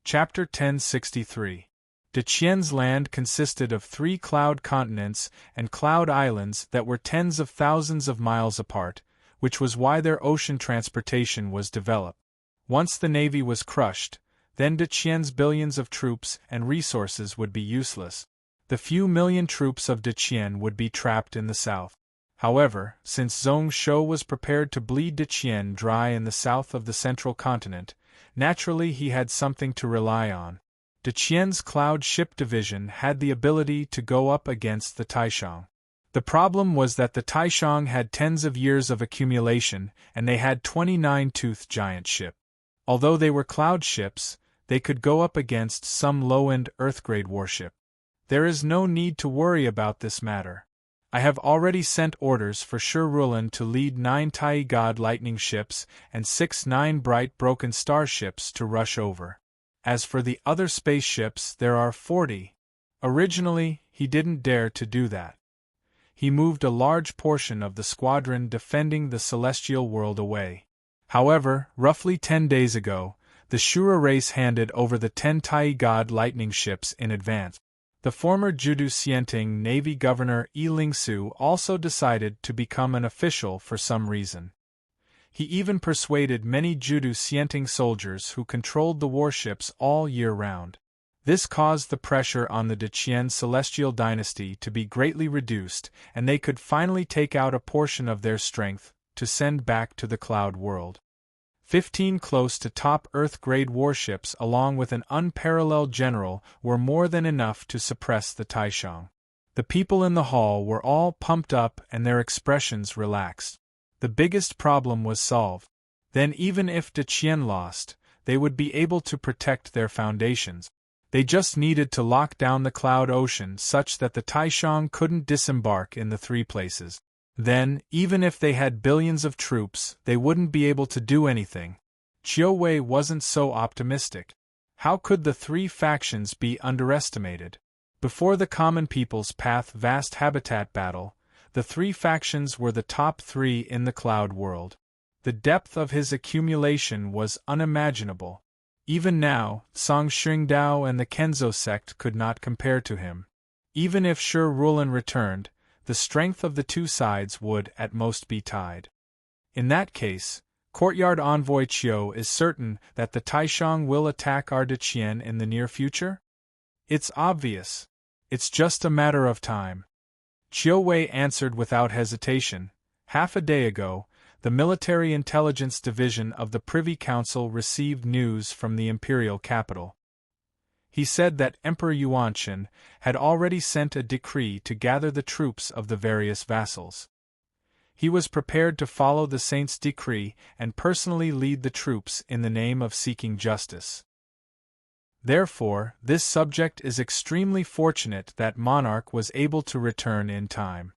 Chapter 1063. Deqian's land consisted of 3 cloud continents and cloud islands that were tens of thousands of miles apart, which was why their ocean transportation was developed. Once the navy was crushed, then Deqian's billions of troops and resources would be useless. The few million troops of Deqian would be trapped in the south. However, since Zhong Shou was prepared to bleed Deqian dry in the south of the central continent, naturally he had something to rely on. Deqian's cloud ship division had the ability to go up against the Taishang. The problem was that the Taishang had tens of years of accumulation, and they had 29-toothed giant ship. Although they were cloud ships, they could go up against some low-end Earth-grade warship. There is no need to worry about this matter. I have already sent orders for Serene to lead 9 Tai God lightning ships and 6 9 bright broken star ships to rush over. As for the other spaceships, there are 40. Originally, he didn't dare to do that. He moved a large portion of the squadron defending the celestial world away. However, roughly 10 days ago, the Shura race handed over the 10 Tai God lightning ships in advance. The former Judu Xianting Navy Governor Yi Lingsu also decided to become an official for some reason. He even persuaded many Judu Xianting soldiers who controlled the warships all year round. This caused the pressure on the Deqian Celestial Dynasty to be greatly reduced, and they could finally take out a portion of their strength to send back to the cloud world. 15 close-to-top Earth-grade warships along with an unparalleled general were more than enough to suppress the Taishang. The people in the hall were all pumped up and their expressions relaxed. The biggest problem was solved. Then even if Deqian lost, they would be able to protect their foundations. They just needed to lock down the cloud ocean such that the Taishang couldn't disembark in the 3 places. Then, even if they had billions of troops, they wouldn't be able to do anything. Qiu Wei wasn't so optimistic. How could the 3 factions be underestimated? Before the Common People's Path Vast Habitat battle, the 3 factions were the top 3 in the cloud world. The depth of his accumulation was unimaginable. Even now, Song Xingdao and the Kenzo sect could not compare to him. Even if Serene returned, the strength of the 2 sides would at most be tied. In that case, Courtyard Envoy Qiu is certain that the Taishang will attack our Deqian in the near future? It's obvious. It's just a matter of time. Qiu Wei answered without hesitation. Half a day ago, the Military Intelligence Division of the Privy Council received news from the imperial capital. He said that Emperor Yuanqin had already sent a decree to gather the troops of the various vassals. He was prepared to follow the saint's decree and personally lead the troops in the name of seeking justice. Therefore, this subject is extremely fortunate that Monarch was able to return in time.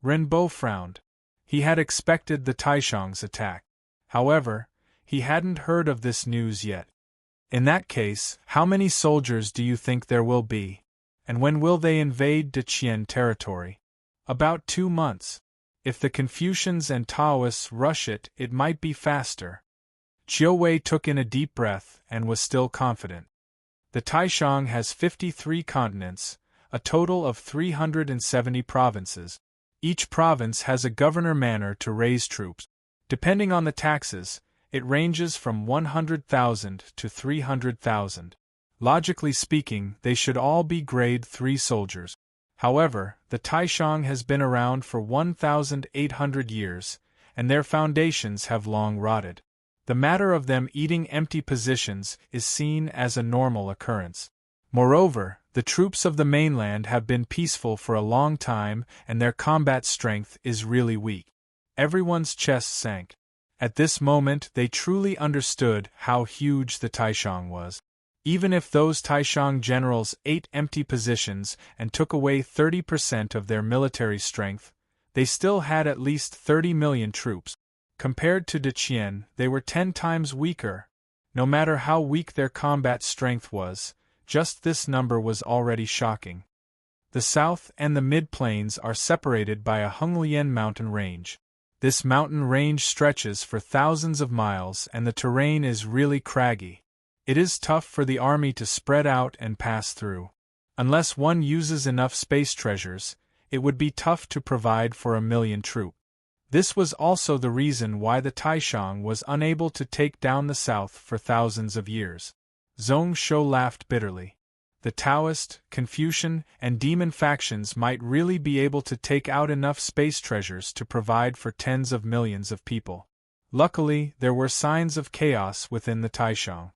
Renbo frowned. He had expected the Taishang's attack. However, he hadn't heard of this news yet. In that case, how many soldiers do you think there will be? And when will they invade Deqian territory? About 2 months. If the Confucians and Taoists rush it, it might be faster. Qiu Wei took in a deep breath and was still confident. The Taishang has 53 continents, a total of 370 provinces. Each province has a governor manor to raise troops. Depending on the taxes, it ranges from 100,000 to 300,000. Logically speaking, they should all be grade 3 soldiers. However, the Taishang has been around for 1,800 years, and their foundations have long rotted. The matter of them eating empty positions is seen as a normal occurrence. Moreover, the troops of the mainland have been peaceful for a long time and their combat strength is really weak. Everyone's chest sank. At this moment they truly understood how huge the Taishang was. Even if those Taishang generals ate empty positions and took away 30% of their military strength, they still had at least 30 million troops. Compared to Deqian, they were 10 times weaker. No matter how weak their combat strength was, just this number was already shocking. The south and the mid-plains are separated by a Honglian mountain range. This mountain range stretches for thousands of miles and the terrain is really craggy. It is tough for the army to spread out and pass through. Unless one uses enough space treasures, it would be tough to provide for 1,000,000 troops. This was also the reason why the Taishang was unable to take down the south for thousands of years. Zhong Shou laughed bitterly. The Taoist, Confucian, and demon factions might really be able to take out enough space treasures to provide for tens of millions of people. Luckily, there were signs of chaos within the Taishang.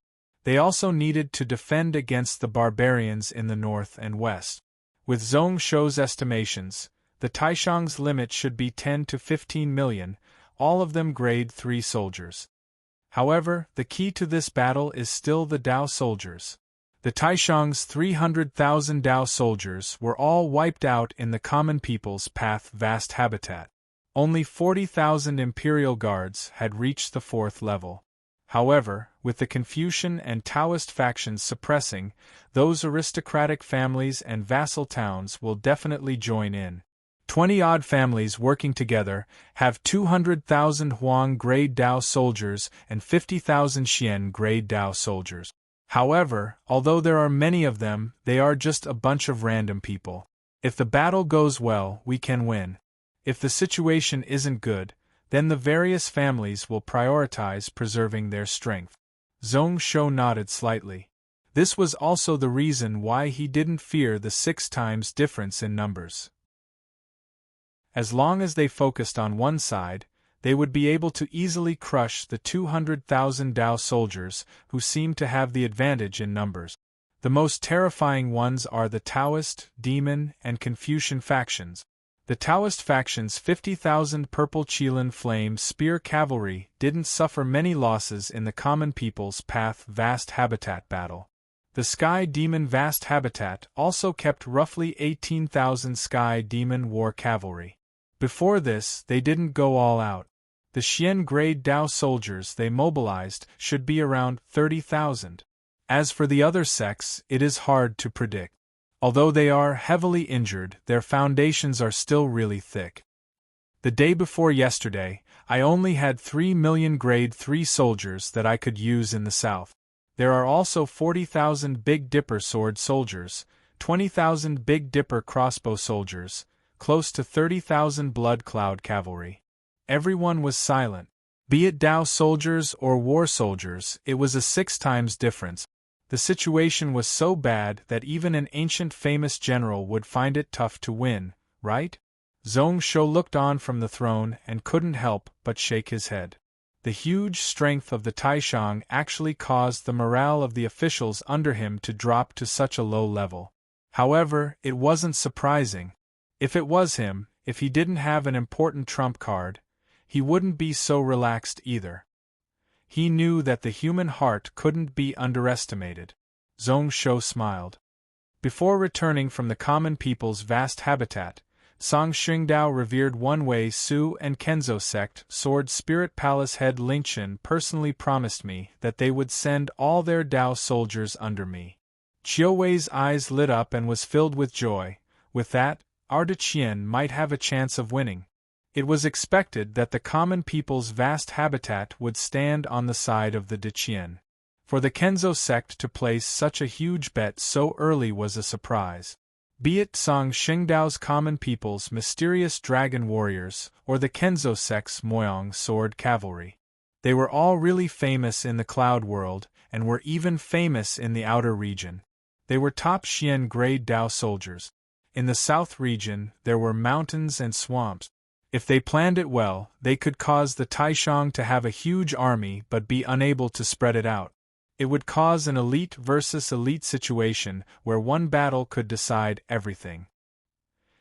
They also needed to defend against the barbarians in the north and west. With Zhong Shou's estimations, the Taishang's limit should be 10 to 15 million, all of them grade 3 soldiers. However, the key to this battle is still the Dao soldiers. The Taishang's 300,000 Dao soldiers were all wiped out in the common people's path vast habitat. Only 40,000 imperial guards had reached the 4th level. However, with the Confucian and Taoist factions suppressing, those aristocratic families and vassal towns will definitely join in. 20-odd families working together have 200,000 Huang grade Dao soldiers and 50,000 Xian grade Dao soldiers. However, although there are many of them, they are just a bunch of random people. If the battle goes well, we can win. If the situation isn't good, then the various families will prioritize preserving their strength. Zhong Shou nodded slightly. This was also the reason why he didn't fear the 6 times difference in numbers. As long as they focused on one side, they would be able to easily crush the 200,000 Dao soldiers who seem to have the advantage in numbers. The most terrifying ones are the Taoist, Demon, and Confucian factions. The Taoist faction's 50,000 purple Qilin flame spear cavalry didn't suffer many losses in the common people's path vast habitat battle. The Sky Demon vast habitat also kept roughly 18,000 Sky Demon war cavalry. Before this, they didn't go all out. The Xian grade Dao soldiers they mobilized should be around 30,000. As for the other sects, it is hard to predict. Although they are heavily injured, their foundations are still really thick. The day before yesterday, I only had 3 million grade 3 soldiers that I could use in the south. There are also 40,000 Big Dipper sword soldiers, 20,000 Big Dipper crossbow soldiers, close to 30,000 Blood Cloud cavalry. Everyone was silent. Be it Dao soldiers or war soldiers, it was a 6 times difference. The situation was so bad that even an ancient famous general would find it tough to win, right? Zhong Shou looked on from the throne and couldn't help but shake his head. The huge strength of the Taishang actually caused the morale of the officials under him to drop to such a low level. However, it wasn't surprising. If it was him, if he didn't have an important trump card, he wouldn't be so relaxed either. He knew that the human heart couldn't be underestimated. Zhong Shou smiled. Before returning from the common people's vast habitat, Song Xingdao revered One-Wei Su and Kenzo sect Sword Spirit Palace head Lingchen personally promised me that they would send all their Dao soldiers under me. Qiu Wei's eyes lit up and was filled with joy. With that, our Deqian might have a chance of winning. It was expected that the common people's vast habitat would stand on the side of the Deqian. For the Kenzo sect to place such a huge bet so early was a surprise. Be it Song Xingdao's common people's mysterious dragon warriors, or the Kenzo sect's Moyong sword cavalry. They were all really famous in the cloud world, and were even famous in the outer region. They were top Xian grade Dao soldiers. In the south region, there were mountains and swamps. If they planned it well, they could cause the Taishang to have a huge army but be unable to spread it out. It would cause an elite versus elite situation where one battle could decide everything.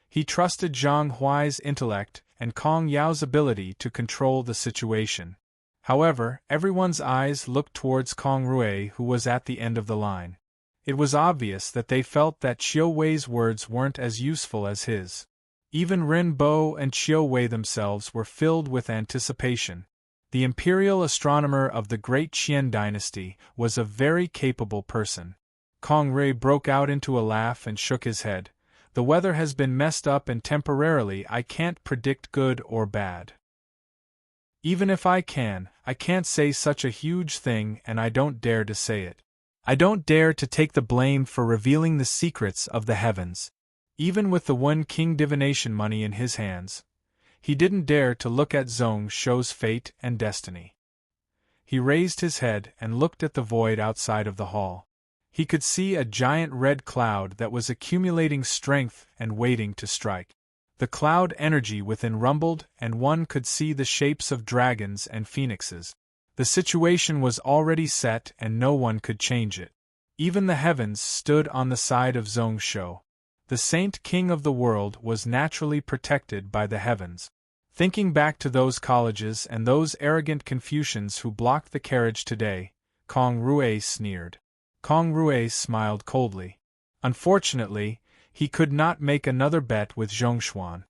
He trusted Zhang Huai's intellect and Kong Yao's ability to control the situation. However, everyone's eyes looked towards Kong Rui, who was at the end of the line. It was obvious that they felt that Qiu Wei's words weren't as useful as his. Even Ren Bo and Qiu Wei themselves were filled with anticipation. The imperial astronomer of the Great Qian dynasty was a very capable person. Kong Rui broke out into a laugh and shook his head. The weather has been messed up and temporarily I can't predict good or bad. Even if I can't say such a huge thing and I don't dare to say it. I don't dare to take the blame for revealing the secrets of the heavens. Even with the One King divination money in his hands, he didn't dare to look at Zhong Shou's fate and destiny. He raised his head and looked at the void outside of the hall. He could see a giant red cloud that was accumulating strength and waiting to strike. The cloud energy within rumbled, and one could see the shapes of dragons and phoenixes. The situation was already set and no one could change it. Even the heavens stood on the side of Zhong Shou. The Saint King of the world was naturally protected by the heavens. Thinking back to those colleges and those arrogant Confucians who blocked the carriage today, Kong Rui sneered. Kong Rui smiled coldly. Unfortunately, he could not make another bet with Zhongshuan.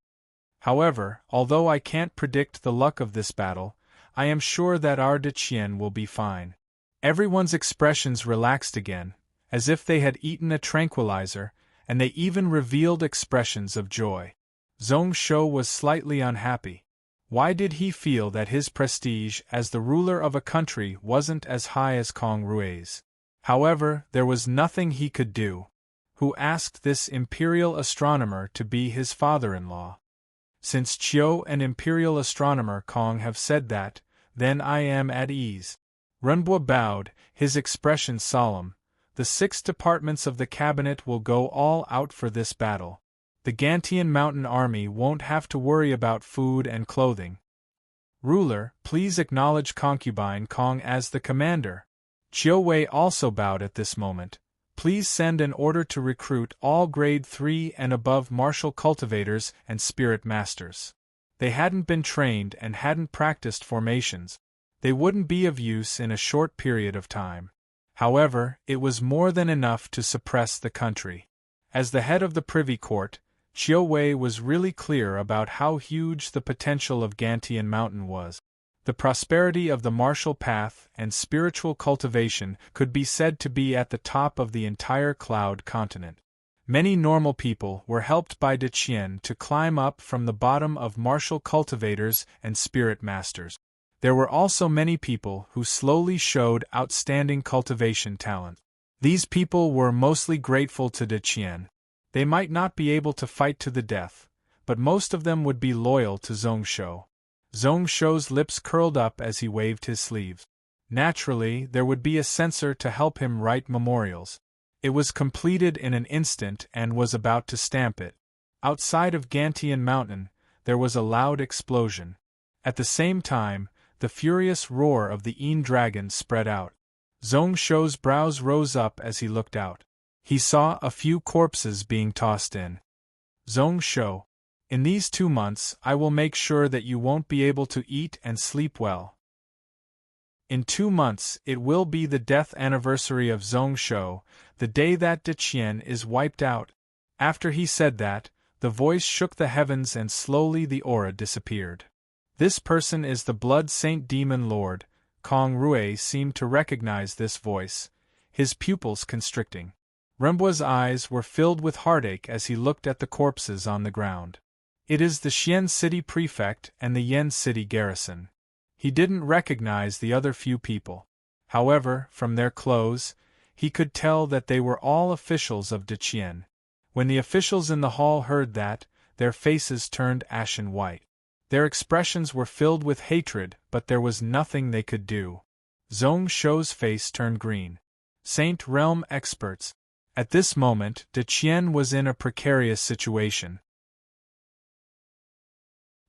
However, although I can't predict the luck of this battle, I am sure that our De Qian will be fine. Everyone's expressions relaxed again, as if they had eaten a tranquilizer, and they even revealed expressions of joy. Zhong Shou was slightly unhappy. Why did he feel that his prestige as the ruler of a country wasn't as high as Kong Rui's? However, there was nothing he could do. Who asked this imperial astronomer to be his father-in-law? Since Chiu and imperial astronomer Kong have said that, then I am at ease. Renbo bowed, his expression solemn. The 6 departments of the cabinet will go all out for this battle. The Gantian mountain army won't have to worry about food and clothing. Ruler, please acknowledge concubine Kong as the commander. Chiu Wei also bowed at this moment. Please send an order to recruit all grade 3 and above martial cultivators and spirit masters. They hadn't been trained and hadn't practiced formations. They wouldn't be of use in a short period of time. However, it was more than enough to suppress the country. As the head of the Privy Court, Chiu Wei was really clear about how huge the potential of Gantian Mountain was. The prosperity of the martial path and spiritual cultivation could be said to be at the top of the entire Cloud continent. Many normal people were helped by De Qian to climb up from the bottom of martial cultivators and spirit masters. There were also many people who slowly showed outstanding cultivation talent. These people were mostly grateful to De Qian. They might not be able to fight to the death, but most of them would be loyal to Zhong Shou. Zhong Shou's lips curled up as he waved his sleeves. Naturally, there would be a censor to help him write memorials. It was completed in an instant and was about to stamp it. Outside of Gantian Mountain, there was a loud explosion. At the same time, the furious roar of the Yin dragon spread out. Zhong Shou's brows rose up as he looked out. He saw a few corpses being tossed in. Zhong Shou, in these 2 months I will make sure that you won't be able to eat and sleep well. In 2 months it will be the death anniversary of Zhong Shou, the day that De Qian is wiped out. After he said that, the voice shook the heavens and slowly the aura disappeared. This person is the Blood Saint Demon Lord. Kong Rui seemed to recognize this voice, his pupils constricting. Renbo's eyes were filled with heartache as he looked at the corpses on the ground. It is the Xian City Prefect and the Yen City Garrison. He didn't recognize the other few people. However, from their clothes, he could tell that they were all officials of De Qian. When the officials in the hall heard that, their faces turned ashen white. Their expressions were filled with hatred, but there was nothing they could do. Zhong Shou's face turned green. Saint Realm experts. At this moment, De Qian was in a precarious situation.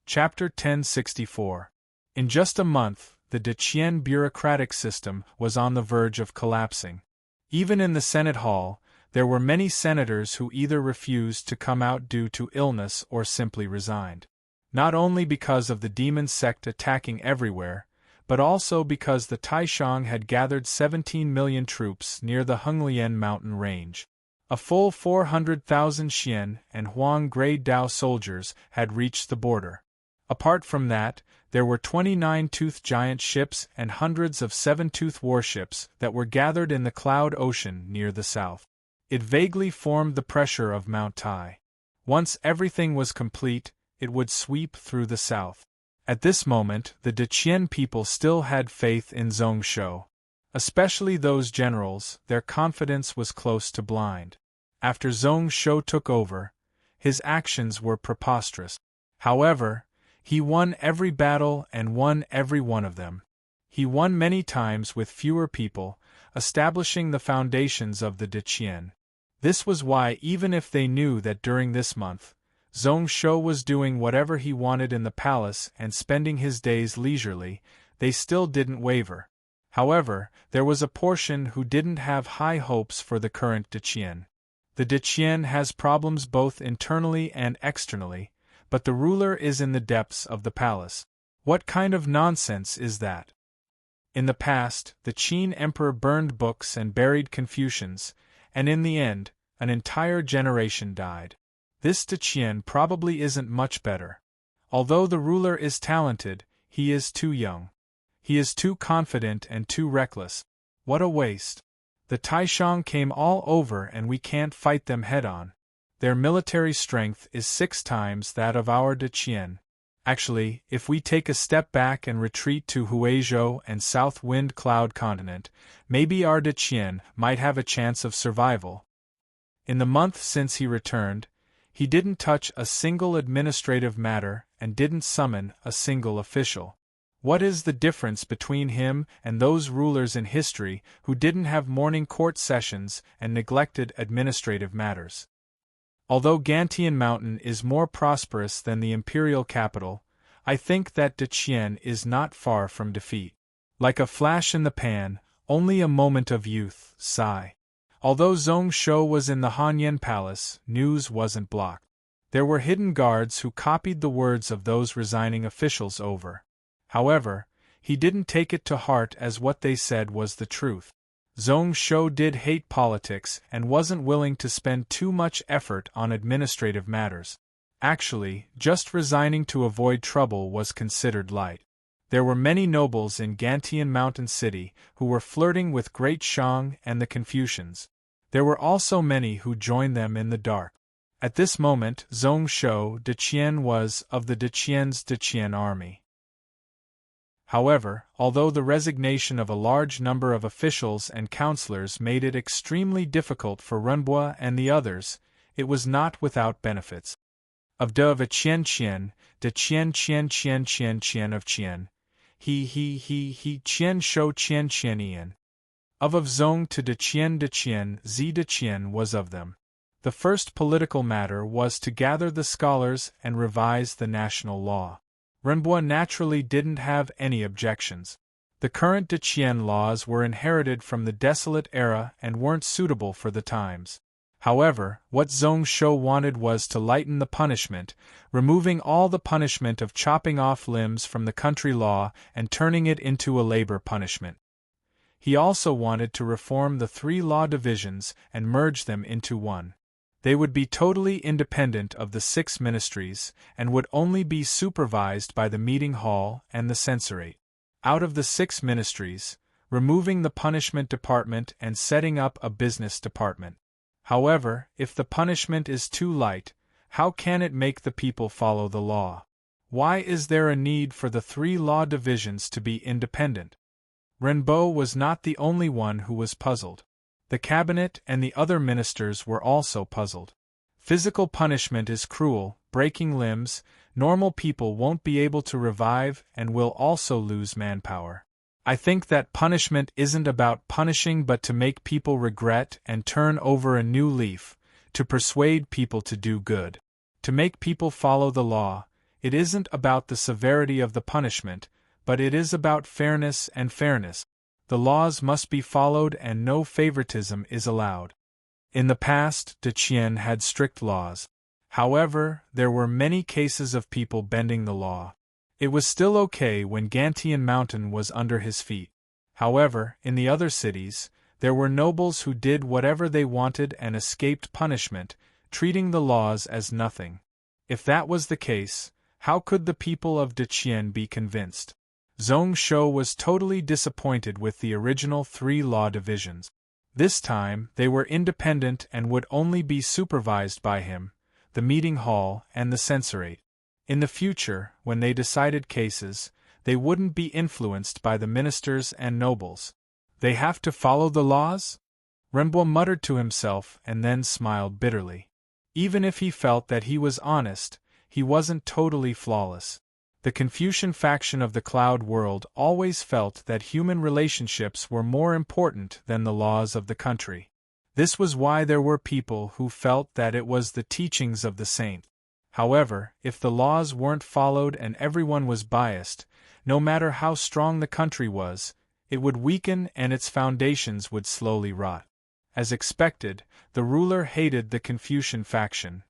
Chapter 1064. In just a month, the De Qian bureaucratic system was on the verge of collapsing. Even in the Senate Hall, there were many senators who either refused to come out due to illness or simply resigned. Not only because of the demon sect attacking everywhere, but also because the Taishang had gathered 17 million troops near the Honglian mountain range. A full 400,000 Xian and Huang grade Dao soldiers had reached the border. Apart from that, there were 29-tooth giant ships and hundreds of 7-tooth warships that were gathered in the Cloud Ocean near the south. It vaguely formed the pressure of Mount Tai. Once everything was complete, it would sweep through the south. At this moment, the De Qian people still had faith in Zhong Shou. Especially those generals, their confidence was close to blind. After Zhong Shou took over, his actions were preposterous. However, he won every battle and won every one of them. He won many times with fewer people, establishing the foundations of the Deqian. This was why, even if they knew that during this month, Zhong Shou was doing whatever he wanted in the palace and spending his days leisurely, they still didn't waver. However, there was a portion who didn't have high hopes for the current Deqian. The Deqian has problems both internally and externally, but the ruler is in the depths of the palace. What kind of nonsense is that? In the past, the Qin emperor burned books and buried Confucians, and in the end, an entire generation died. This Deqian probably isn't much better. Although the ruler is talented, he is too young. He is too confident and too reckless. What a waste. The Taishang came all over and we can't fight them head-on. Their military strength is 6 times that of our Deqian. Actually, if we take a step back and retreat to Huizhou and South Wind Cloud Continent, maybe our Deqian might have a chance of survival. In the month since he returned, he didn't touch a single administrative matter and didn't summon a single official. What is the difference between him and those rulers in history who didn't have morning court sessions and neglected administrative matters? Although Gantian Mountain is more prosperous than the imperial capital, I think that Deqian is not far from defeat. Like a flash in the pan, only a moment of youth, sigh. Although Zhong Shou was in the Hanyan Palace, news wasn't blocked. There were hidden guards who copied the words of those resigning officials over. However, he didn't take it to heart as what they said was the truth. Zhong Shou did hate politics and wasn't willing to spend too much effort on administrative matters. Actually, just resigning to avoid trouble was considered light. There were many nobles in Gantian Mountain City who were flirting with Great Shang and the Confucians. There were also many who joined them in the dark. At this moment, Zhong Shou Deqian was of the Deqian's Deqian army. However, although the resignation of a large number of officials and counselors made it extremely difficult for Renbo and the others, it was not without benefits. Of De Qian Qian, De Qian Qian Qian Qian Qian of Qian, he Qian Shou Qian Qian Ian. Of Zhong to De Qian Zi De Qian was of them. The first political matter was to gather the scholars and revise the national law. Renbo naturally didn't have any objections. The current Deqian laws were inherited from the desolate era and weren't suitable for the times. However, what Zhong Shou wanted was to lighten the punishment, removing all the punishment of chopping off limbs from the country law and turning it into a labor punishment. He also wanted to reform the 3 law divisions and merge them into one. They would be totally independent of the 6 ministries, and would only be supervised by the meeting hall and the censorate. Out of the 6 ministries, removing the punishment department and setting up a business department. However, if the punishment is too light, how can it make the people follow the law? Why is there a need for the 3 law divisions to be independent? Renbo was not the only one who was puzzled. The cabinet and the other ministers were also puzzled. Physical punishment is cruel, breaking limbs, normal people won't be able to revive and will also lose manpower. I think that punishment isn't about punishing but to make people regret and turn over a new leaf, to persuade people to do good. To make people follow the law. It isn't about the severity of the punishment, but it is about fairness and fairness. The laws must be followed and no favoritism is allowed. In the past, Deqian had strict laws. However, there were many cases of people bending the law. It was still okay when Gantian Mountain was under his feet. However, in the other cities, there were nobles who did whatever they wanted and escaped punishment, treating the laws as nothing. If that was the case, how could the people of Deqian be convinced? Zhong Shou was totally disappointed with the original 3 law divisions. This time, they were independent and would only be supervised by him, the meeting hall, and the censorate. In the future, when they decided cases, they wouldn't be influenced by the ministers and nobles. They have to follow the laws? Renbo muttered to himself and then smiled bitterly. Even if he felt that he was honest, he wasn't totally flawless. The Confucian faction of the Cloud World always felt that human relationships were more important than the laws of the country. This was why there were people who felt that it was the teachings of the saint. However, if the laws weren't followed and everyone was biased, no matter how strong the country was, it would weaken and its foundations would slowly rot. As expected, the ruler hated the Confucian faction.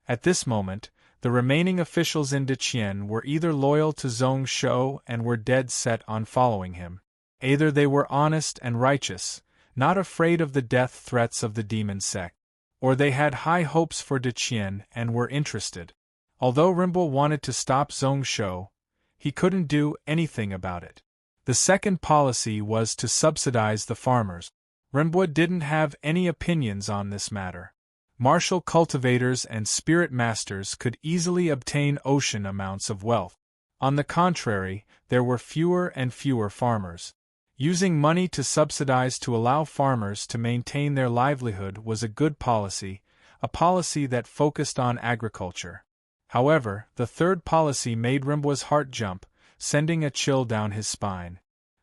At this moment, the remaining officials in Deqian were either loyal to Zhong Shou and were dead set on following him. Either they were honest and righteous, not afraid of the death threats of the demon sect, or they had high hopes for Deqian and were interested. Although Rimbo wanted to stop Zhong Shou, he couldn't do anything about it. The second policy was to subsidize the farmers. Rimbo didn't have any opinions on this matter. Martial cultivators and spirit masters could easily obtain ocean amounts of wealth. On the contrary, there were fewer and fewer farmers. Using money to subsidize to allow farmers to maintain their livelihood was a good policy, a policy that focused on agriculture. However, the third policy made Rimbo's heart jump, sending a chill down his spine.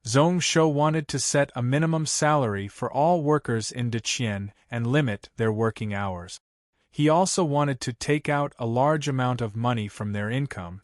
Zhong Shou wanted to set a minimum salary for all workers in Deqian and limit their working hours. He also wanted to take out a large amount of money from their income.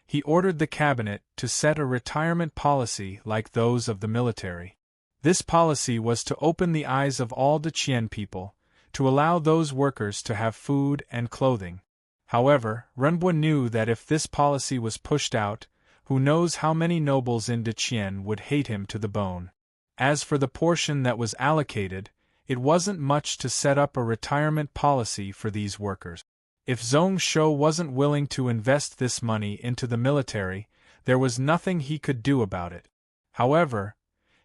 He ordered the cabinet to set a retirement policy like those of the military. This policy was to open the eyes of all Deqian people, to allow those workers to have food and clothing. However, Renbo knew that if this policy was pushed out, who knows how many nobles in Deqian would hate him to the bone. As for the portion that was allocated, it wasn't much to set up a retirement policy for these workers. If Zhong Shou wasn't willing to invest this money into the military, there was nothing he could do about it. However,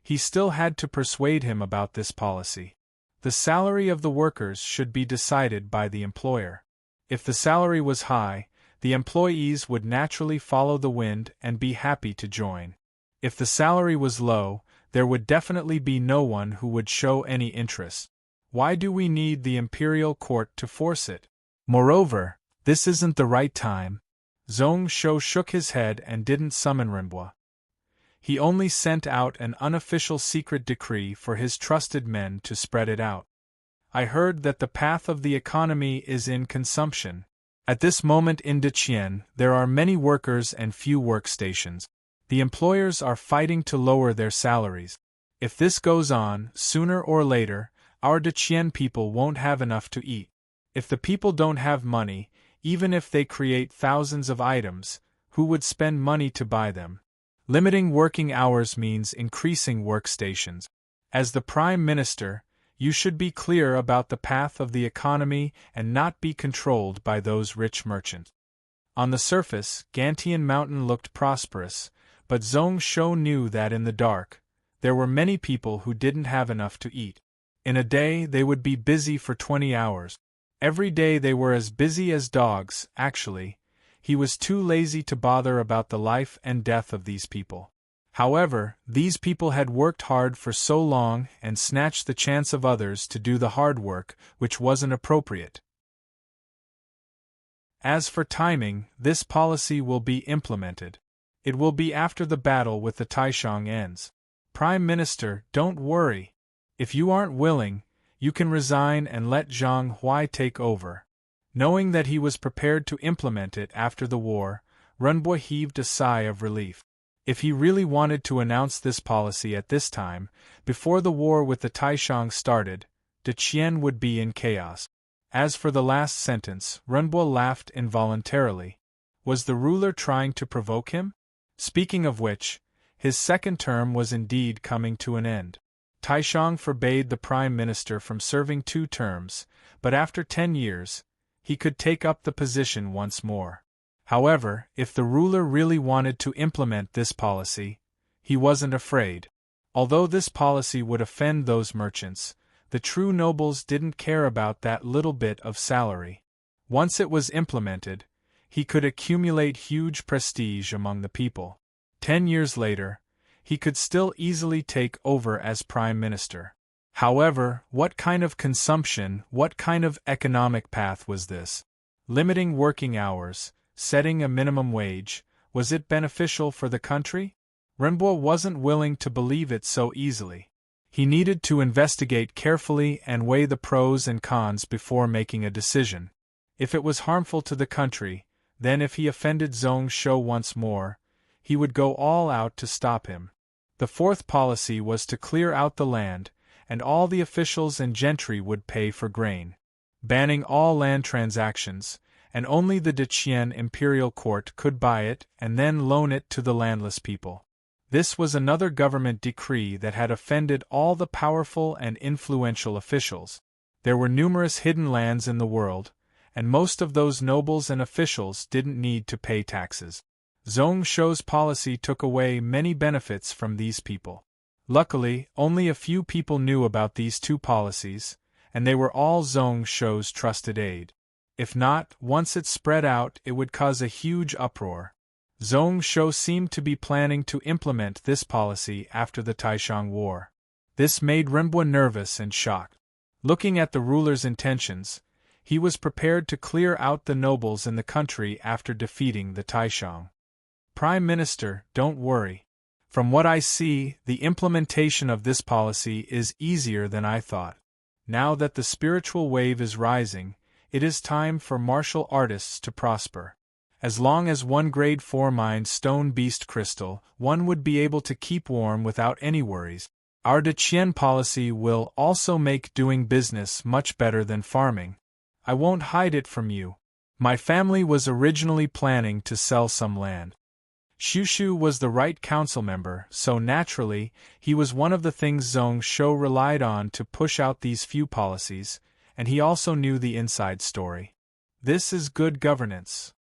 he still had to persuade him about this policy. The salary of the workers should be decided by the employer. If the salary was high, the employees would naturally follow the wind and be happy to join. If the salary was low, there would definitely be no one who would show any interest. Why do we need the imperial court to force it? Moreover, this isn't the right time. Zhong Shou shook his head and didn't summon Rimbo. He only sent out an unofficial secret decree for his trusted men to spread it out. I heard that the path of the economy is in consumption. At this moment in Deqian, there are many workers and few workstations. The employers are fighting to lower their salaries. If this goes on, sooner or later, our Deqian people won't have enough to eat. If the people don't have money, even if they create thousands of items, who would spend money to buy them? Limiting working hours means increasing workstations. As the Prime Minister, you should be clear about the path of the economy and not be controlled by those rich merchants. On the surface, Gantian Mountain looked prosperous, but Zhong Shou knew that in the dark, there were many people who didn't have enough to eat. In a day, they would be busy for 20 hours. Every day they were as busy as dogs. Actually, he was too lazy to bother about the life and death of these people. However, these people had worked hard for so long and snatched the chance of others to do the hard work, which wasn't appropriate. As for timing, this policy will be implemented. It will be after the battle with the Taishang ends. Prime Minister, don't worry. If you aren't willing, you can resign and let Zhang Huai take over. Knowing that he was prepared to implement it after the war, Renbo heaved a sigh of relief. If he really wanted to announce this policy at this time, before the war with the Taishang started, Deqian would be in chaos. As for the last sentence, Renbo laughed involuntarily. Was the ruler trying to provoke him? Speaking of which, his second term was indeed coming to an end. Taishang forbade the Prime Minister from serving 2 terms, but after 10 years, he could take up the position once more. However, if the ruler really wanted to implement this policy, he wasn't afraid. Although this policy would offend those merchants, the true nobles didn't care about that little bit of salary. Once it was implemented, he could accumulate huge prestige among the people. 10 years later, he could still easily take over as prime minister. However, what kind of consumption, what kind of economic path was this? Limiting working hours, setting a minimum wage, was it beneficial for the country? Rimbaud wasn't willing to believe it so easily. He needed to investigate carefully and weigh the pros and cons before making a decision. If it was harmful to the country, then if he offended Zhong Shou once more, he would go all out to stop him. The fourth policy was to clear out the land, and all the officials and gentry would pay for grain, banning all land transactions, and only the Deqian imperial court could buy it and then loan it to the landless people. This was another government decree that had offended all the powerful and influential officials. There were numerous hidden lands in the world, and most of those nobles and officials didn't need to pay taxes. Zhong Shou's policy took away many benefits from these people. Luckily, only a few people knew about these two policies, and they were all Zhong Shou's trusted aide. If not, once it spread out, it would cause a huge uproar. Zhong Shou seemed to be planning to implement this policy after the Taishang War. This made Rimbaud nervous and shocked. Looking at the ruler's intentions, he was prepared to clear out the nobles in the country after defeating the Taishang. Prime Minister, don't worry. From what I see, the implementation of this policy is easier than I thought. Now that the spiritual wave is rising, it is time for martial artists to prosper. As long as one grade 4 mined stone beast crystal, one would be able to keep warm without any worries. Our Deqian policy will also make doing business much better than farming. I won't hide it from you. My family was originally planning to sell some land. Shushu was the right council member, so naturally, he was one of the things Zhong Shou relied on to push out these few policies, and he also knew the inside story. This is good governance.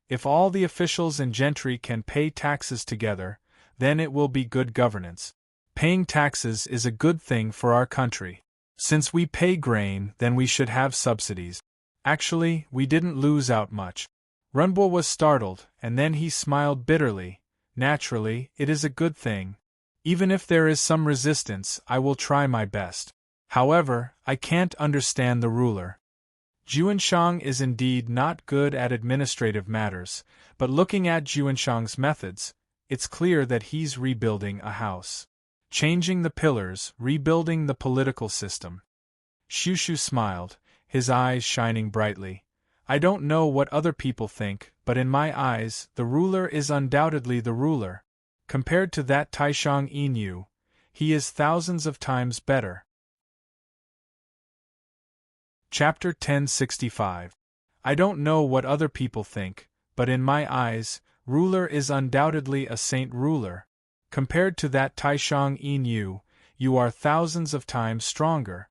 If all the officials and gentry can pay taxes together, then it will be good governance. Paying taxes is a good thing for our country. Since we pay grain, then we should have subsidies. Actually, we didn't lose out much. Rimbaud was startled, and then he smiled bitterly. Naturally, it is a good thing. Even if there is some resistance, I will try my best. However, I can't understand the ruler. Juanshang is indeed not good at administrative matters, but looking at Juanshang's methods, it's clear that he's rebuilding a house. Changing the pillars, rebuilding the political system. Shushu smiled, his eyes shining brightly. I don't know what other people think, but in my eyes, the ruler is undoubtedly the ruler. Compared to that Taishang Inu, he is thousands of times better. Chapter 1065. I don't know what other people think, but in my eyes, ruler is undoubtedly a saint ruler. Compared to that Taishang Inu, you are thousands of times stronger.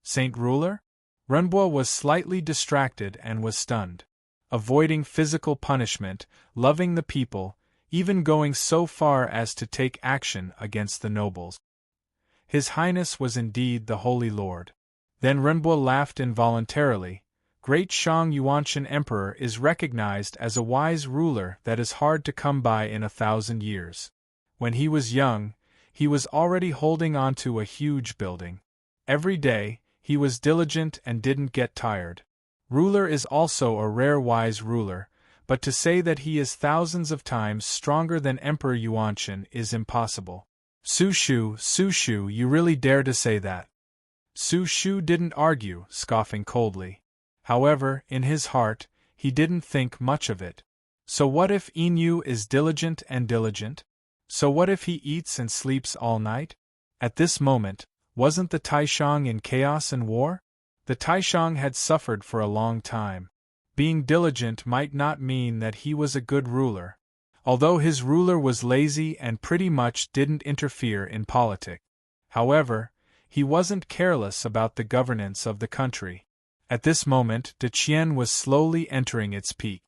Saint ruler? Rimbaud was slightly distracted and was stunned. Avoiding physical punishment, loving the people, even going so far as to take action against the nobles. His Highness was indeed the Holy Lord. Then Rimbaud laughed involuntarily. Great Shang Yuanshan Emperor is recognized as a wise ruler that is hard to come by in 1,000 years. When he was young, he was already holding on to a huge building. Every day, he was diligent and didn't get tired. Ruler is also a rare wise ruler, but to say that he is thousands of times stronger than Emperor Yuanshan is impossible. Su Shu, you really dare to say that? Su Shu didn't argue, scoffing coldly. However, in his heart, he didn't think much of it. So what if Inu is diligent and diligent? So what if he eats and sleeps all night? At this moment, wasn't the Taishang in chaos and war? The Taishang had suffered for a long time. Being diligent might not mean that he was a good ruler. Although his ruler was lazy and pretty much didn't interfere in politics. However, he wasn't careless about the governance of the country. At this moment, Deqian was slowly entering its peak.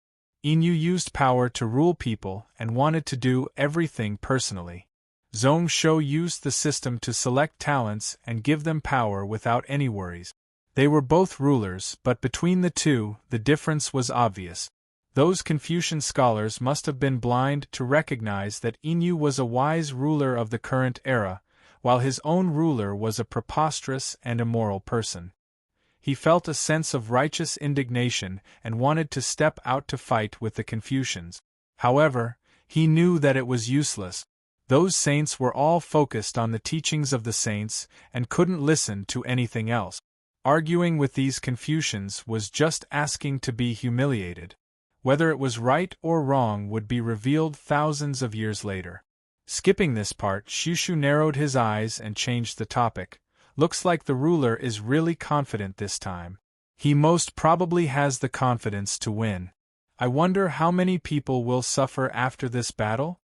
Inu used power to rule people and wanted to do everything personally. Zhong Shou used the system to select talents and give them power without any worries. They were both rulers, but between the two, the difference was obvious. Those Confucian scholars must have been blind to recognize that Inu was a wise ruler of the current era, while his own ruler was a preposterous and immoral person. He felt a sense of righteous indignation and wanted to step out to fight with the Confucians. However, he knew that it was useless. Those saints were all focused on the teachings of the saints and couldn't listen to anything else. Arguing with these Confucians was just asking to be humiliated. Whether it was right or wrong would be revealed thousands of years later. Skipping this part, Shushu narrowed his eyes and changed the topic. Looks like the ruler is really confident this time. He most probably has the confidence to win. I wonder how many people will suffer after this battle?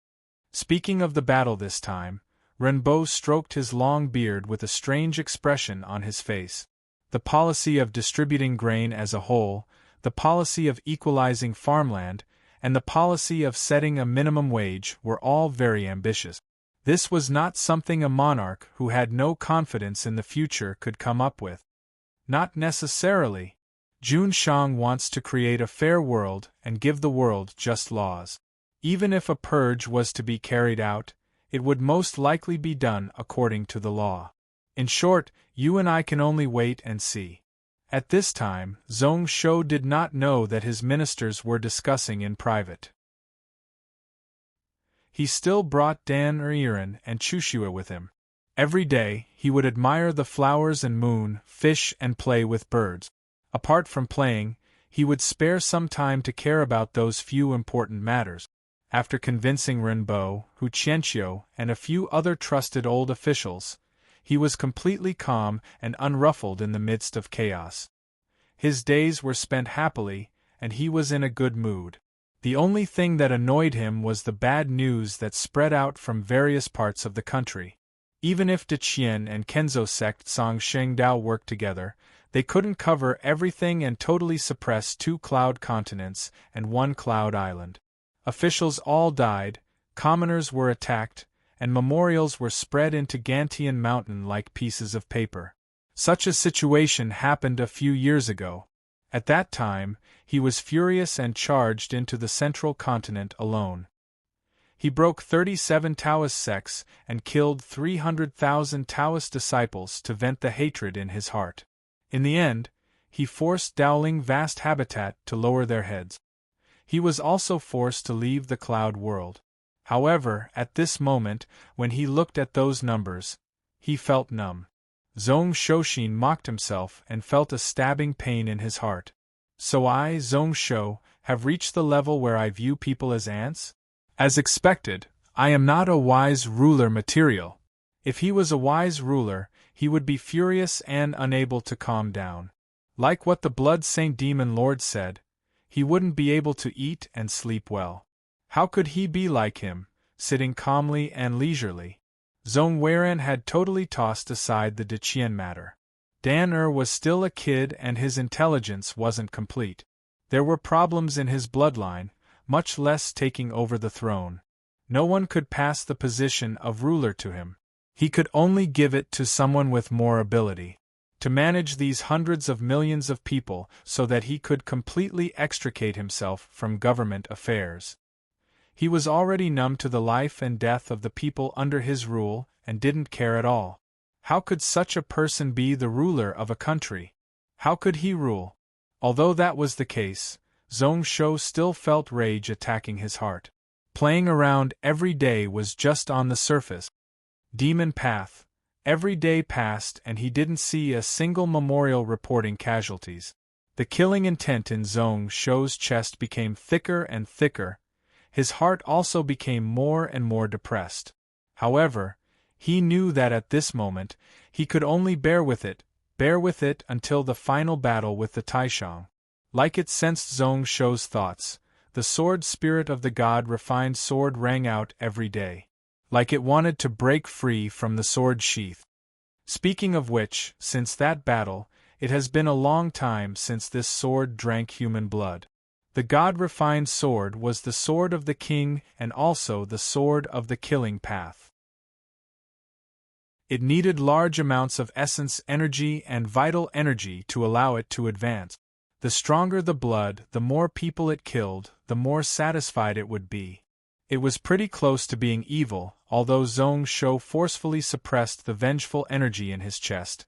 Speaking of the battle this time, Renbo stroked his long beard with a strange expression on his face. The policy of distributing grain as a whole, the policy of equalizing farmland, and the policy of setting a minimum wage were all very ambitious. This was not something a monarch who had no confidence in the future could come up with. Not necessarily. Jun Shang wants to create a fair world and give the world just laws. Even if a purge was to be carried out, it would most likely be done according to the law. In short, you and I can only wait and see. At this time, Zhong Shou did not know that his ministers were discussing in private. He still brought Dan Yiren and Chushua with him. Every day, he would admire the flowers and moon, fish and play with birds. Apart from playing, he would spare some time to care about those few important matters. After convincing Renbo, Hu Qianqiu, and a few other trusted old officials, he was completely calm and unruffled in the midst of chaos. His days were spent happily, and he was in a good mood. The only thing that annoyed him was the bad news that spread out from various parts of the country. Even if Deqian and Kenzo sect Song Shengdao worked together, they couldn't cover everything and totally suppress 2 cloud continents and 1 cloud island. Officials all died, commoners were attacked, and memorials were spread into Gantian Mountain like pieces of paper. Such a situation happened a few years ago. At that time, he was furious and charged into the central continent alone. He broke 37 Taoist sects and killed 300,000 Taoist disciples to vent the hatred in his heart. In the end, he forced Dowling vast habitat to lower their heads. He was also forced to leave the cloud world. However, at this moment, when he looked at those numbers, he felt numb. Zhong Shouxin mocked himself and felt a stabbing pain in his heart. So I, Zhong Shou, have reached the level where I view people as ants? As expected, I am not a wise ruler material. If he was a wise ruler, he would be furious and unable to calm down. Like what the Blood Saint Demon Lord said, he wouldn't be able to eat and sleep well. How could he be like him, sitting calmly and leisurely? Zhong Weiran had totally tossed aside the Deqian matter. Dan was still a kid and his intelligence wasn't complete. There were problems in his bloodline, much less taking over the throne. No one could pass the position of ruler to him. He could only give it to someone with more ability. To manage these hundreds of millions of people so that he could completely extricate himself from government affairs. He was already numb to the life and death of the people under his rule and didn't care at all. How could such a person be the ruler of a country? How could he rule? Although that was the case, Zhong Shou still felt rage attacking his heart. Playing around every day was just on the surface. Demon Path. Every day passed and he didn't see a single memorial reporting casualties. The killing intent in Zhong Shou's chest became thicker and thicker. His heart also became more and more depressed. However, he knew that at this moment, he could only bear with it until the final battle with the Taishang. Like it sensed Zhong Shou's thoughts, the sword spirit of the god-refined sword rang out every day. Like it wanted to break free from the sword sheath. Speaking of which, since that battle, it has been a long time since this sword drank human blood. The god-refined sword was the sword of the king and also the sword of the killing path. It needed large amounts of essence energy and vital energy to allow it to advance. The stronger the blood, the more people it killed, the more satisfied it would be. It was pretty close to being evil, although Zhong Shou forcefully suppressed the vengeful energy in his chest.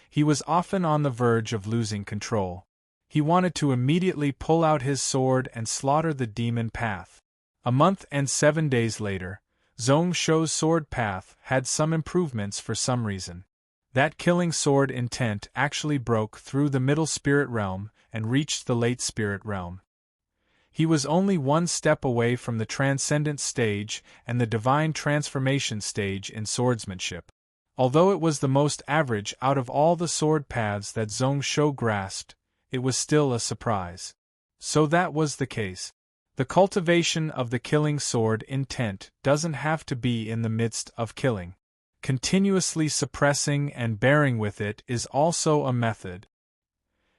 He was often on the verge of losing control. He wanted to immediately pull out his sword and slaughter the demon path. A month and 7 days later, Zhong Shou's sword path had some improvements for some reason. That killing sword intent actually broke through the middle spirit realm and reached the late spirit realm. He was only one step away from the transcendent stage and the divine transformation stage in swordsmanship. Although it was the most average out of all the sword paths that Zhong Shou grasped, it was still a surprise. So that was the case. The cultivation of the killing sword intent doesn't have to be in the midst of killing. Continuously suppressing and bearing with it is also a method.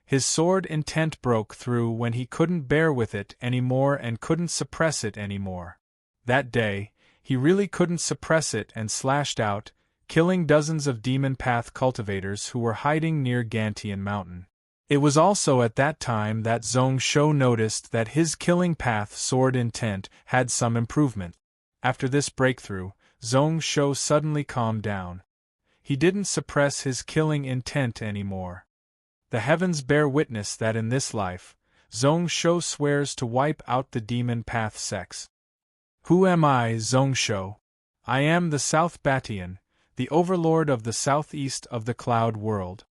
His sword intent broke through when he couldn't bear with it anymore and couldn't suppress it anymore. That day, he really couldn't suppress it and slashed out, killing dozens of demon path cultivators who were hiding near Gantian Mountain. It was also at that time that Zhong Shou noticed that his killing path sword intent had some improvement. After this breakthrough, Zhong Shou suddenly calmed down. He didn't suppress his killing intent anymore. The heavens bear witness that in this life, Zhong Shou swears to wipe out the demon path sects. Who am I, Zhong Shou? I am the South Batian, the overlord of the southeast of the cloud world.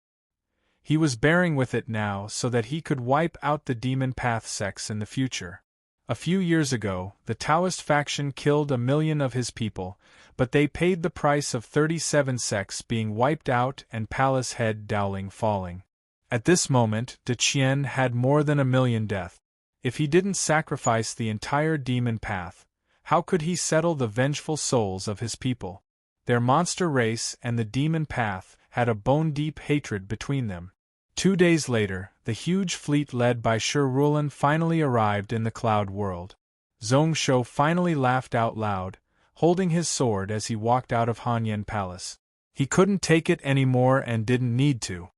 He was bearing with it now so that he could wipe out the demon path sects in the future. A few years ago, the Taoist faction killed 1 million of his people, but they paid the price of 37 sects being wiped out and Palace Head Dowling falling. At this moment, De Qian had more than 1 million death. If he didn't sacrifice the entire demon path, how could he settle the vengeful souls of his people? Their monster race and the demon path had a bone-deep hatred between them. 2 days later, the huge fleet led by Shi Rulan finally arrived in the cloud world. Zhong Shou finally laughed out loud, holding his sword as he walked out of Hanyan Palace. He couldn't take it anymore and didn't need to.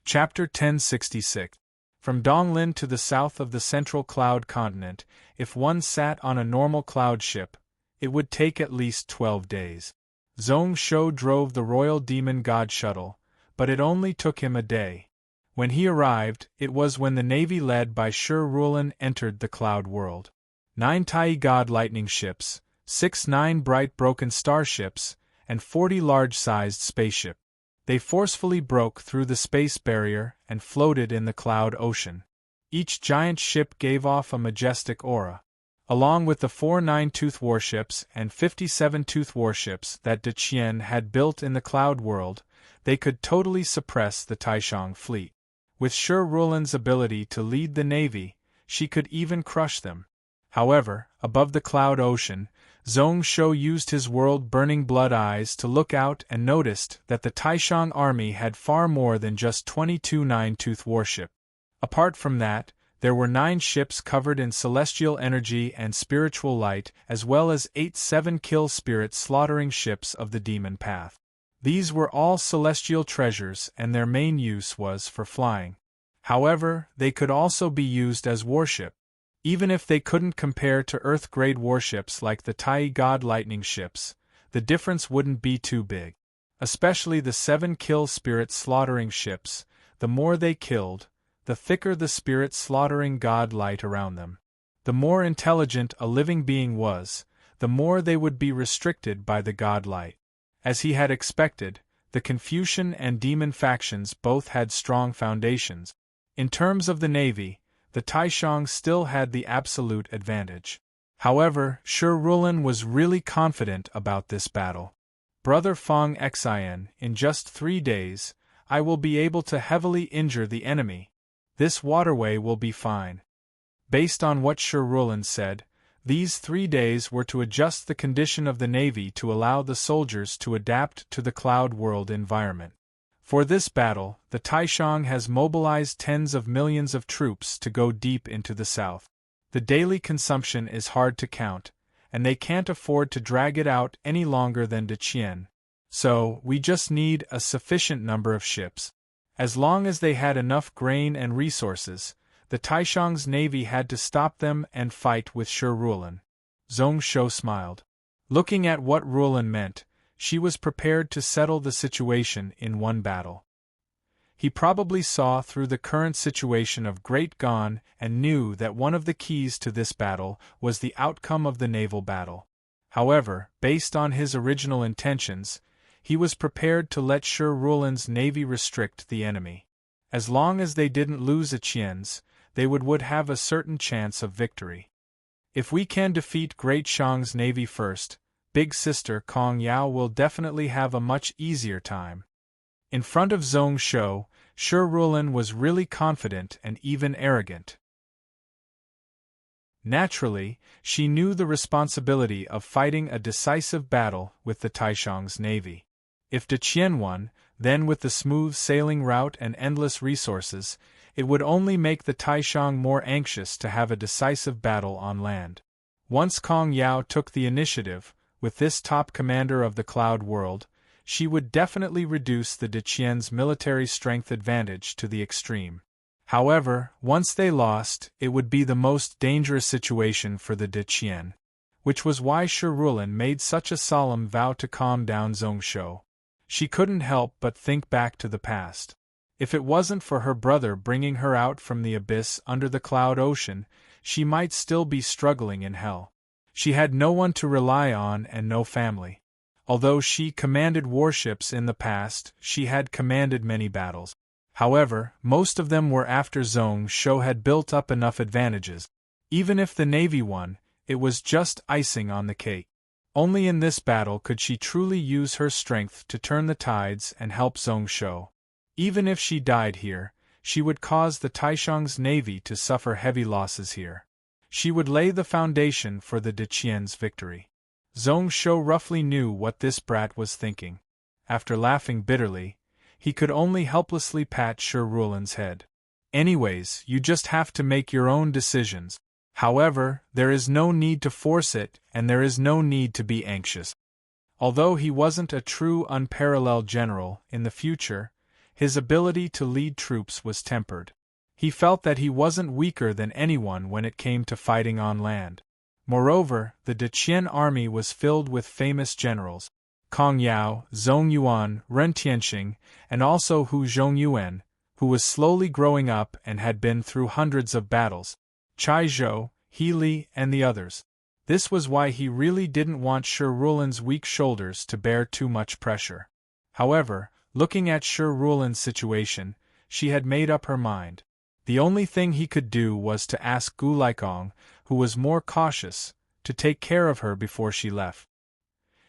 Chapter 1066. From Donglin to the south of the central cloud continent, if one sat on a normal cloud ship, it would take at least 12 days. Zhong Shou drove the Royal Demon God Shuttle, but it only took him a day. When he arrived, it was when the navy led by Shi Rulan entered the cloud world. 9 Tai God lightning ships, 6 bright broken starships, and 40 large-sized spaceships. They forcefully broke through the space barrier and floated in the cloud ocean. Each giant ship gave off a majestic aura. Along with the 4 nine-tooth warships and 57 tooth warships that De Qian had built in the cloud world, they could totally suppress the Taishang fleet. With Shi Rulan's ability to lead the navy, she could even crush them. However, above the cloud ocean, Zhong Shou used his world-burning blood eyes to look out and noticed that the Taishang army had far more than just 22 nine-tooth warships. Apart from that, there were 9 ships covered in celestial energy and spiritual light, as well as 8 7-kill spirit slaughtering ships of the demon path. These were all celestial treasures and their main use was for flying. However, they could also be used as warships. Even if they couldn't compare to Earth-grade warships like the Tai God lightning ships, the difference wouldn't be too big. Especially the 7-kill spirit slaughtering ships, the more they killed, the thicker the spirit slaughtering Godlight around them. The more intelligent a living being was, the more they would be restricted by the Godlight. As he had expected, the Confucian and Demon factions both had strong foundations. In terms of the navy, the Taishang still had the absolute advantage. However, Shi Rulan was really confident about this battle. Brother Feng Xian, in just 3 days, I will be able to heavily injure the enemy. This waterway will be fine. Based on what Shi Rulan said, these 3 days were to adjust the condition of the navy to allow the soldiers to adapt to the cloud world environment. For this battle, the Taishang has mobilized tens of millions of troops to go deep into the south. The daily consumption is hard to count, and they can't afford to drag it out any longer than De Qian. So, we just need a sufficient number of ships. As long as they had enough grain and resources, the Taishang's navy had to stop them and fight with Shi Rulin. Zhong Shou smiled. Looking at what Rulin meant, she was prepared to settle the situation in one battle. He probably saw through the current situation of Great Gan and knew that one of the keys to this battle was the outcome of the naval battle. However, based on his original intentions, he was prepared to let Shi Rulin's navy restrict the enemy. As long as they didn't lose Qian's, they would have a certain chance of victory. If we can defeat Great Shang's navy first, Big Sister Kong Yao will definitely have a much easier time. In front of Zhong Shou, Shi Rulin was really confident and even arrogant. Naturally, she knew the responsibility of fighting a decisive battle with the Taishang's navy. If De Qian won, then with the smooth sailing route and endless resources, it would only make the Taishang more anxious to have a decisive battle on land. Once Kong Yao took the initiative, with this top commander of the Cloud World, she would definitely reduce the De Qian's military strength advantage to the extreme. However, once they lost, it would be the most dangerous situation for the De Qian, which was why Shi Rulin made such a solemn vow to calm down Zhong Shou. She couldn't help but think back to the past. If it wasn't for her brother bringing her out from the abyss under the cloud ocean, she might still be struggling in hell. She had no one to rely on and no family. Although she commanded warships in the past, she had commanded many battles. However, most of them were after Zhong Shou had built up enough advantages. Even if the navy won, it was just icing on the cake. Only in this battle could she truly use her strength to turn the tides and help Zhong Shou. Even if she died here, she would cause the Taishang's navy to suffer heavy losses here. She would lay the foundation for the De Qian's victory. Zhong Shou roughly knew what this brat was thinking. After laughing bitterly, he could only helplessly pat Shi Rulin's head. Anyways, you just have to make your own decisions. However, there is no need to force it, and there is no need to be anxious. Although he wasn't a true unparalleled general in the future, his ability to lead troops was tempered. He felt that he wasn't weaker than anyone when it came to fighting on land. Moreover, the De Qian army was filled with famous generals: Kong Yao, Zhong Yuan, Ren Tianxing, and also Hu Zhongyuan, who was slowly growing up and had been through hundreds of battles, Chai Zhou, He Li, and the others. This was why he really didn't want Shi Rulin's weak shoulders to bear too much pressure. However, looking at Shi Rulin's situation, she had made up her mind. The only thing he could do was to ask Gu Laikong, who was more cautious, to take care of her before she left.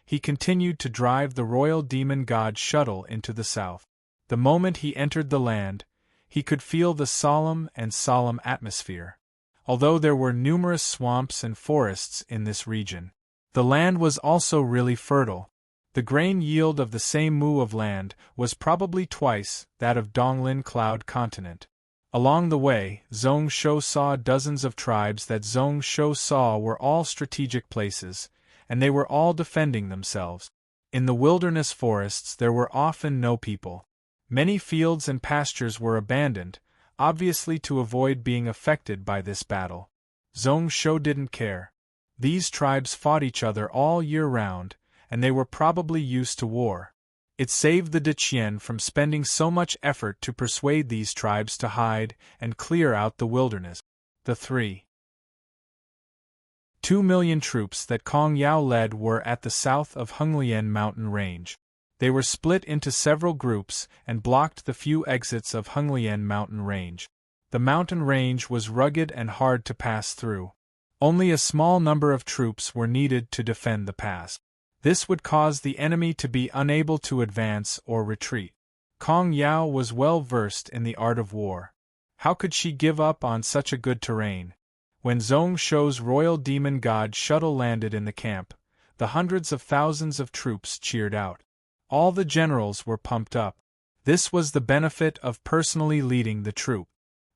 He continued to drive the royal demon god shuttle into the south. The moment he entered the land, he could feel the solemn atmosphere. Although there were numerous swamps and forests in this region, the land was also really fertile. The grain yield of the same mu of land was probably twice that of Donglin Cloud Continent. Along the way, Zhong Shou saw dozens of tribes that Zhong Shou saw were all strategic places, and they were all defending themselves. In the wilderness forests there were often no people. Many fields and pastures were abandoned, obviously to avoid being affected by this battle. Zhong Shou didn't care. These tribes fought each other all year round, and they were probably used to war. It saved the De Qian from spending so much effort to persuade these tribes to hide and clear out the wilderness. The 2 million troops that Kong Yao led were at the south of Honglian mountain range. They were split into several groups and blocked the few exits of Honglian mountain range. The mountain range was rugged and hard to pass through. Only a small number of troops were needed to defend the pass. This would cause the enemy to be unable to advance or retreat. Kong Yao was well versed in the art of war. How could she give up on such a good terrain? When Zhong Shou's royal demon god shuttle landed in the camp, the hundreds of thousands of troops cheered out. All the generals were pumped up. This was the benefit of personally leading the troop.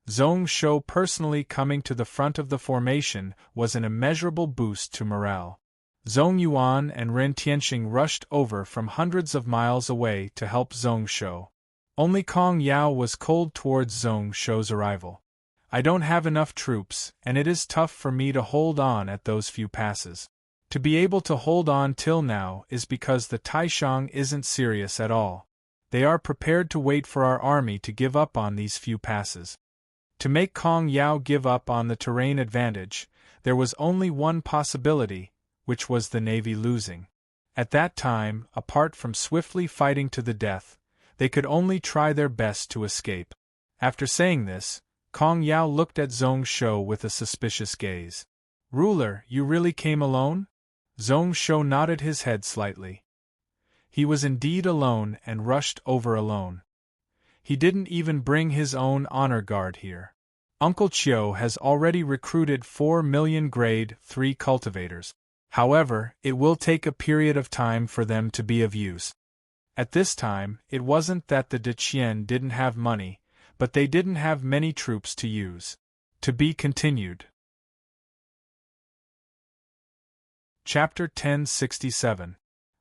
Zhong Shou personally coming to the front of the formation was an immeasurable boost to morale. Zhong Yuan and Ren Tianxing rushed over from hundreds of miles away to help Zhong Shou. Only Kong Yao was cold towards Zhong Shou's arrival. I don't have enough troops, and it is tough for me to hold on at those few passes. To be able to hold on till now is because the Taishang isn't serious at all. They are prepared to wait for our army to give up on these few passes. To make Kong Yao give up on the terrain advantage, there was only one possibility, which was the navy losing. At that time, apart from swiftly fighting to the death, they could only try their best to escape. After saying this, Kong Yao looked at Zhong Shou with a suspicious gaze. "Ruler, you really came alone?" Zhong Shou nodded his head slightly. He was indeed alone and rushed over alone. He didn't even bring his own honor guard here. Uncle Chiu has already recruited 4 million grade 3 cultivators. However, it will take a period of time for them to be of use. At this time, it wasn't that the Deqian didn't have money, but they didn't have many troops to use. To be continued. Chapter 1067.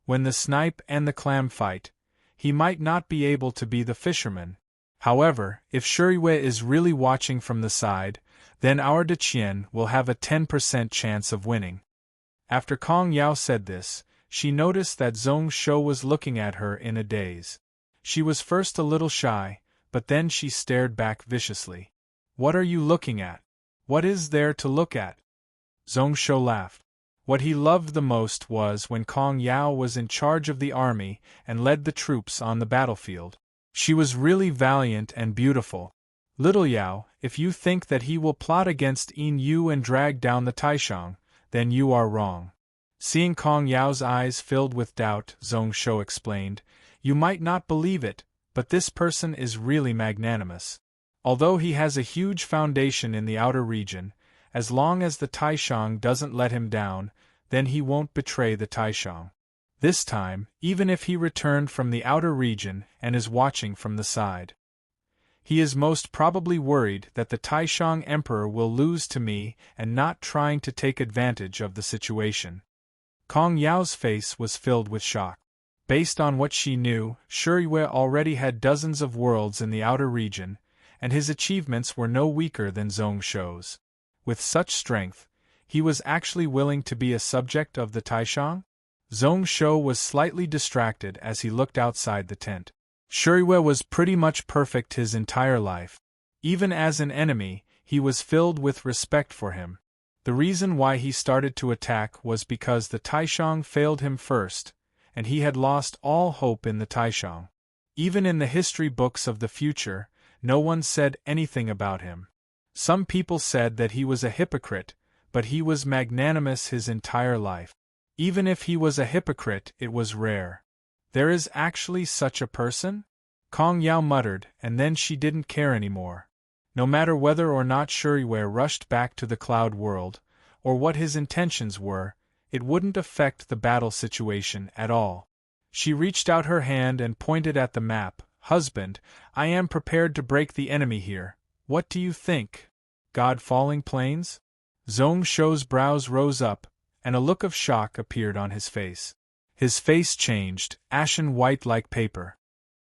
When the snipe and the clam fight, he might not be able to be the fisherman. However, if Shuriwei is really watching from the side, then our Deqian will have a 10% chance of winning. After Kong Yao said this, she noticed that Zhong Shou was looking at her in a daze. She was first a little shy, but then she stared back viciously. "What are you looking at? What is there to look at?" Zhong Shou laughed. What he loved the most was when Kong Yao was in charge of the army and led the troops on the battlefield. She was really valiant and beautiful. "Little Yao, if you think that he will plot against Yin Yu and drag down the Taishang, then you are wrong." Seeing Kong Yao's eyes filled with doubt, Zhong Shou explained, "You might not believe it, but this person is really magnanimous. Although he has a huge foundation in the outer region, as long as the Taishang doesn't let him down, then he won't betray the Taishang. This time, even if he returned from the outer region and is watching from the side. He is most probably worried that the Taishang Emperor will lose to me and not trying to take advantage of the situation." Kong Yao's face was filled with shock. Based on what she knew, Shuriwei already had dozens of worlds in the outer region, and his achievements were no weaker than Zhong Shou's. With such strength, he was actually willing to be a subject of the Taishang? Zhong Shou was slightly distracted as he looked outside the tent. Shuriwei was pretty much perfect his entire life. Even as an enemy, he was filled with respect for him. The reason why he started to attack was because the Taishang failed him first, and he had lost all hope in the Taishang. Even in the history books of the future, no one said anything about him. Some people said that he was a hypocrite, but he was magnanimous his entire life. Even if he was a hypocrite, it was rare. "There is actually such a person?" Kong Yao muttered, and then she didn't care anymore. No matter whether or not Shuriwei rushed back to the cloud world, or what his intentions were, it wouldn't affect the battle situation at all. She reached out her hand and pointed at the map. "Husband, I am prepared to break the enemy here. What do you think? God Falling Plains?" Zhong Shou's brows rose up, and a look of shock appeared on his face. His face changed, ashen white like paper.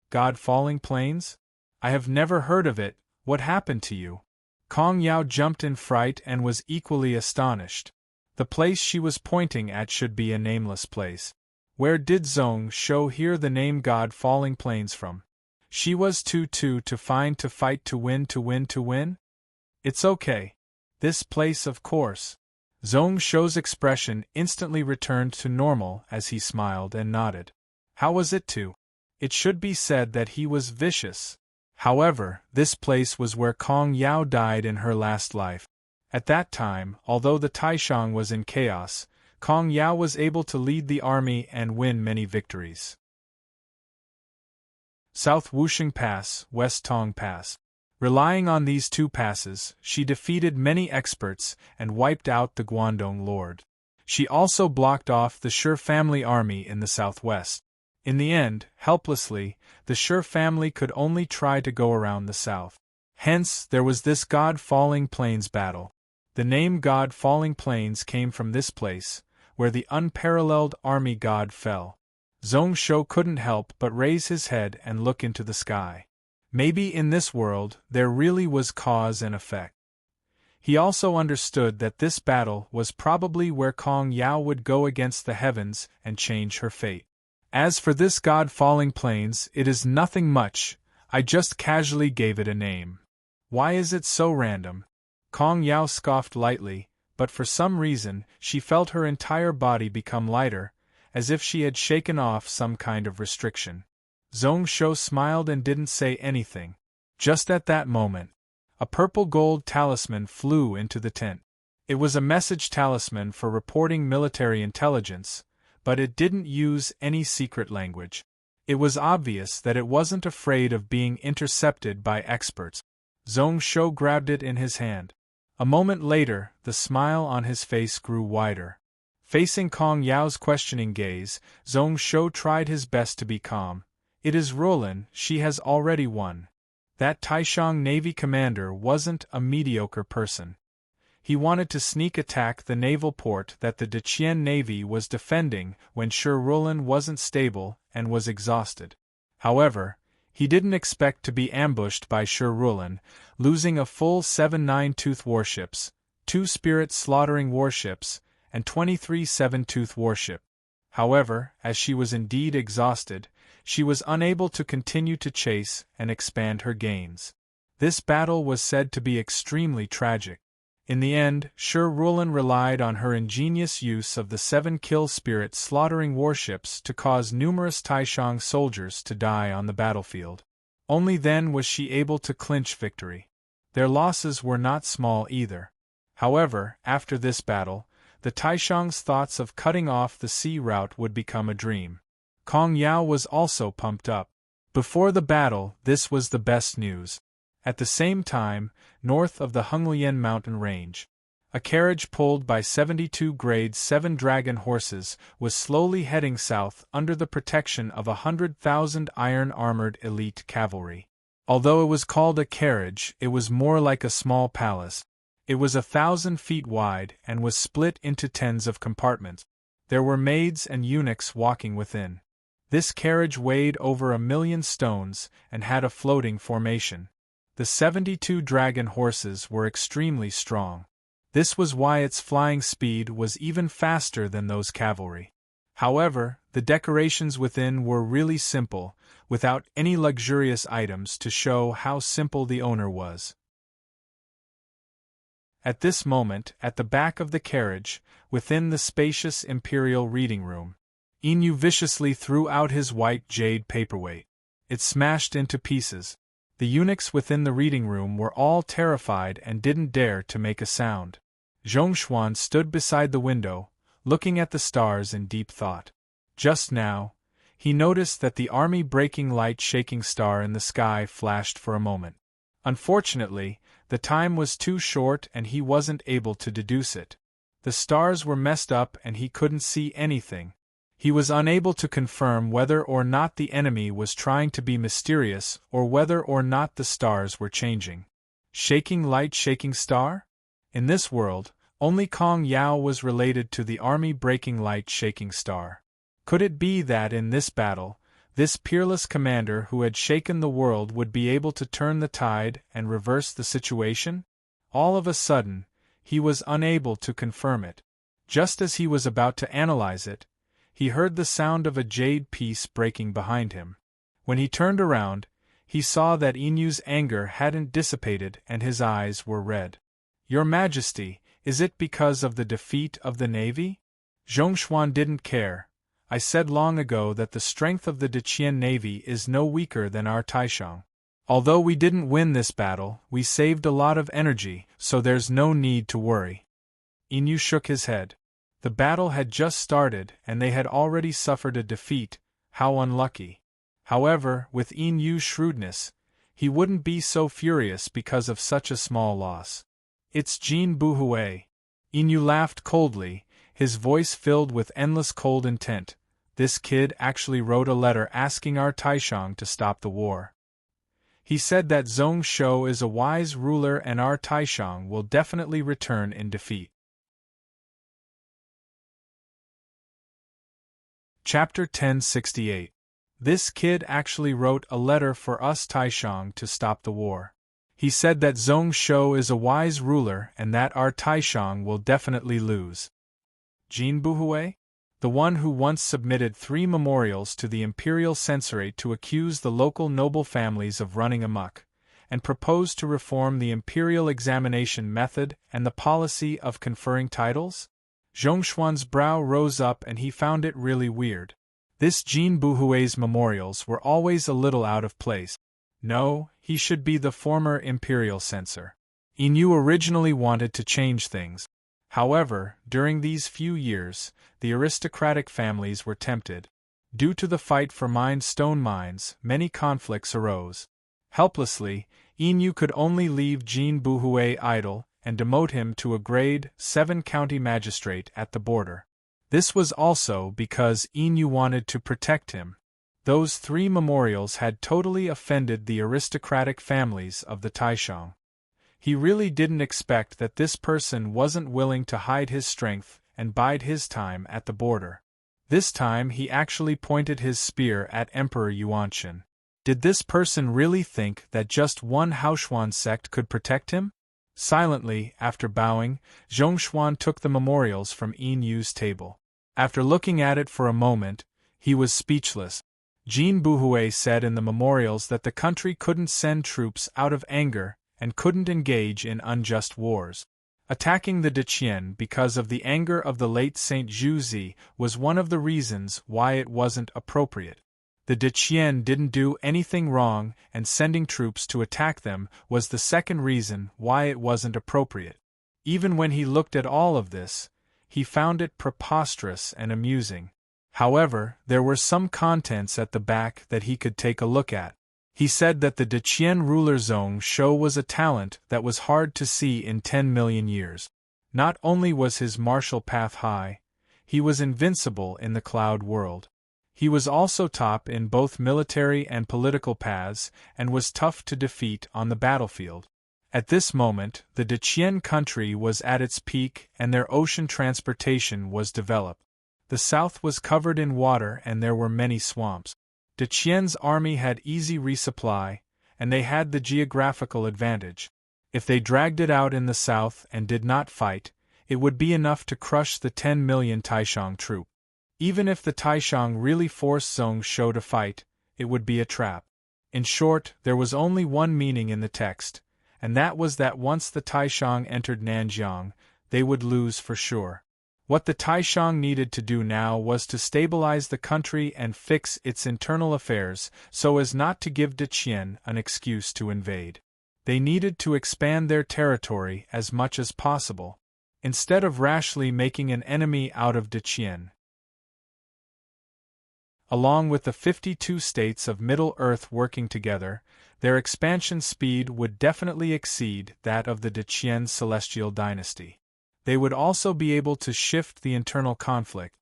"God Falling Plains? I have never heard of it. What happened to you?" Kong Yao jumped in fright and was equally astonished. The place she was pointing at should be a nameless place. Where did Zhong Shou hear the name God Falling Plains from? She was to find to fight to win. It's okay. This place of course. Zhong Shou's expression instantly returned to normal as he smiled and nodded. How was it to? It should be said that he was vicious. However, this place was where Kong Yao died in her last life. At that time, although the Taishang was in chaos, Kong Yao was able to lead the army and win many victories. South Wuxing Pass, West Tong Pass. Relying on these two passes, she defeated many experts and wiped out the Guangdong Lord. She also blocked off the Shi family army in the southwest. In the end, helplessly, the Shi family could only try to go around the south. Hence, there was this God Falling Plains battle. The name God Falling Plains came from this place, where the unparalleled army god fell. Zhong Shou couldn't help but raise his head and look into the sky. Maybe in this world there really was cause and effect. He also understood that this battle was probably where Kong Yao would go against the heavens and change her fate. As for this god-falling plains, it is nothing much, I just casually gave it a name. Why is it so random? Kong Yao scoffed lightly, but for some reason she felt her entire body become lighter, as if she had shaken off some kind of restriction. Zhong Shou smiled and didn't say anything. Just at that moment, a purple gold talisman flew into the tent. It was a message talisman for reporting military intelligence, but it didn't use any secret language. It was obvious that it wasn't afraid of being intercepted by experts. Zhong Shou grabbed it in his hand. A moment later, the smile on his face grew wider. Facing Kong Yao's questioning gaze, Zhong Shou tried his best to be calm. It is Roland, she has already won. That Taishang Navy commander wasn't a mediocre person. He wanted to sneak attack the naval port that the Deqian Navy was defending when Roland wasn't stable and was exhausted. However, he didn't expect to be ambushed by Roland, losing a full 7 nine-tooth warships, 2 spirit-slaughtering warships, and 23 seven-tooth warship. However, as she was indeed exhausted, she was unable to continue to chase and expand her gains. This battle was said to be extremely tragic. In the end, Roland relied on her ingenious use of the 7-kill spirit-slaughtering warships to cause numerous Taishang soldiers to die on the battlefield. Only then was she able to clinch victory. Their losses were not small either. However, after this battle, the Taishang's thoughts of cutting off the sea route would become a dream. Kong Yao was also pumped up. Before the battle, this was the best news. At the same time, north of the Honglian mountain range, a carriage pulled by 72 grade 7 dragon horses was slowly heading south under the protection of 100,000 iron-armored elite cavalry. Although it was called a carriage, it was more like a small palace. It was 1,000 feet wide and was split into tens of compartments. There were maids and eunuchs walking within. This carriage weighed over 1,000,000 stones and had a floating formation. The 72 dragon horses were extremely strong. This was why its flying speed was even faster than those cavalry. However, the decorations within were really simple, without any luxurious items to show how simple the owner was. At this moment, at the back of the carriage, within the spacious imperial reading room, Inu viciously threw out his white jade paperweight. It smashed into pieces. The eunuchs within the reading room were all terrified and didn't dare to make a sound. Zhongshuan stood beside the window, looking at the stars in deep thought. Just now, he noticed that the army-breaking light-shaking star in the sky flashed for a moment. Unfortunately, the time was too short and he wasn't able to deduce it. The stars were messed up and he couldn't see anything. He was unable to confirm whether or not the enemy was trying to be mysterious or whether or not the stars were changing. Shaking light shaking star? In this world, only Kong Yao was related to the army-breaking light shaking star. Could it be that in this battle, this peerless commander who had shaken the world would be able to turn the tide and reverse the situation? All of a sudden, he was unable to confirm it. Just as he was about to analyze it, he heard the sound of a jade piece breaking behind him. When he turned around, he saw that Inu's anger hadn't dissipated and his eyes were red. "Your Majesty, is it because of the defeat of the navy?" Zhongshuan didn't care. "I said long ago that the strength of the Deqian Navy is no weaker than our Taishang. Although we didn't win this battle, we saved a lot of energy, so there's no need to worry." Inu shook his head. The battle had just started and they had already suffered a defeat. How unlucky. However, with Inu's shrewdness, he wouldn't be so furious because of such a small loss. "It's Jin Buhui." Inu laughed coldly, his voice filled with endless cold intent. "This kid actually wrote a letter asking our Taishang to stop the war. He said that Zhong Shou is a wise ruler and our Taishang will definitely return in defeat." Chapter 1068. This kid actually wrote a letter for us Taishang to stop the war. He said that Zhong Shou is a wise ruler and that our Taishang will definitely lose. Jin Buhui? The one who once submitted 3 memorials to the imperial censorate to accuse the local noble families of running amok, and proposed to reform the imperial examination method and the policy of conferring titles? Zhongshuan's brow rose up and he found it really weird. This Jin Buhui's memorials were always a little out of place. No, he should be the former imperial censor. Inu originally wanted to change things. However, during these few years, the aristocratic families were tempted. Due to the fight for mined stone mines, many conflicts arose. Helplessly, Inu could only leave Jin Buhui idle and demote him to a grade 7 county magistrate at the border. This was also because Inu wanted to protect him. Those 3 memorials had totally offended the aristocratic families of the Taishang. He really didn't expect that this person wasn't willing to hide his strength and bide his time at the border. This time he actually pointed his spear at Emperor Yuanshan. Did this person really think that just one Haoshuan sect could protect him? Silently, after bowing, Zhongshuan took the memorials from Inu's table. After looking at it for a moment, he was speechless. Jin Buhui said in the memorials that the country couldn't send troops out of anger and couldn't engage in unjust wars. Attacking the Deqian because of the anger of the late Saint Zhuzi was one of the reasons why it wasn't appropriate. The Deqian didn't do anything wrong, and sending troops to attack them was the second reason why it wasn't appropriate. Even when he looked at all of this, he found it preposterous and amusing. However, there were some contents at the back that he could take a look at. He said that the Deqian ruler Zhong Shou was a talent that was hard to see in 10 million years. Not only was his martial path high, he was invincible in the cloud world. He was also top in both military and political paths and was tough to defeat on the battlefield. At this moment, the Deqian country was at its peak and their ocean transportation was developed. The south was covered in water and there were many swamps. Deqian's army had easy resupply, and they had the geographical advantage. If they dragged it out in the south and did not fight, it would be enough to crush the 10 million Taishang troop. Even if the Taishang really forced Zhong Shou to fight, it would be a trap. In short, there was only one meaning in the text, and that was that once the Taishang entered Nanjiang, they would lose for sure. What the Taishang needed to do now was to stabilize the country and fix its internal affairs so as not to give Deqian an excuse to invade. They needed to expand their territory as much as possible, instead of rashly making an enemy out of Deqian. Along with the 52 states of Middle-earth working together, their expansion speed would definitely exceed that of the Deqian celestial dynasty. They would also be able to shift the internal conflict.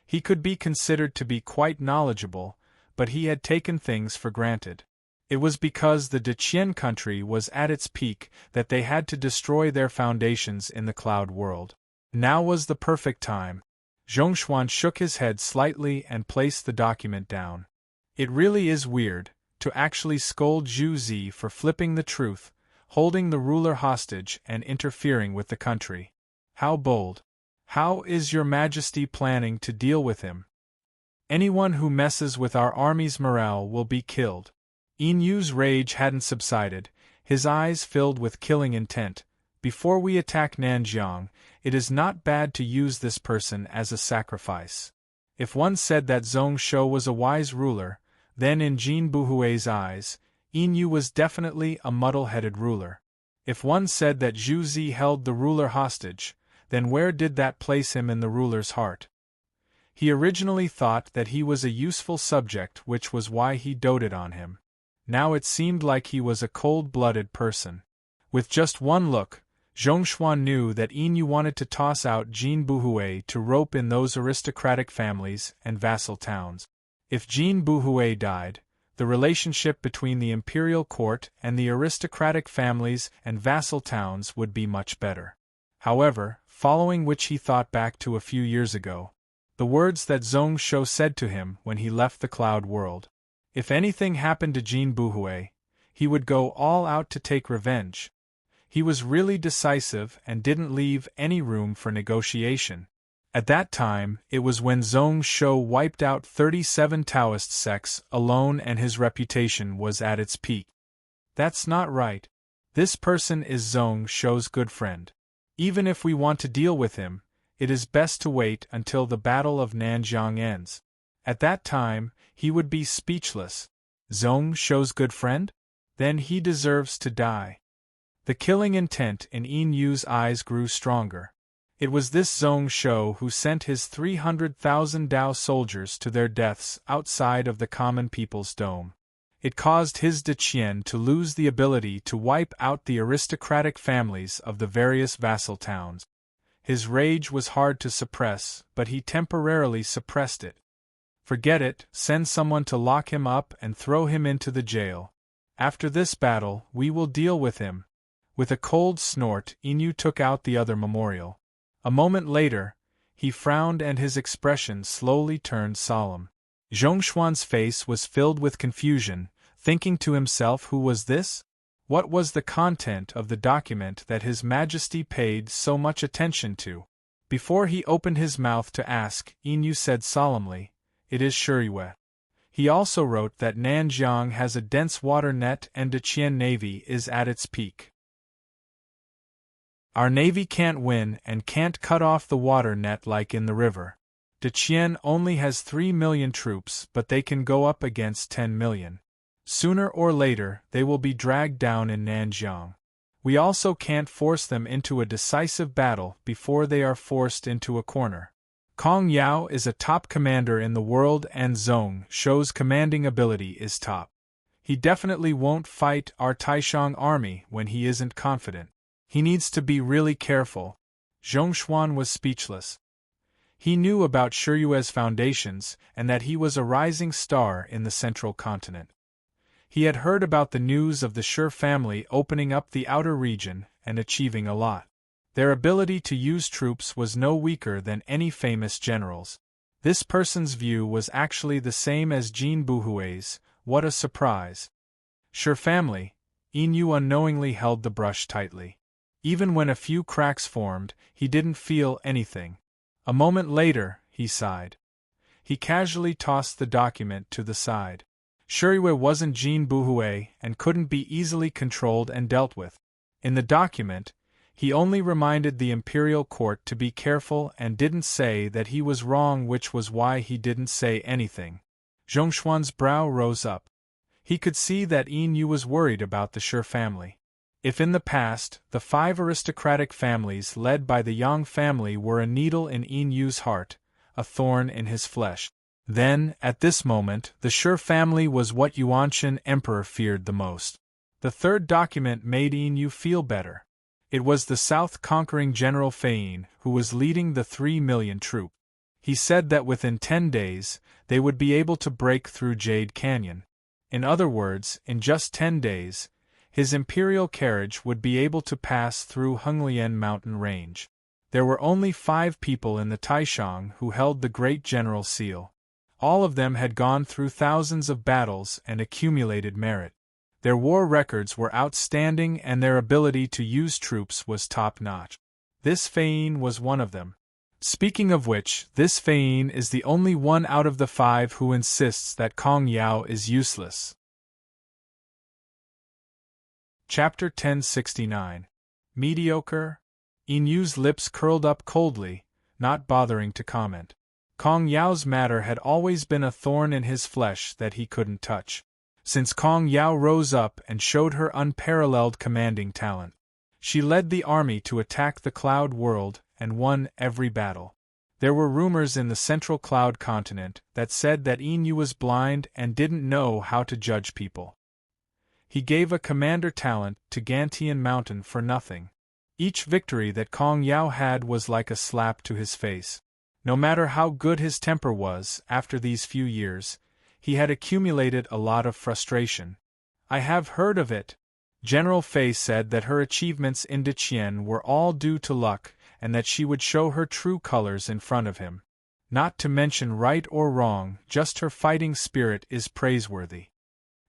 He could be considered to be quite knowledgeable, but he had taken things for granted. It was because the Deqian country was at its peak that they had to destroy their foundations in the cloud world. Now was the perfect time. Zhongshuan shook his head slightly and placed the document down. It really is weird to actually scold Zhu Zi for flipping the truth, holding the ruler hostage and interfering with the country. How bold. How is your majesty planning to deal with him? Anyone who messes with our army's morale will be killed. Inu's rage hadn't subsided, his eyes filled with killing intent. Before we attack Nanjiang, it is not bad to use this person as a sacrifice. If one said that Zhong Shou was a wise ruler, then in Jin Buhui's eyes, Inu was definitely a muddle-headed ruler. If one said that Zhu Zi held the ruler hostage, then where did that place him in the ruler's heart? He originally thought that he was a useful subject, which was why he doted on him. Now it seemed like he was a cold-blooded person. With just one look, Zhongshuan knew that Inu wanted to toss out Jin Buhui to rope in those aristocratic families and vassal towns. If Jin Buhui died, the relationship between the imperial court and the aristocratic families and vassal towns would be much better. However, following which he thought back to a few years ago. The words that Zhong Shou said to him when he left the cloud world. If anything happened to Jin Buhui, he would go all out to take revenge. He was really decisive and didn't leave any room for negotiation. At that time, it was when Zhong Shou wiped out 37 Taoist sects alone and his reputation was at its peak. That's not right. This person is Zhong Shou's good friend. Even if we want to deal with him, it is best to wait until the Battle of Nanjiang ends. At that time, he would be speechless. Zhong Shou's good friend? Then he deserves to die. The killing intent in Yin Yu's eyes grew stronger. It was this Zhong Shou who sent his 300,000 Dao soldiers to their deaths outside of the common people's dome. It caused his De Qian to lose the ability to wipe out the aristocratic families of the various vassal towns. His rage was hard to suppress, but he temporarily suppressed it. Forget it, send someone to lock him up and throw him into the jail. After this battle, we will deal with him. With a cold snort, Yin took out the other memorial. A moment later, he frowned and his expression slowly turned solemn. Zhongshuan's face was filled with confusion, thinking to himself, who was this? What was the content of the document that His Majesty paid so much attention to? Before he opened his mouth to ask, Yin said solemnly, "It is Shuyue." He also wrote that Nanjiang has a dense water net and Deqian Navy is at its peak. Our navy can't win and can't cut off the water net like in the river. Deqian only has 3 million troops, but they can go up against 10 million. Sooner or later, they will be dragged down in Nanjiang. We also can't force them into a decisive battle before they are forced into a corner. Kong Yao is a top commander in the world and Zhong Shou's commanding ability is top. He definitely won't fight our Taishang army when he isn't confident. He needs to be really careful. Zhongshuan was speechless. He knew about Shuyue's foundations and that he was a rising star in the central continent. He had heard about the news of the Shi family opening up the outer region and achieving a lot. Their ability to use troops was no weaker than any famous generals. This person's view was actually the same as Jin Buhui's. What a surprise. Shi family, Yin unknowingly held the brush tightly. Even when a few cracks formed, he didn't feel anything. A moment later, he sighed. He casually tossed the document to the side. Shuyue wasn't Jin Buhui and couldn't be easily controlled and dealt with. In the document, he only reminded the imperial court to be careful and didn't say that he was wrong, which was why he didn't say anything. Zhongshuan's brow rose up. He could see that Yin was worried about the Shi family. If in the past, the 5 aristocratic families led by the Yang family were a needle in Yin heart, a thorn in his flesh, then, at this moment, the Shi family was what Yuanshan Emperor feared the most. The third document made Yin feel better. It was the South conquering General Fein who was leading the 3 million troop. He said that within 10 days, they would be able to break through Jade Canyon. In other words, in just 10 days, his imperial carriage would be able to pass through Honglian mountain range. There were only 5 people in the Taishang who held the Great General Seal. All of them had gone through thousands of battles and accumulated merit. Their war records were outstanding and their ability to use troops was top-notch. This Fein was one of them. Speaking of which, this Fein is the only one out of the 5 who insists that Kong Yao is useless. Chapter 1069. Mediocre? Yinyu's lips curled up coldly, not bothering to comment. Kong Yao's matter had always been a thorn in his flesh that he couldn't touch. Since Kong Yao rose up and showed her unparalleled commanding talent, she led the army to attack the Cloud World and won every battle. There were rumors in the central Cloud continent that said that Yin was blind and didn't know how to judge people. He gave a commander talent to Gantian Mountain for nothing. Each victory that Kong Yao had was like a slap to his face. No matter how good his temper was, after these few years, he had accumulated a lot of frustration. I have heard of it. General Fei said that her achievements in Deqian were all due to luck, and that she would show her true colors in front of him. Not to mention right or wrong, just her fighting spirit is praiseworthy.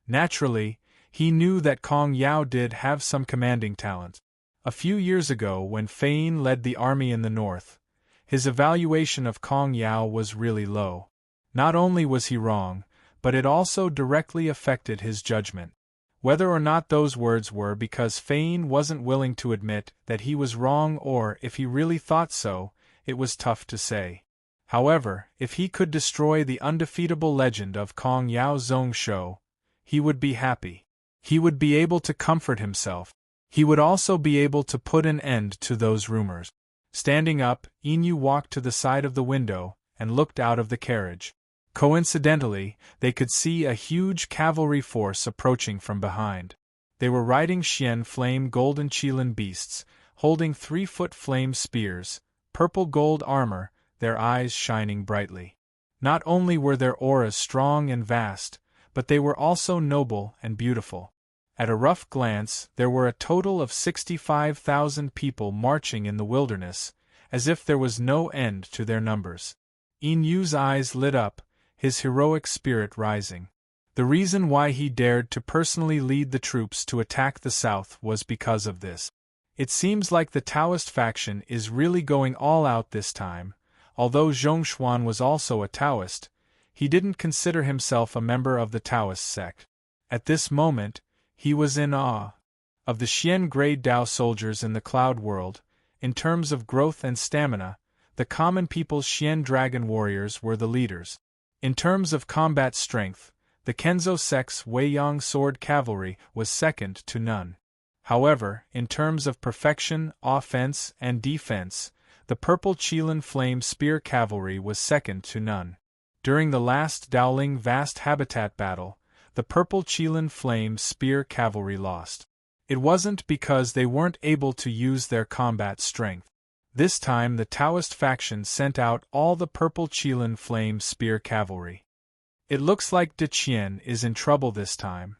Naturally, he knew that Kong Yao did have some commanding talent. A few years ago, when Fein led the army in the north, his evaluation of Kong Yao was really low. Not only was he wrong, but it also directly affected his judgment. Whether or not those words were because Fein wasn't willing to admit that he was wrong or if he really thought so, it was tough to say. However, if he could destroy the undefeatable legend of Kong Yao Zhongshou, he would be happy. He would be able to comfort himself. He would also be able to put an end to those rumors. Standing up, Inu walked to the side of the window and looked out of the carriage. Coincidentally, they could see a huge cavalry force approaching from behind. They were riding Xian flame golden Qilin beasts, holding 3-foot flame spears, purple gold armor, their eyes shining brightly. Not only were their auras strong and vast, but they were also noble and beautiful. At a rough glance, there were a total of 65,000 people marching in the wilderness, as if there was no end to their numbers. Inyu's eyes lit up, his heroic spirit rising. The reason why he dared to personally lead the troops to attack the south was because of this. It seems like the Taoist faction is really going all out this time. Although Zhongshuan was also a Taoist, he didn't consider himself a member of the Taoist sect. At this moment, he was in awe of the Xian grade Dao soldiers in the cloud world. In terms of growth and stamina, the common people's Xian dragon warriors were the leaders. In terms of combat strength, the Kenzo sect's Weiyang sword cavalry was second to none. However, in terms of perfection, offense, and defense, the purple Qilin flame spear cavalry was second to none. During the last Daoling vast habitat battle, the purple Qilin flame spear cavalry lost. It wasn't because they weren't able to use their combat strength. This time the Taoist faction sent out all the purple Qilin flame spear cavalry. It looks like De Qian is in trouble this time.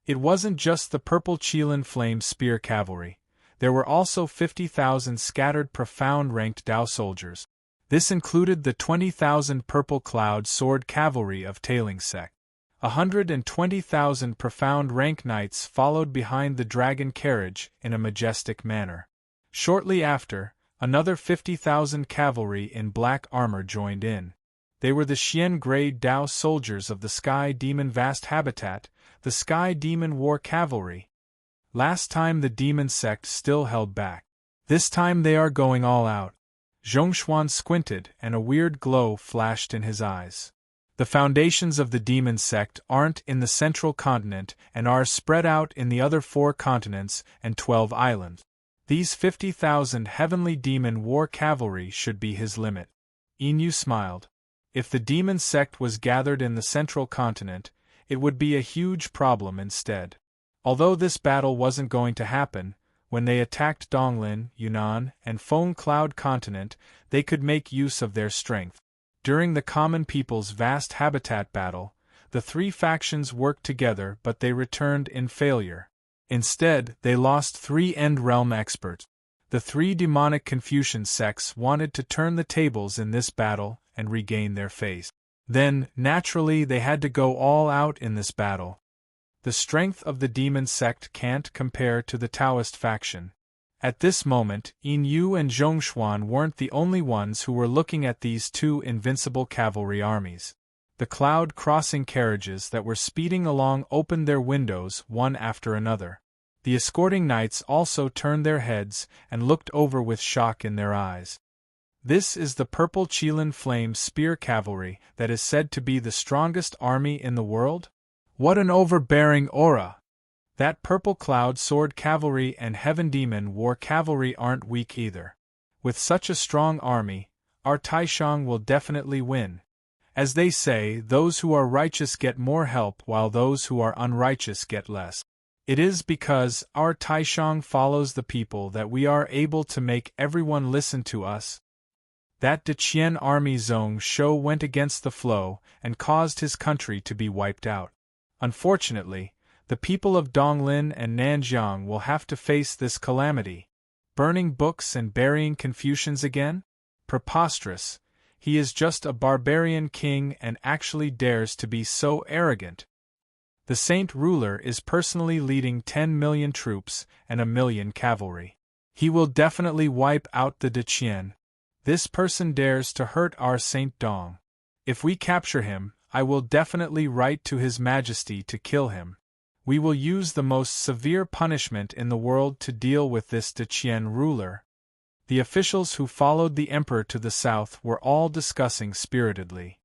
It wasn't just the purple Qilin flame spear cavalry. There were also 50,000 scattered profound ranked Dao soldiers. This included the 20,000 purple cloud sword cavalry of Tailing sect. 120,000 profound rank knights followed behind the dragon carriage in a majestic manner. Shortly after, another 50,000 cavalry in black armor joined in. They were the Xian grade Dao soldiers of the Sky Demon Vast Habitat, the Sky Demon War Cavalry. Last time the Demon sect still held back. This time they are going all out. Zhongshuan squinted and a weird glow flashed in his eyes. The foundations of the Demon sect aren't in the central continent and are spread out in the other 4 continents and 12 islands. These 50,000 heavenly demon war cavalry should be his limit. Inu smiled. If the Demon sect was gathered in the central continent, it would be a huge problem instead. Although this battle wasn't going to happen, when they attacked Donglin, Yunnan, and Feng Cloud continent, they could make use of their strength. During the common people's vast habitat battle, the 3 factions worked together but they returned in failure. Instead, they lost 3 End Realm experts. The 3 demonic Confucian sects wanted to turn the tables in this battle and regain their face. Then, naturally, they had to go all out in this battle. The strength of the Demon sect can't compare to the Taoist faction. At this moment, Inu and Zhongshuan weren't the only ones who were looking at these 2 invincible cavalry armies. The cloud crossing carriages that were speeding along opened their windows one after another. The escorting knights also turned their heads and looked over with shock in their eyes. This is the purple Qilin flame spear cavalry that is said to be the strongest army in the world? What an overbearing aura! That purple cloud sword cavalry and heaven demon war cavalry aren't weak either. With such a strong army, our Taishang will definitely win. As they say, those who are righteous get more help while those who are unrighteous get less. It is because our Taishang follows the people that we are able to make everyone listen to us. That De Qian army Zhongshou went against the flow and caused his country to be wiped out. Unfortunately, the people of Donglin and Nanjiang will have to face this calamity. Burning books and burying Confucians again? Preposterous! He is just a barbarian king and actually dares to be so arrogant. The saint ruler is personally leading 10 million troops and 1 million cavalry. He will definitely wipe out the Deqian. This person dares to hurt our Saint Dong. If we capture him, I will definitely write to His Majesty to kill him. We will use the most severe punishment in the world to deal with this Deqian ruler. The officials who followed the emperor to the south were all discussing spiritedly.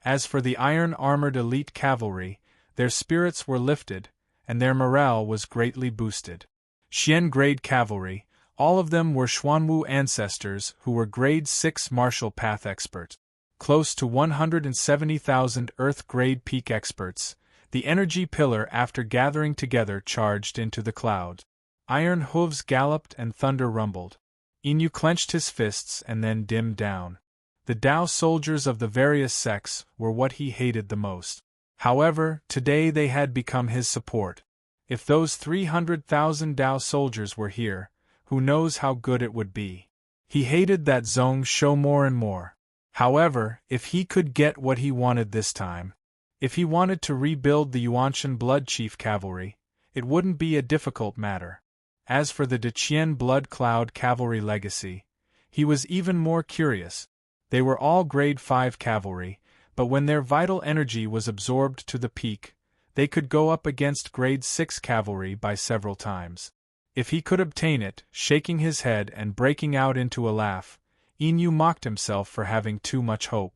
As for the iron-armored elite cavalry, their spirits were lifted, and their morale was greatly boosted. Xian grade cavalry, all of them were Xuanwu ancestors who were grade 6 martial path experts. Close to 170,000 Earth grade peak experts, the energy pillar after gathering together charged into the clouds. Iron hooves galloped and thunder rumbled. Inu clenched his fists and then dimmed down. The Dao soldiers of the various sects were what he hated the most. However, today they had become his support. If those 300,000 Dao soldiers were here, who knows how good it would be. He hated that Zhong Shou more and more. However, if he could get what he wanted this time, if he wanted to rebuild the Yuanshan Blood Chief Cavalry, it wouldn't be a difficult matter. As for the Deqian Blood Cloud Cavalry legacy, he was even more curious. They were all grade 5 cavalry, but when their vital energy was absorbed to the peak, they could go up against grade 6 cavalry by several times. If he could obtain it, shaking his head and breaking out into a laugh, Inu mocked himself for having too much hope.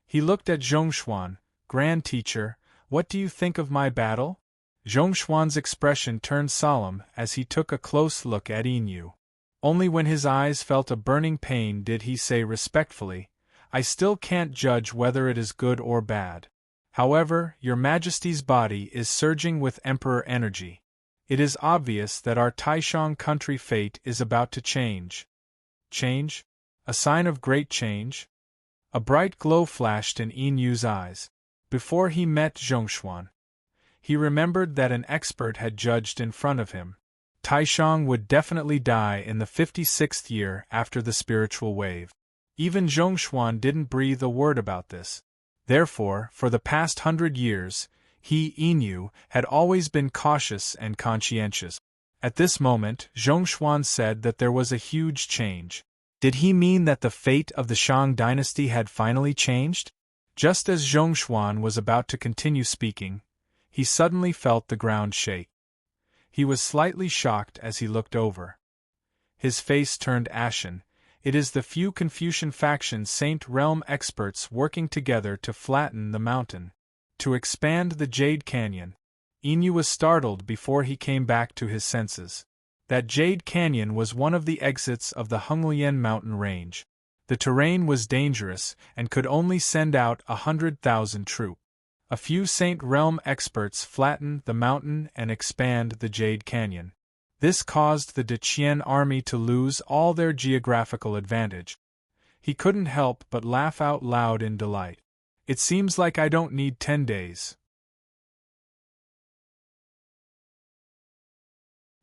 He looked at Zhongshuan. Grand Teacher, what do you think of my battle? Zhongshuan's expression turned solemn as he took a close look at Inu. Only when his eyes felt a burning pain did he say respectfully, I still can't judge whether it is good or bad. However, Your Majesty's body is surging with Emperor energy. It is obvious that our Taishang country fate is about to change. Change? A sign of great change? A bright glow flashed in Inu's eyes. Before he met Zhongshuan, he remembered that an expert had judged in front of him. Taishang would definitely die in the 56th year after the spiritual wave. Even Zhongshuan didn't breathe a word about this. Therefore, for the past 100 years, he, Inu, had always been cautious and conscientious. At this moment, Zhongshuan said that there was a huge change. Did he mean that the fate of the Shang dynasty had finally changed? Just as Zhongshuan was about to continue speaking, he suddenly felt the ground shake. He was slightly shocked as he looked over. His face turned ashen. It is the few Confucian faction Saint Realm experts working together to flatten the mountain, to expand the Jade Canyon. Inu was startled before he came back to his senses. That Jade Canyon was one of the exits of the Honglian mountain range. The terrain was dangerous and could only send out 100,000 troops. A few Saint Realm experts flatten the mountain and expand the Jade Canyon. This caused the Deqian army to lose all their geographical advantage. He couldn't help but laugh out loud in delight. It seems like I don't need 10 days.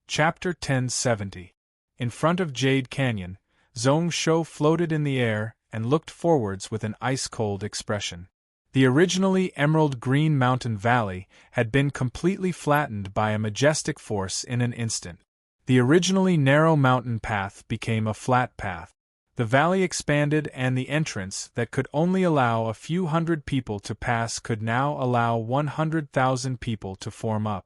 Chapter 1070. In front of Jade Canyon, Zhong Shou floated in the air and looked forwards with an ice-cold expression. The originally emerald-green mountain valley had been completely flattened by a majestic force in an instant. The originally narrow mountain path became a flat path. The valley expanded and the entrance that could only allow a few hundred people to pass could now allow 100,000 people to form up.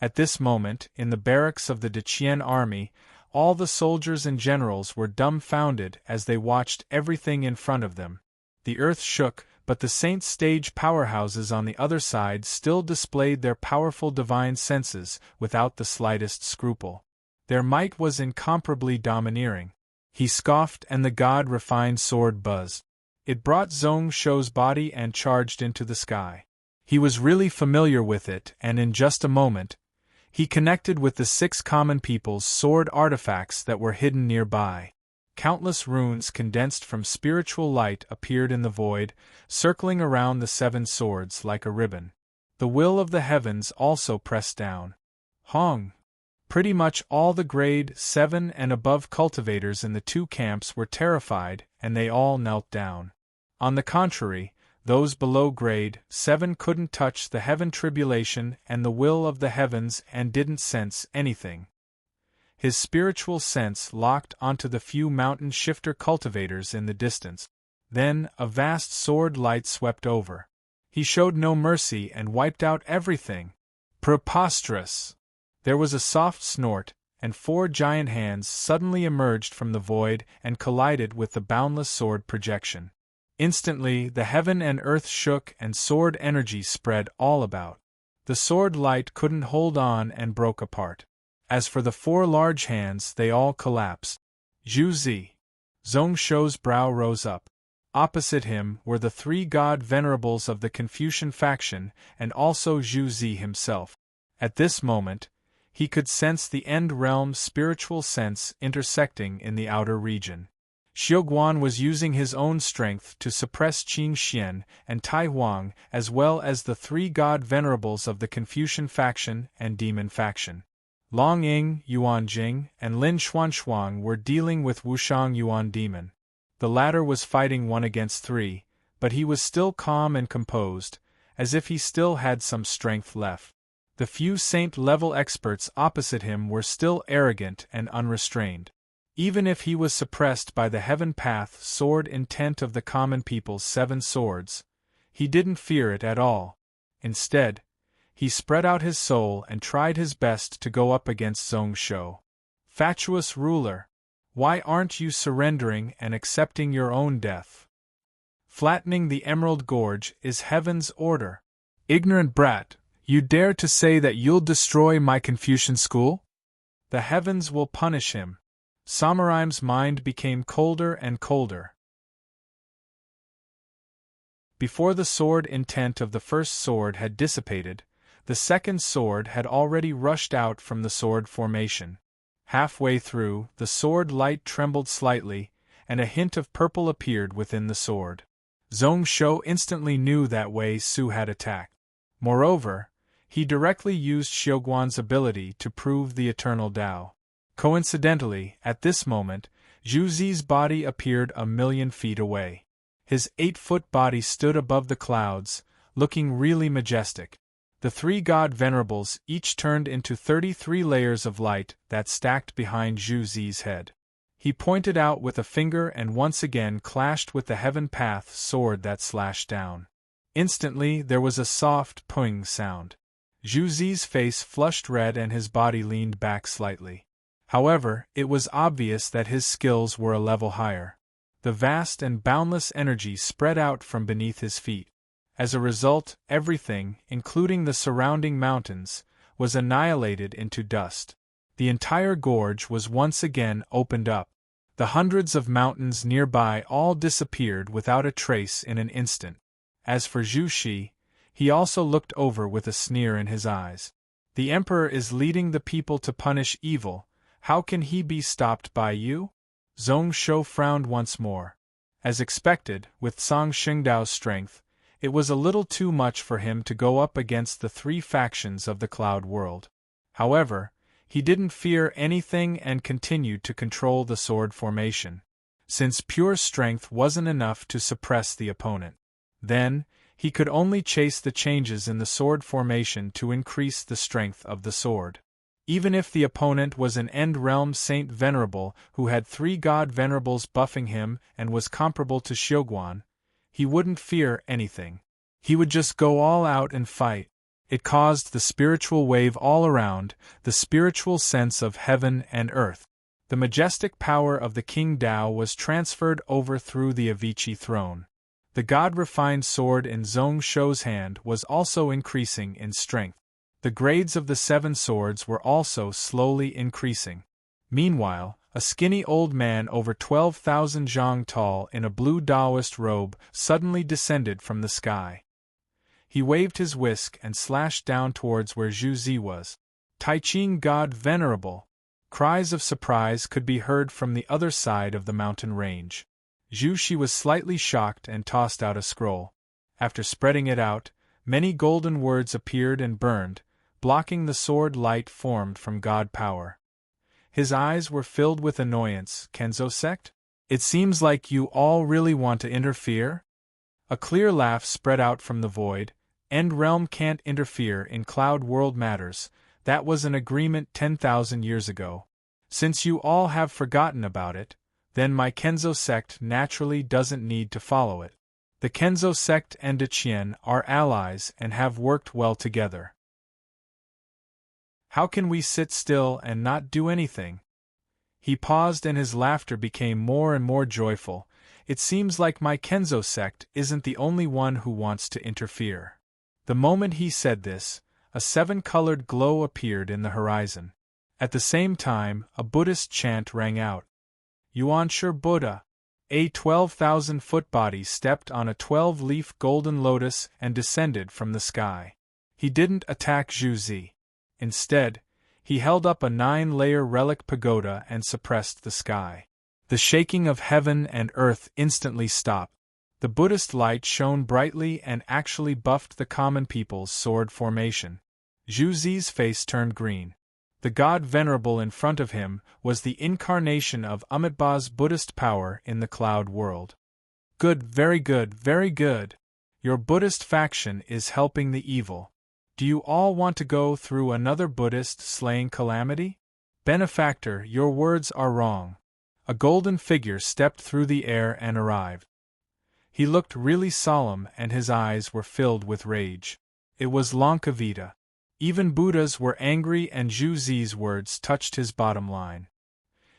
At this moment, in the barracks of the Deqian army, all the soldiers and generals were dumbfounded as they watched everything in front of them. The earth shook, but the saints' stage powerhouses on the other side still displayed their powerful divine senses without the slightest scruple. Their might was incomparably domineering. He scoffed and the god-refined sword buzzed. It brought Zhong Shou's body and charged into the sky. He was really familiar with it, and in just a moment, he connected with the 6 common people's sword artifacts that were hidden nearby. Countless runes condensed from spiritual light appeared in the void, circling around the 7 swords like a ribbon. The will of the heavens also pressed down. Hong! Pretty much all the grade 7 and above cultivators in the two camps were terrified, and they all knelt down. On the contrary, those below grade 7 couldn't touch the heaven tribulation and the will of the heavens and didn't sense anything. His spiritual sense locked onto the few mountain shifter cultivators in the distance. Then a vast sword light swept over. He showed no mercy and wiped out everything. Preposterous! There was a soft snort, and 4 giant hands suddenly emerged from the void and collided with the boundless sword projection. Instantly, the heaven and earth shook and sword energy spread all about. The sword light couldn't hold on and broke apart. As for the 4 large hands, they all collapsed. Zhu Zi. Zhong Shou's brow rose up. Opposite him were the 3 god venerables of the Confucian faction and also Zhu Zi himself. At this moment, he could sense the end realm spiritual sense intersecting in the outer region. Xiuguan was using his own strength to suppress Qin Xian and Tai Huang as well as the 3 god venerables of the Confucian faction and demon faction. Long Ying, Yuan Jing, and Lin Xuanshuang were dealing with Wushang Yuan demon. The latter was fighting 1 against 3, but he was still calm and composed, as if he still had some strength left. The few saint-level experts opposite him were still arrogant and unrestrained. Even if he was suppressed by the heaven path sword intent of the common people's 7 swords, he didn't fear it at all. Instead, he spread out his soul and tried his best to go up against Zhong Shou. Fatuous ruler, why aren't you surrendering and accepting your own death? Flattening the Emerald Gorge is heaven's order. Ignorant brat, you dare to say that you'll destroy my Confucian school? The heavens will punish him. Samuraim's mind became colder and colder. Before the sword intent of the first sword had dissipated, the second sword had already rushed out from the sword formation. Halfway through, the sword light trembled slightly, and a hint of purple appeared within the sword. Zhong Shou instantly knew that Wei Su had attacked. Moreover, he directly used Xiuguan's ability to prove the eternal Tao. Coincidentally, at this moment, Zhu Zi's body appeared 1,000,000 feet away. His 8-foot body stood above the clouds, looking really majestic. The 3 god venerables each turned into 33 layers of light that stacked behind Zhu Zi's head. He pointed out with a finger and once again clashed with the heaven path sword that slashed down. Instantly there was a soft pung sound. Zhu Zi's face flushed red and his body leaned back slightly. However, it was obvious that his skills were a level higher. The vast and boundless energy spread out from beneath his feet. As a result, everything, including the surrounding mountains, was annihilated into dust. The entire gorge was once again opened up. The hundreds of mountains nearby all disappeared without a trace in an instant. As for Zhu Shi, he also looked over with a sneer in his eyes. The emperor is leading the people to punish evil. How can he be stopped by you? Zhong Shou frowned once more. As expected, with Song Xingdao's strength, it was a little too much for him to go up against the 3 factions of the Cloud World. However, he didn't fear anything and continued to control the sword formation, since pure strength wasn't enough to suppress the opponent. Then, he could only chase the changes in the sword formation to increase the strength of the sword. Even if the opponent was an End-Realm Saint Venerable who had 3 god venerables buffing him and was comparable to Xiuguan, he wouldn't fear anything. He would just go all out and fight. It caused the spiritual wave all around, the spiritual sense of heaven and earth. The majestic power of the King Tao was transferred over through the Avicii throne. The god-refined sword in Zhong Shou's hand was also increasing in strength. The grades of the 7 swords were also slowly increasing. Meanwhile, a skinny old man over 12,000 zhang tall in a blue Taoist robe suddenly descended from the sky. He waved his whisk and slashed down towards where Zhu Zi was. Taiqing God Venerable! Cries of surprise could be heard from the other side of the mountain range. Zhu Shi was slightly shocked and tossed out a scroll. After spreading it out, many golden words appeared and burned, blocking the sword light formed from God power. His eyes were filled with annoyance. Kenzo sect? It seems like you all really want to interfere? A clear laugh spread out from the void. End realm can't interfere in cloud world matters. That was an agreement 10,000 years ago. Since you all have forgotten about it, then my Kenzo sect naturally doesn't need to follow it. The Kenzo sect and Deqian are allies and have worked well together. How can we sit still and not do anything? He paused and his laughter became more and more joyful. It seems like my Kenzo sect isn't the only one who wants to interfere. The moment he said this, a seven-colored glow appeared in the horizon. At the same time, a Buddhist chant rang out. Yuan-Shur Buddha. A 12,000-foot body stepped on a 12-leaf golden lotus and descended from the sky. He didn't attack Zhu Zi. Instead, he held up a 9-layer relic pagoda and suppressed the sky. The shaking of heaven and earth instantly stopped. The Buddhist light shone brightly and actually buffed the common people's sword formation. Zhu Zi's face turned green. The god venerable in front of him was the incarnation of Amitabha's Buddhist power in the cloud world. Good, very good, very good. Your Buddhist faction is helping the evil. Do you all want to go through another Buddhist slaying calamity? Benefactor, your words are wrong. A golden figure stepped through the air and arrived. He looked really solemn and his eyes were filled with rage. It was Lankavita. Even Buddhas were angry and Zhu Zi's words touched his bottom line.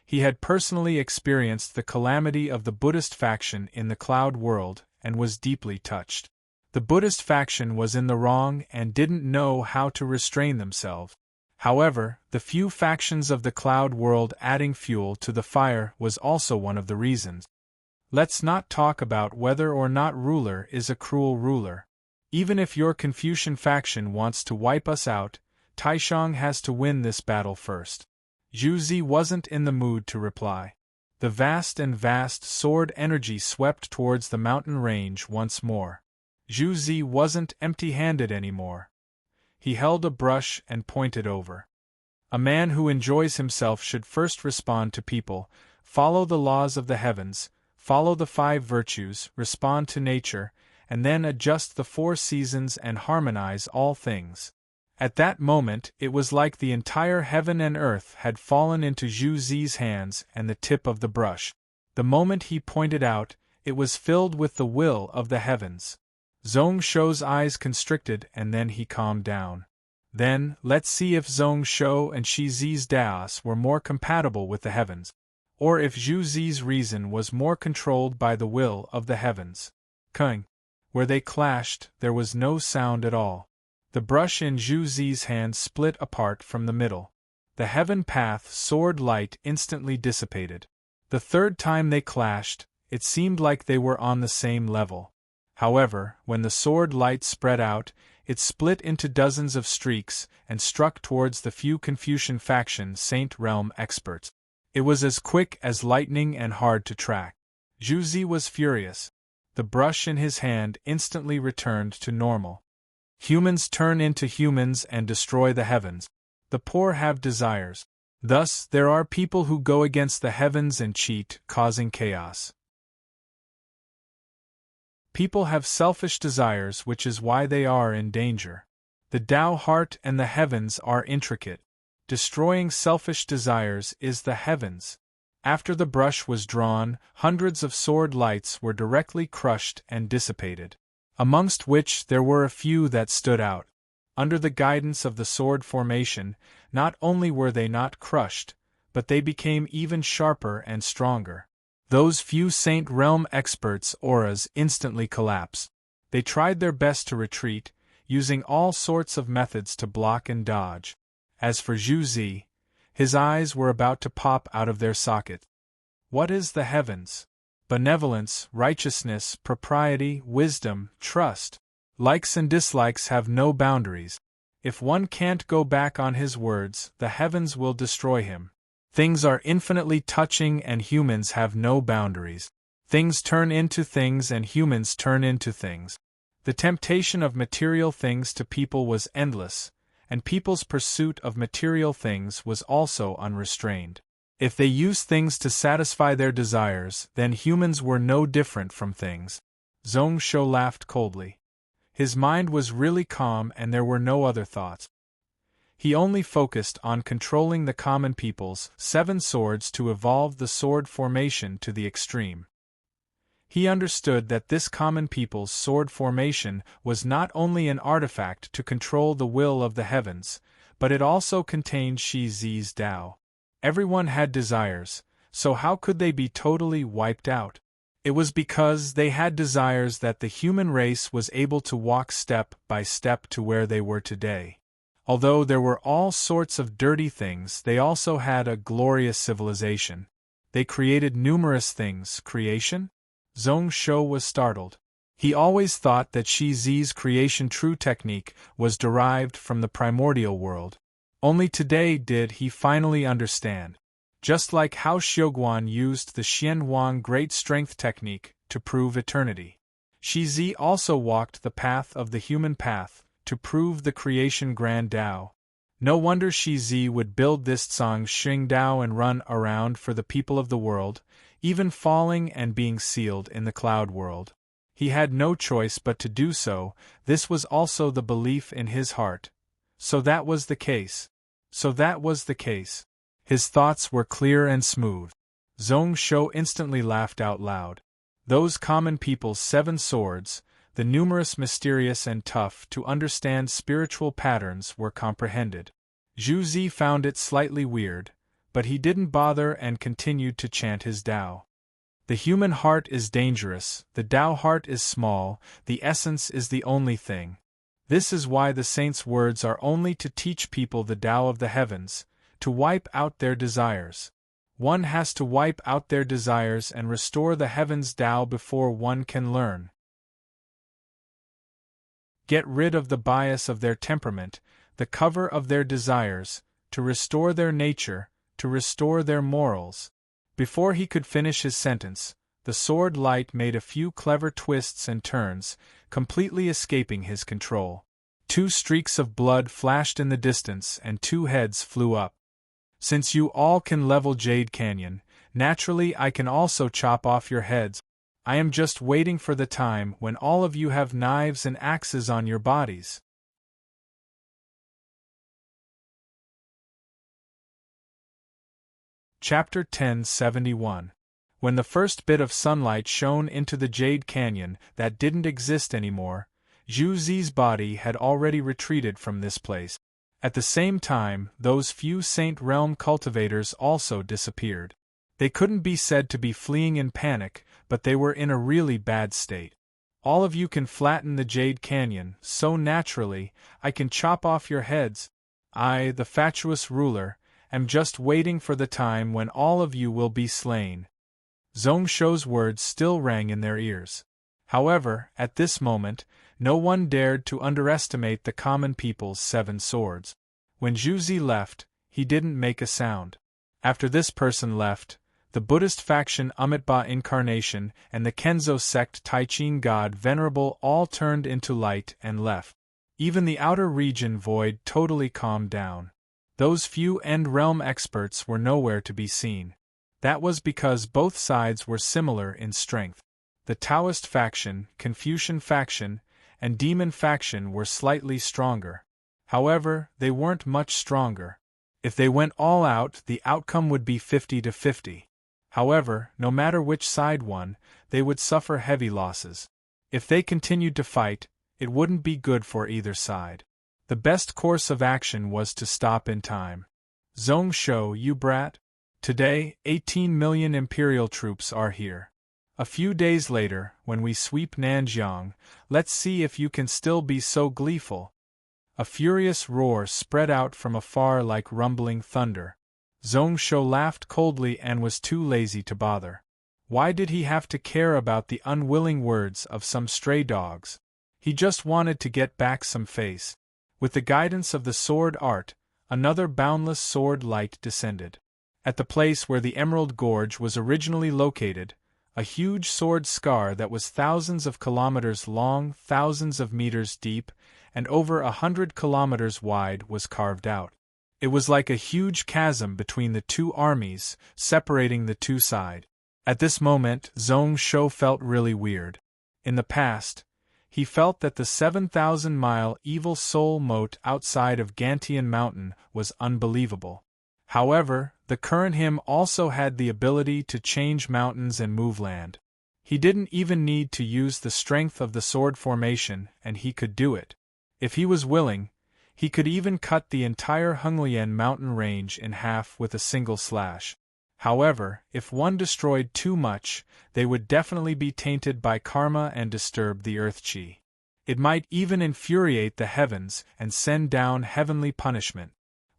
He had personally experienced the calamity of the Buddhist faction in the cloud world and was deeply touched. The Buddhist faction was in the wrong and didn't know how to restrain themselves. However, the few factions of the cloud world adding fuel to the fire was also one of the reasons. Let's not talk about whether or not ruler is a cruel ruler. Even if your Confucian faction wants to wipe us out, Taishang has to win this battle first. Zhu Zi wasn't in the mood to reply. The vast sword energy swept towards the mountain range once more. Zhu Zi wasn't empty-handed anymore. He held a brush and pointed over. A man who enjoys himself should first respond to people, follow the laws of the heavens, follow the 5 virtues, respond to nature, and then adjust the 4 seasons and harmonize all things. At that moment, it was like the entire heaven and earth had fallen into Zhu Zi's hands and the tip of the brush. The moment he pointed out, it was filled with the will of the heavens. Zhong Shou's eyes constricted and then he calmed down. Then, let's see if Zhong Shou and Shi Zi's Daos were more compatible with the heavens, or if Zhu Zi's reason was more controlled by the will of the heavens. Kung. Where they clashed, there was no sound at all. The brush in Zhu Zi's hand split apart from the middle. The heaven path sword light instantly dissipated. The third time they clashed, it seemed like they were on the same level. However, when the sword light spread out, it split into dozens of streaks and struck towards the few Confucian faction Saint Realm experts. It was as quick as lightning and hard to track. Zhu Zi was furious. The brush in his hand instantly returned to normal. Humans turn into humans and destroy the heavens. The poor have desires. Thus, there are people who go against the heavens and cheat, causing chaos. People have selfish desires, which is why they are in danger. The Tao heart and the heavens are intricate. Destroying selfish desires is the heavens. After the brush was drawn, hundreds of sword lights were directly crushed and dissipated, amongst which there were a few that stood out. Under the guidance of the sword formation, not only were they not crushed, but they became even sharper and stronger. Those few Saint Realm experts' auras instantly collapsed. They tried their best to retreat, using all sorts of methods to block and dodge. As for Zhu Zi, his eyes were about to pop out of their socket. What is the heavens? Benevolence, righteousness, propriety, wisdom, trust. Likes and dislikes have no boundaries. If one can't go back on his words, the heavens will destroy him. Things are infinitely touching and humans have no boundaries. Things turn into things and humans turn into things. The temptation of material things to people was endless, and people's pursuit of material things was also unrestrained. If they used things to satisfy their desires, then humans were no different from things. Zhong Shou laughed coldly. His mind was really calm and there were no other thoughts. He only focused on controlling the common people's 7 swords to evolve the sword formation to the extreme. He understood that this common people's sword formation was not only an artifact to control the will of the heavens, but it also contained Shi Zi's Tao. Everyone had desires, so how could they be totally wiped out? It was because they had desires that the human race was able to walk step by step to where they were today. Although there were all sorts of dirty things, they also had a glorious civilization. They created numerous things. Creation? Zhong Shou was startled. He always thought that Shi Zi's creation true technique was derived from the primordial world. Only today did he finally understand. Just like how Xiuguan used the Xian Huang great strength technique to prove eternity. Shi Zi also walked the path of the human path to prove the creation grand Tao. No wonder Shi Zi would build this Zhang Xing Dao and run around for the people of the world, even falling and being sealed in the cloud world. He had no choice but to do so. This was also the belief in his heart. So that was the case. His thoughts were clear and smooth. Zhong Shou instantly laughed out loud. Those common people's 7 swords, the numerous, mysterious and tough to understand spiritual patterns were comprehended. Zhu Zi found it slightly weird, but he didn't bother and continued to chant his Tao. The human heart is dangerous, the Tao heart is small, the essence is the only thing. This is why the saints' words are only to teach people the Tao of the heavens, to wipe out their desires. One has to wipe out their desires and restore the heavens' Tao before one can learn. Get rid of the bias of their temperament, the cover of their desires, to restore their nature, to restore their morals. Before he could finish his sentence, the sword light made a few clever twists and turns, completely escaping his control. 2 streaks of blood flashed in the distance and 2 heads flew up. Since you all can level Jade Canyon, naturally I can also chop off your heads. I am just waiting for the time when all of you have knives and axes on your bodies. Chapter 1071. When the first bit of sunlight shone into the Jade Canyon that didn't exist anymore, Zhu Zi's body had already retreated from this place. At the same time, those few Saint Realm cultivators also disappeared. They couldn't be said to be fleeing in panic, but they were in a really bad state. All of you can flatten the Jade Canyon, so naturally, I can chop off your heads. I, the fatuous ruler, am just waiting for the time when all of you will be slain. Zhong Shou's words still rang in their ears. However, at this moment, no one dared to underestimate the common people's 7 swords. When Zhu Zi left, he didn't make a sound. After this person left, the Buddhist faction Amitabha Incarnation and the Kenzo sect Taichin God Venerable all turned into light and left. Even the outer region void totally calmed down. Those few End Realm experts were nowhere to be seen. That was because both sides were similar in strength. The Taoist faction, Confucian faction, and Demon faction were slightly stronger. However, they weren't much stronger. If they went all out, the outcome would be 50-50. However, no matter which side won, they would suffer heavy losses. If they continued to fight, it wouldn't be good for either side. The best course of action was to stop in time. Zhong Shou, you brat. Today, 18 million Imperial troops are here. A few days later, when we sweep Nanjiang, let's see if you can still be so gleeful. A furious roar spread out from afar like rumbling thunder. Zhong Shou laughed coldly and was too lazy to bother. Why did he have to care about the unwilling words of some stray dogs? He just wanted to get back some face. With the guidance of the sword art, another boundless sword light descended. At the place where the Emerald Gorge was originally located, A huge sword scar that was thousands of kilometers long, thousands of meters deep, and over 100 kilometers wide was carved out. It was like a huge chasm between the two armies, separating the two sides. At this moment, Zhong Shou felt really weird. In the past, he felt that the 7,000-mile evil soul moat outside of Gantian Mountain was unbelievable. However, the current him also had the ability to change mountains and move land. He didn't even need to use the strength of the sword formation, and he could do it. If he was willing, he could even cut the entire Honglian mountain range in half with a single slash. However, if one destroyed too much, they would definitely be tainted by karma and disturb the earth chi. It might even infuriate the heavens and send down heavenly punishment.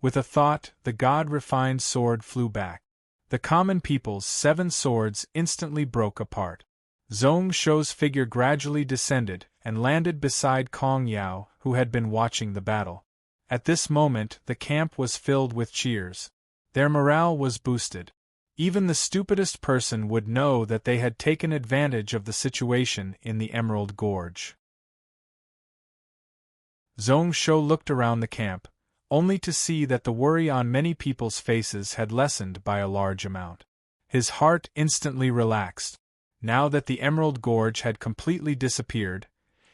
With a thought, the god-refined sword flew back. The common people's 7 swords instantly broke apart. Zhong Shou's figure gradually descended and landed beside Kong Yao, who had been watching the battle. At this moment, the camp was filled with cheers. Their morale was boosted. Even the stupidest person would know that they had taken advantage of the situation in the Emerald Gorge. Zhong Shou looked around the camp, only to see that the worry on many people's faces had lessened by a large amount. His heart instantly relaxed. Now that the Emerald Gorge had completely disappeared,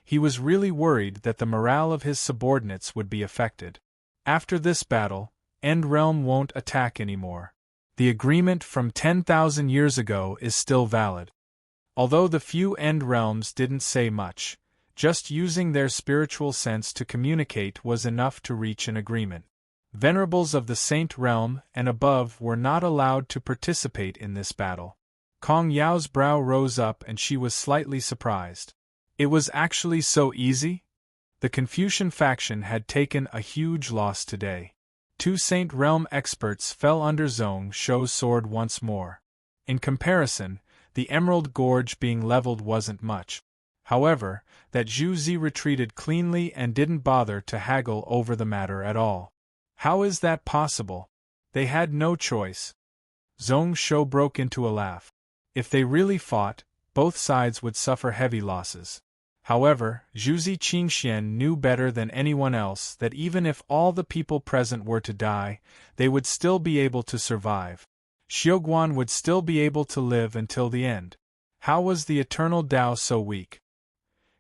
he was really worried that the morale of his subordinates would be affected. After this battle, End Realm won't attack anymore. The agreement from 10,000 years ago is still valid. Although the few End Realms didn't say much, just using their spiritual sense to communicate was enough to reach an agreement. Venerables of the Saint Realm and above were not allowed to participate in this battle. Kong Yao's brow rose up and she was slightly surprised. It was actually so easy? The Confucian faction had taken a huge loss today. 2 Saint Realm experts fell under Zhong Shou's sword once more. In comparison, the Emerald Gorge being leveled wasn't much. However, that Zhu Zi retreated cleanly and didn't bother to haggle over the matter at all. How is that possible? They had no choice. Zhong Shou broke into a laugh. If they really fought, both sides would suffer heavy losses. However, Zhu Zi Qingxian knew better than anyone else that even if all the people present were to die, they would still be able to survive. Xiuguan would still be able to live until the end. How was the eternal Dao so weak?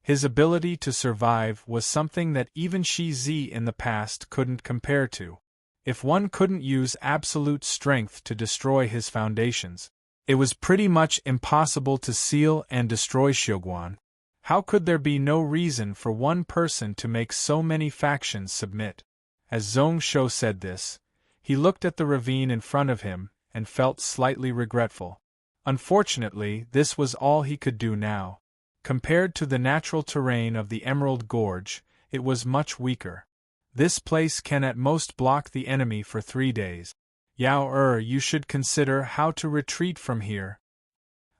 His ability to survive was something that even Shi Zi in the past couldn't compare to. If one couldn't use absolute strength to destroy his foundations, it was pretty much impossible to seal and destroy Xiuguan. How could there be no reason for one person to make so many factions submit? As Zhong Shou said this, he looked at the ravine in front of him and felt slightly regretful. Unfortunately, this was all he could do now. Compared to the natural terrain of the Emerald Gorge, it was much weaker. This place can at most block the enemy for 3 days. Yao you should consider how to retreat from here.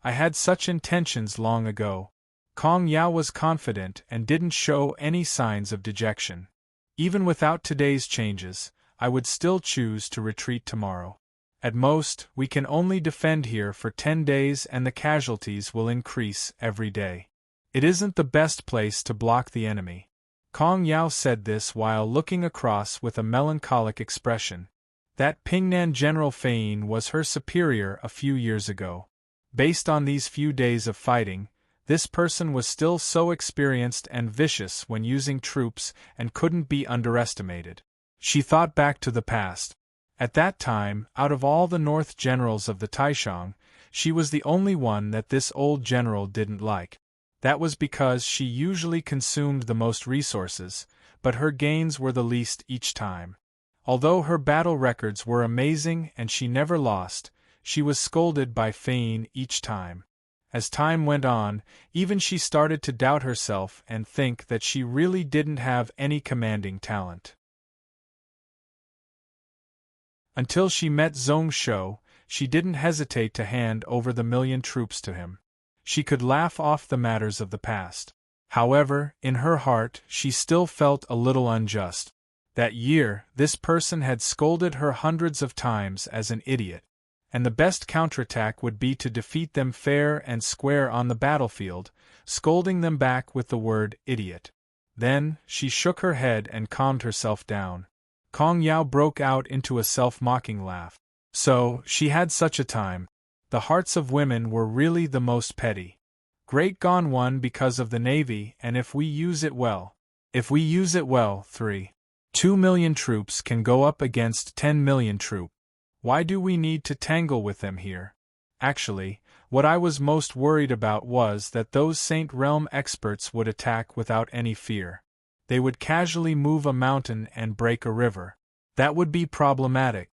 I had such intentions long ago. Kong Yao was confident and didn't show any signs of dejection. Even without today's changes, I would still choose to retreat tomorrow. At most, we can only defend here for 10 days and the casualties will increase every day. It isn't the best place to block the enemy. Kong Yao said this while looking across with a melancholic expression. That Pingnan General Fein was her superior a few years ago. Based on these few days of fighting, this person was still so experienced and vicious when using troops and couldn't be underestimated. She thought back to the past. At that time, out of all the North generals of the Taishang, she was the only one that this old general didn't like. That was because she usually consumed the most resources, but her gains were the least each time. Although her battle records were amazing and she never lost, she was scolded by Fein each time. As time went on, even she started to doubt herself and think that she really didn't have any commanding talent. Until she met Zhong Shou, she didn't hesitate to hand over the 1,000,000 troops to him. She could laugh off the matters of the past. However, in her heart, she still felt a little unjust. That year, this person had scolded her hundreds of times as an idiot. and the best counterattack would be to defeat them fair and square on the battlefield, scolding them back with the word idiot. Then, she shook her head and calmed herself down. Kong Yao broke out into a self-mocking laugh. So, she had such a time. The hearts of women were really the most petty. Great Gone won because of the navy, and if we use it well. If we use it well, 2 million troops can go up against 10 million troops. Why do we need to tangle with them here? Actually, what I was most worried about was that those Saint Realm experts would attack without any fear. They would casually move a mountain and break a river. That would be problematic.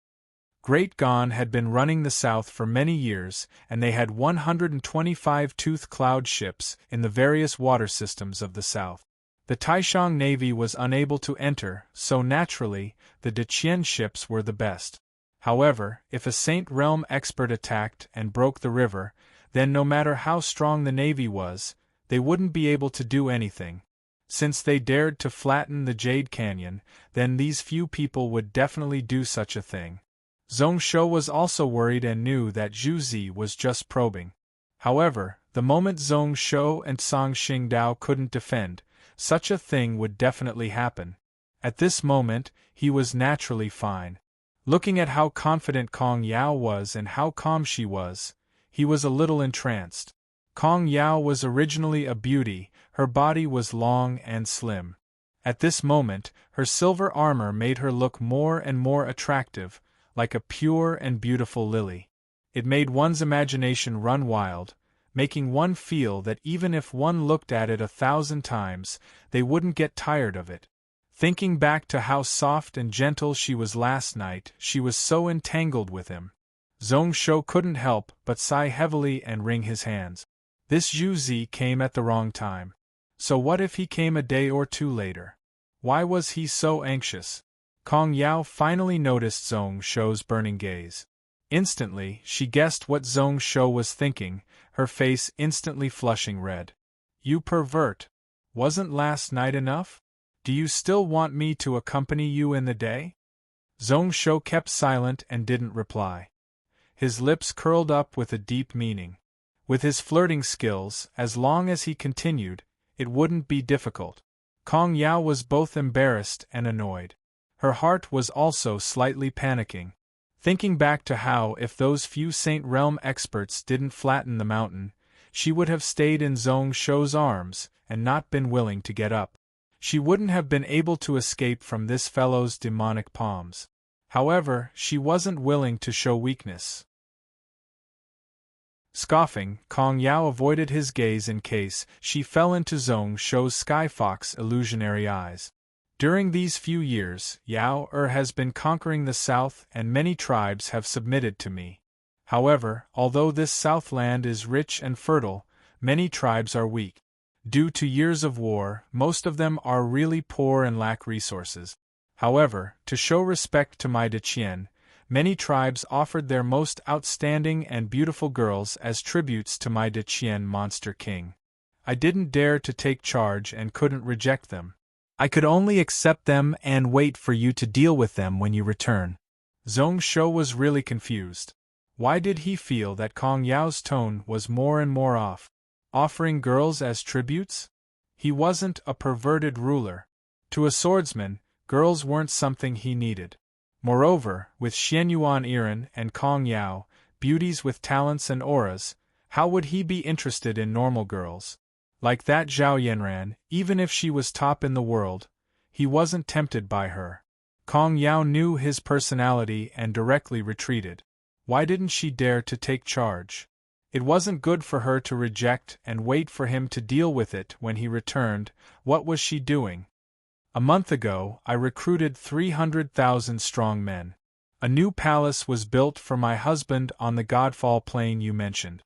Great Gone had been running the south for many years, and they had 125 Tooth Cloud ships in the various water systems of the south. The Taishang Navy was unable to enter, so naturally, the Deqian ships were the best. However, if a Saint Realm expert attacked and broke the river, then no matter how strong the navy was, they wouldn't be able to do anything. Since they dared to flatten the Jade Canyon, then these few people would definitely do such a thing. Zhong Shou was also worried and knew that Zhu Zi was just probing. However, the moment Zhong Shou and Song Xingdao couldn't defend, such a thing would definitely happen. At this moment, he was naturally fine. Looking at how confident Kong Yao was and how calm she was, he was a little entranced. Kong Yao was originally a beauty, her body was long and slim. At this moment, her silver armor made her look more and more attractive, like a pure and beautiful lily. It made one's imagination run wild, making one feel that even if one looked at it 1,000 times, they wouldn't get tired of it. Thinking back to how soft and gentle she was last night, she was so entangled with him. Zhong Shou couldn't help but sigh heavily and wring his hands. This Zhu Zi came at the wrong time. So what if he came a day or two later? Why was he so anxious? Kong Yao finally noticed Zhong Shou's burning gaze. Instantly, she guessed what Zhong Shou was thinking, her face instantly flushing red. You pervert! Wasn't last night enough? Do you still want me to accompany you in the day? Zhong Shou kept silent and didn't reply. His lips curled up with a deep meaning. With his flirting skills, as long as he continued, it wouldn't be difficult. Kong Yao was both embarrassed and annoyed. Her heart was also slightly panicking. Thinking back to how, if those few Saint Realm experts didn't flatten the mountain, she would have stayed in Zhong Shou's arms and not been willing to get up. She wouldn't have been able to escape from this fellow's demonic palms. However, she wasn't willing to show weakness. Scoffing, Kong Yao avoided his gaze in case she fell into Zhong Shou's skyfox illusionary eyes. During these few years, Yao has been conquering the south and many tribes have submitted to me. However, although this southland is rich and fertile, many tribes are weak. Due to years of war, most of them are really poor and lack resources. However, to show respect to my Deqian, many tribes offered their most outstanding and beautiful girls as tributes to my Deqian monster king. I didn't dare to take charge and couldn't reject them. I could only accept them and wait for you to deal with them when you return. Zhong Shou was really confused. Why did he feel that Kong Yao's tone was more and more off? Offering girls as tributes? He wasn't a perverted ruler. To a swordsman, girls weren't something he needed. Moreover, with Xianyuan Iran and Kong Yao, beauties with talents and auras, how would he be interested in normal girls? Like that Zhao Yanran, even if she was top in the world, he wasn't tempted by her. Kong Yao knew his personality and directly retreated. Why didn't she dare to take charge? It wasn't good for her to reject and wait for him to deal with it when he returned. What was she doing? A month ago, I recruited 300,000 strong men. A new palace was built for my husband on the Godfall plain you mentioned.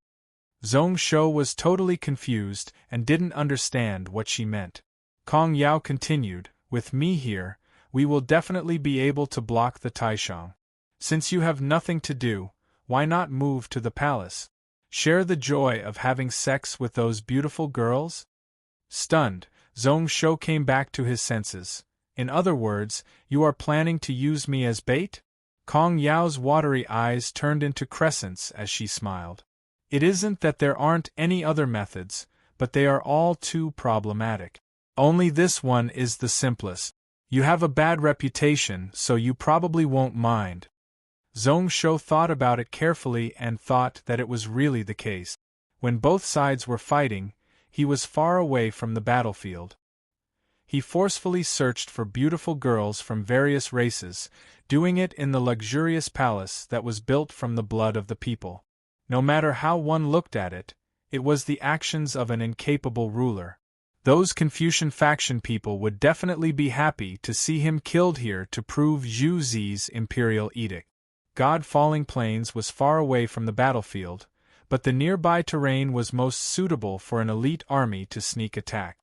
Zhong Shou was totally confused and didn't understand what she meant. Kong Yao continued, with me here, we will definitely be able to block the Taishang. Since you have nothing to do, why not move to the palace? Share the joy of having sex with those beautiful girls? Stunned, Zhong Shou came back to his senses. In other words, you are planning to use me as bait? Kong Yao's watery eyes turned into crescents as she smiled. It isn't that there aren't any other methods, but they are all too problematic. Only this one is the simplest. You have a bad reputation, so you probably won't mind. Zhong Shou thought about it carefully and thought that it was really the case. When both sides were fighting, he was far away from the battlefield. He forcefully searched for beautiful girls from various races, doing it in the luxurious palace that was built from the blood of the people. No matter how one looked at it, it was the actions of an incapable ruler. Those Confucian faction people would definitely be happy to see him killed here to prove Zhu Zi's imperial edict. God-Falling Plains was far away from the battlefield, but the nearby terrain was most suitable for an elite army to sneak attack.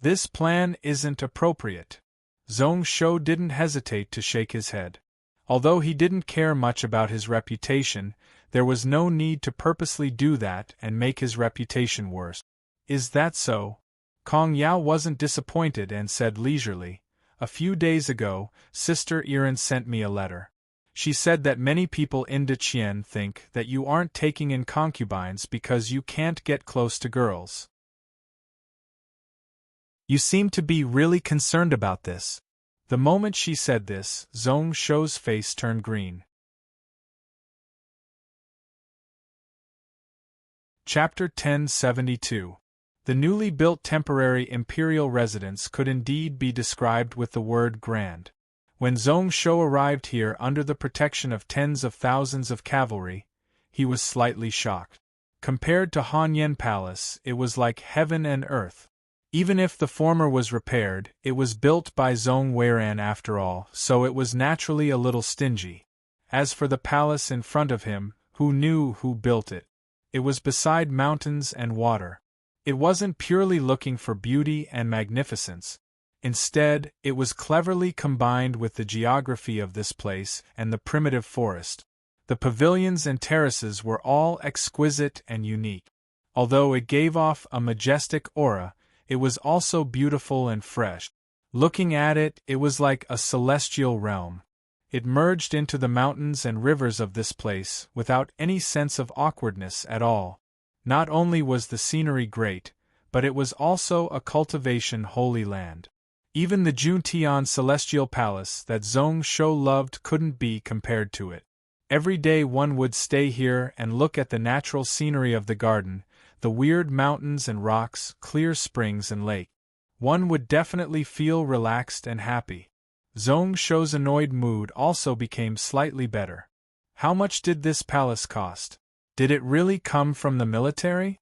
This plan isn't appropriate. Zhong Shou didn't hesitate to shake his head. Although he didn't care much about his reputation, there was no need to purposely do that and make his reputation worse. Is that so? Kong Yao wasn't disappointed and said leisurely, "A few days ago, Sister Iren sent me a letter. She said that many people in Deqian think that you aren't taking in concubines because you can't get close to girls. You seem to be really concerned about this." The moment she said this, Zhong Shou's face turned green. Chapter 1072. The newly built temporary imperial residence could indeed be described with the word grand. When Zhong Shou arrived here under the protection of tens of thousands of cavalry, he was slightly shocked. Compared to Hanyan Palace, it was like heaven and earth. Even if the former was repaired, it was built by Zhong Weiran after all, so it was naturally a little stingy. As for the palace in front of him, who knew who built it? It was beside mountains and water. It wasn't purely looking for beauty and magnificence. Instead, it was cleverly combined with the geography of this place and the primitive forest. The pavilions and terraces were all exquisite and unique. Although it gave off a majestic aura, it was also beautiful and fresh. Looking at it, it was like a celestial realm. It merged into the mountains and rivers of this place without any sense of awkwardness at all. Not only was the scenery great, but it was also a cultivation holy land. Even the Juntian Celestial Palace that Zhong Shou loved couldn't be compared to it. Every day one would stay here and look at the natural scenery of the garden, the weird mountains and rocks, clear springs and lake. One would definitely feel relaxed and happy. Zhong Shou's annoyed mood also became slightly better. How much did this palace cost? Did it really come from the military?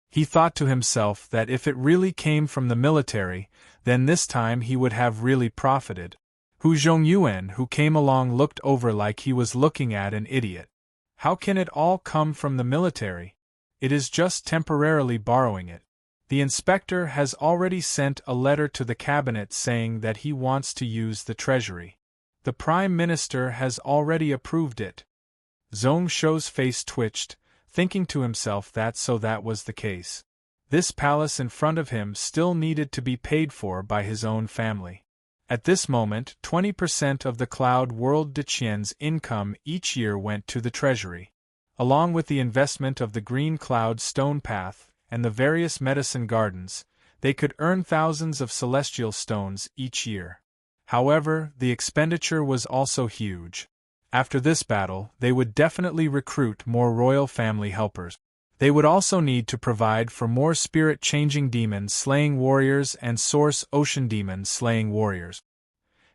He thought to himself that if it really came from the military, then this time he would have really profited. Hu Zhongyuan, who came along, looked over like he was looking at an idiot. How can it all come from the military? It is just temporarily borrowing it. The inspector has already sent a letter to the cabinet saying that he wants to use the treasury. The prime minister has already approved it. Zhong Shou's face twitched, thinking to himself that was the case. This palace in front of him still needed to be paid for by his own family. At this moment, 20% of the Cloud World Deqian's income each year went to the treasury. Along with the investment of the Green Cloud Stone Path and the various medicine gardens, they could earn thousands of celestial stones each year. However, the expenditure was also huge. After this battle, they would definitely recruit more royal family helpers. They would also need to provide for more spirit-changing demon-slaying warriors and source ocean demon-slaying warriors.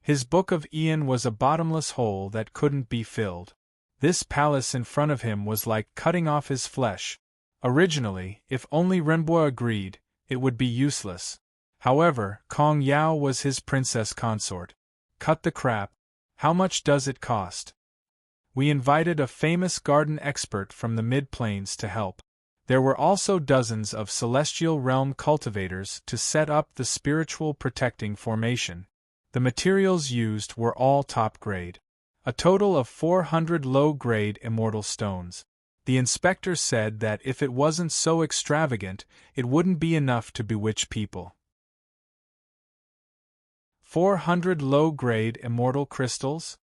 His Book of Ian was a bottomless hole that couldn't be filled. This palace in front of him was like cutting off his flesh. Originally, if only Renbo agreed, it would be useless. However, Kong Yao was his princess consort. Cut the crap. How much does it cost? We invited a famous garden expert from the mid-plains to help. There were also dozens of celestial realm cultivators to set up the spiritual protecting formation. The materials used were all top-grade. A total of 400 low-grade immortal stones. The inspector said that if it wasn't so extravagant, it wouldn't be enough to bewitch people. 400 low-grade immortal crystals?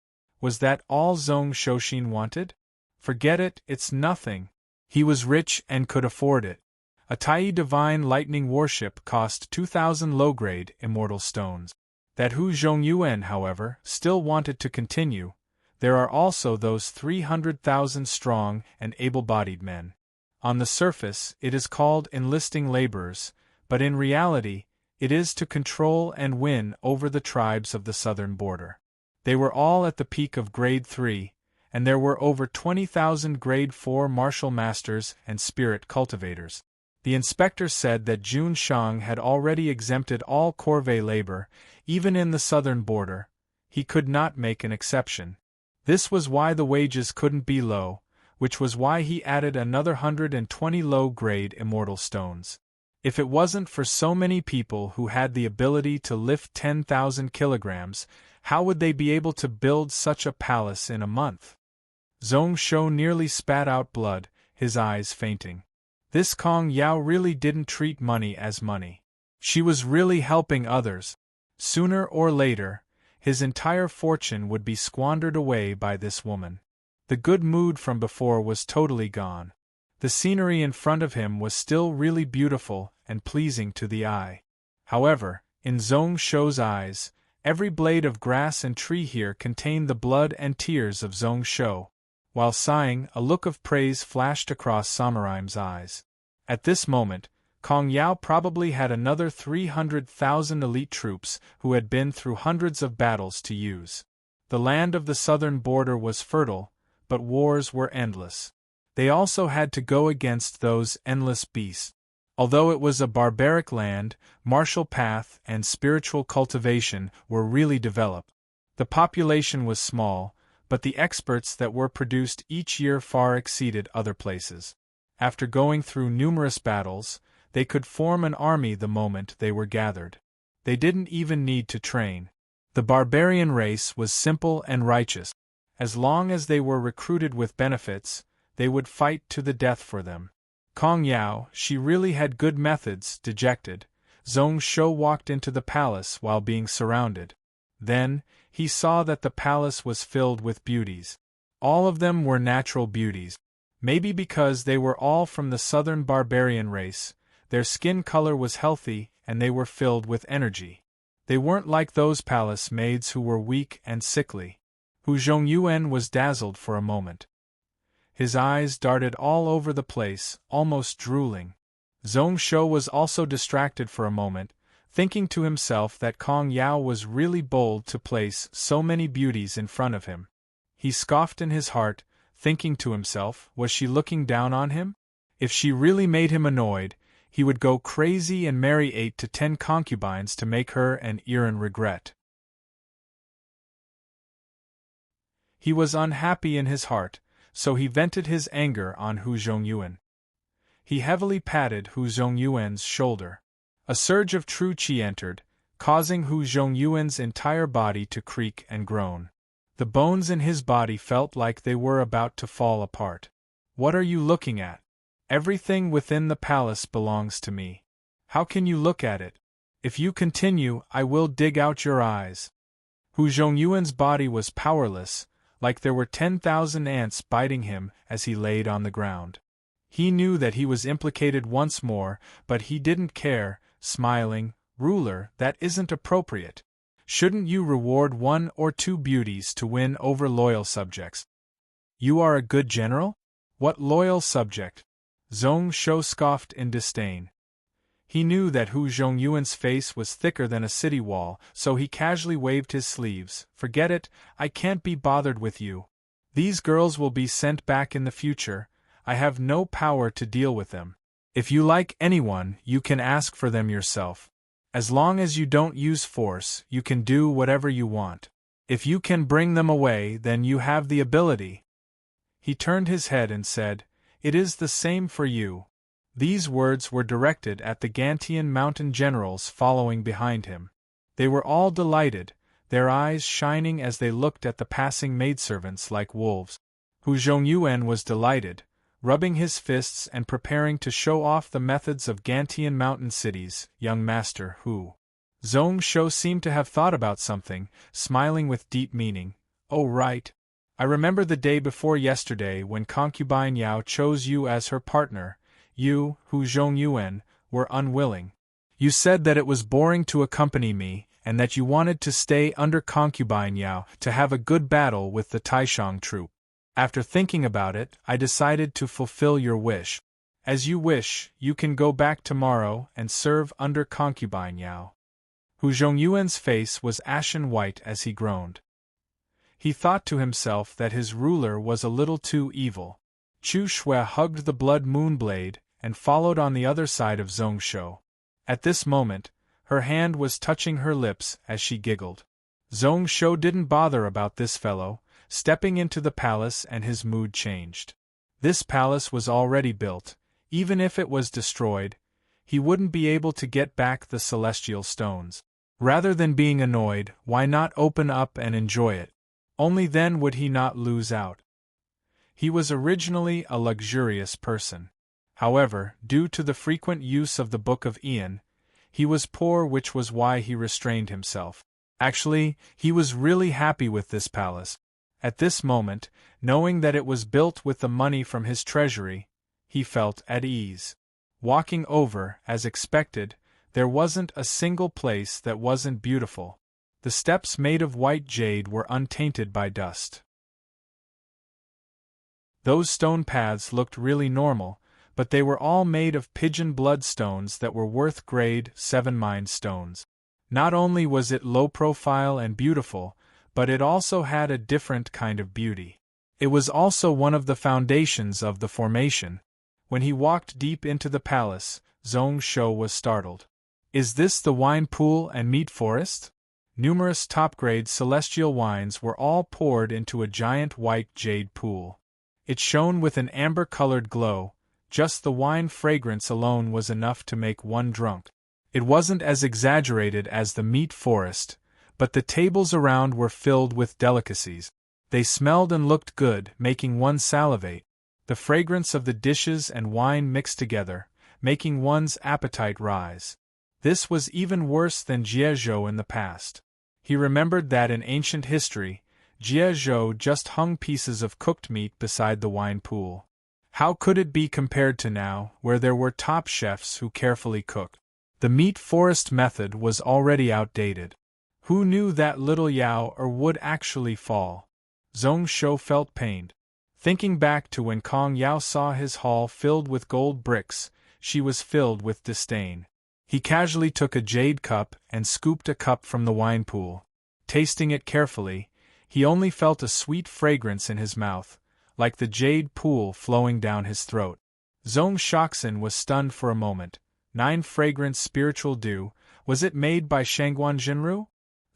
Was that all Zhong Shouxin wanted? Forget it, it's nothing. He was rich and could afford it. A Tai Divine Lightning Warship cost 2,000 low-grade immortal stones. That Hu Zhongyuan, however, still wanted to continue. There are also those 300,000 strong and able-bodied men. On the surface, it is called enlisting laborers, but in reality, it is to control and win over the tribes of the southern border. They were all at the peak of Grade 3, and there were over 20,000 Grade 4 martial masters and spirit cultivators. The inspector said that Jun Shang had already exempted all corvée labor, even in the southern border. He could not make an exception. This was why the wages couldn't be low, which was why he added another 120 low-grade immortal stones. If it wasn't for so many people who had the ability to lift 10,000 kilograms, how would they be able to build such a palace in a month? Zhong Shou nearly spat out blood, his eyes fainting. This Kong Yao really didn't treat money as money. She was really helping others. Sooner or later, his entire fortune would be squandered away by this woman. The good mood from before was totally gone. The scenery in front of him was still really beautiful and pleasing to the eye. However, in Zhong Shou's eyes, every blade of grass and tree here contained the blood and tears of Zhong Shou. While sighing, a look of praise flashed across Samuraim's eyes. At this moment, Kong Yao probably had another 300,000 elite troops who had been through hundreds of battles to use. The land of the southern border was fertile, but wars were endless. They also had to go against those endless beasts. Although it was a barbaric land, martial path and spiritual cultivation were really developed. The population was small, but the experts that were produced each year far exceeded other places. After going through numerous battles, they could form an army the moment they were gathered. They didn't even need to train. The barbarian race was simple and righteous. As long as they were recruited with benefits, they would fight to the death for them. Kong Yao, she really had good methods. Dejected, Zhong Shou walked into the palace while being surrounded. Then, he saw that the palace was filled with beauties. All of them were natural beauties. Maybe because they were all from the southern barbarian race, their skin color was healthy and they were filled with energy. They weren't like those palace maids who were weak and sickly. Hu Zhongyuan was dazzled for a moment. His eyes darted all over the place, almost drooling. Zhong Shou was also distracted for a moment, thinking to himself that Kong Yao was really bold to place so many beauties in front of him. He scoffed in his heart, thinking to himself, was she looking down on him? If she really made him annoyed, he would go crazy and marry 8 to 10 concubines to make her and Iran regret. He was unhappy in his heart, so he vented his anger on Hu Zhongyuan. He heavily patted Hu Zhongyuan's shoulder. A surge of true qi entered, causing Hu Zhongyuan's entire body to creak and groan. The bones in his body felt like they were about to fall apart. What are you looking at? Everything within the palace belongs to me. How can you look at it? If you continue, I will dig out your eyes. Hu Zhongyuan's body was powerless, like there were 10,000 ants biting him as he laid on the ground. He knew that he was implicated once more, but he didn't care, smiling, "Ruler, that isn't appropriate. Shouldn't you reward 1 or 2 beauties to win over loyal subjects? You are a good general? What loyal subject?" Zhong Shou scoffed in disdain. He knew that Hu Zhongyuan's face was thicker than a city wall, so he casually waved his sleeves. "Forget it, I can't be bothered with you. These girls will be sent back in the future. I have no power to deal with them. If you like anyone, you can ask for them yourself. As long as you don't use force, you can do whatever you want. If you can bring them away, then you have the ability." He turned his head and said, "It is the same for you." These words were directed at the Gantian mountain generals following behind him. They were all delighted, their eyes shining as they looked at the passing maidservants like wolves. Hu Zhongyuan was delighted, rubbing his fists and preparing to show off the methods of Gantian mountain cities. "Young master Hu." Zhong Shou seemed to have thought about something, smiling with deep meaning. Oh right. I remember the day before yesterday when concubine Yao chose you as her partner. You, who Zhongyuan, were unwilling. You said that it was boring to accompany me, and that you wanted to stay under concubine Yao to have a good battle with the Taishang troop. After thinking about it, I decided to fulfill your wish. As you wish, you can go back tomorrow and serve under concubine Yao. Hu Zhongyuan's face was ashen white as he groaned. He thought to himself that his ruler was a little too evil. Chu Shui hugged the blood moon blade and followed on the other side of Zhong Shou. At this moment, her hand was touching her lips as she giggled. Zhong Shou didn't bother about this fellow, stepping into the palace, and his mood changed. This palace was already built. Even if it was destroyed, he wouldn't be able to get back the celestial stones. Rather than being annoyed, why not open up and enjoy it? Only then would he not lose out. He was originally a luxurious person. However, due to the frequent use of the Book of Ian, he was poor, which was why he restrained himself. Actually, he was really happy with this palace. At this moment, knowing that it was built with the money from his treasury, he felt at ease. Walking over, as expected, there wasn't a single place that wasn't beautiful. The steps made of white jade were untainted by dust. Those stone paths looked really normal, but they were all made of pigeon blood stones that were worth grade 7 mine stones. Not only was it low profile and beautiful, but it also had a different kind of beauty. It was also one of the foundations of the formation. When he walked deep into the palace, Zhong Shou was startled. Is this the wine pool and meat forest? Numerous top-grade celestial wines were all poured into a giant white jade pool. It shone with an amber-colored glow. Just the wine fragrance alone was enough to make one drunk. It wasn't as exaggerated as the meat forest, but the tables around were filled with delicacies. They smelled and looked good, making one salivate. The fragrance of the dishes and wine mixed together, making one's appetite rise. This was even worse than Jiezhou in the past. He remembered that in ancient history, Jiezhou just hung pieces of cooked meat beside the wine pool. How could it be compared to now, where there were top chefs who carefully cooked? The meat forest method was already outdated. Who knew that little Yao would actually fall? Zhong Shou felt pained. Thinking back to when Kong Yao saw his hall filled with gold bricks, she was filled with disdain. He casually took a jade cup and scooped a cup from the wine pool. Tasting it carefully, he only felt a sweet fragrance in his mouth, like the jade pool flowing down his throat. Zhong Shoxin was stunned for a moment. 9 fragrant spiritual dew, was it made by Shangguan Jinru?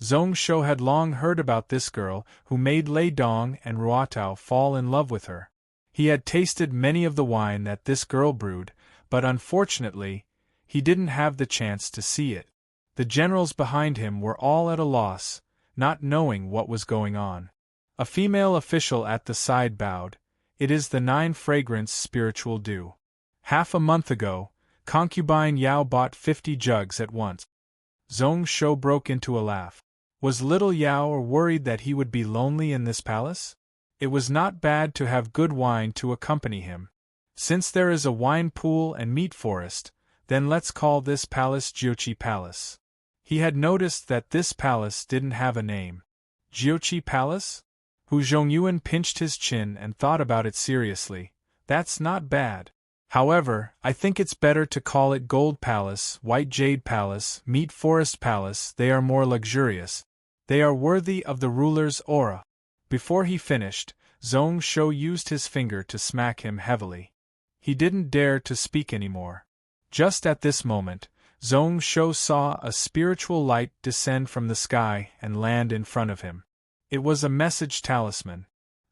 Zhong Shou had long heard about this girl who made Lei Dong and Ruotao fall in love with her. He had tasted many of the wine that this girl brewed, but unfortunately, he didn't have the chance to see it. The generals behind him were all at a loss, not knowing what was going on. A female official at the side bowed. It is the 9 fragrance spiritual dew. Half a month ago, concubine Yao bought 50 jugs at once. Zhong Shou broke into a laugh. Was little Yao worried that he would be lonely in this palace? It was not bad to have good wine to accompany him. Since there is a wine pool and meat forest, then let's call this palace Jiuqi Palace. He had noticed that this palace didn't have a name. Jiuqi Palace? Hu Zhongyuan pinched his chin and thought about it seriously. That's not bad. However, I think it's better to call it Gold Palace, White Jade Palace, Meat Forest Palace. They are more luxurious. They are worthy of the ruler's aura. Before he finished, Zhong Shou used his finger to smack him heavily. He didn't dare to speak anymore. Just at this moment, Zhong Shou saw a spiritual light descend from the sky and land in front of him. It was a message talisman.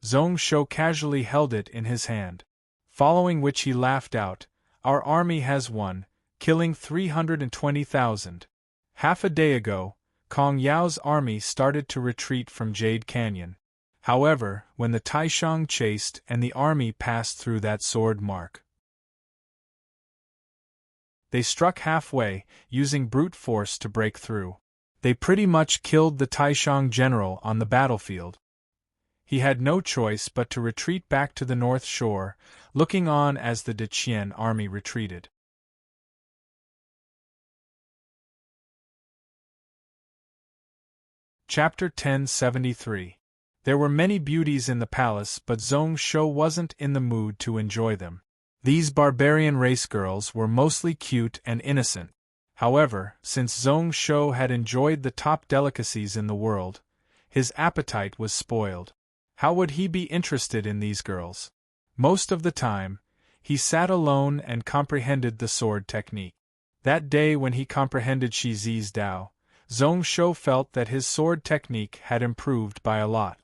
Zhong Shou casually held it in his hand. Following which he laughed out, "Our army has won, killing 320,000. Half a day ago, Kong Yao's army started to retreat from Jade Canyon. However, when the Taishang chased and the army passed through that sword mark, they struck halfway, using brute force to break through. They pretty much killed the Taishang general on the battlefield. He had no choice but to retreat back to the north shore, looking on as the De Chien army retreated. Chapter 1073. There were many beauties in the palace, but Zhong Shou wasn't in the mood to enjoy them. These barbarian race girls were mostly cute and innocent. However, since Zhong Shou had enjoyed the top delicacies in the world, his appetite was spoiled. How would he be interested in these girls? Most of the time, he sat alone and comprehended the sword technique. That day when he comprehended Shi Zi's Tao, Zhong Shou felt that his sword technique had improved by a lot.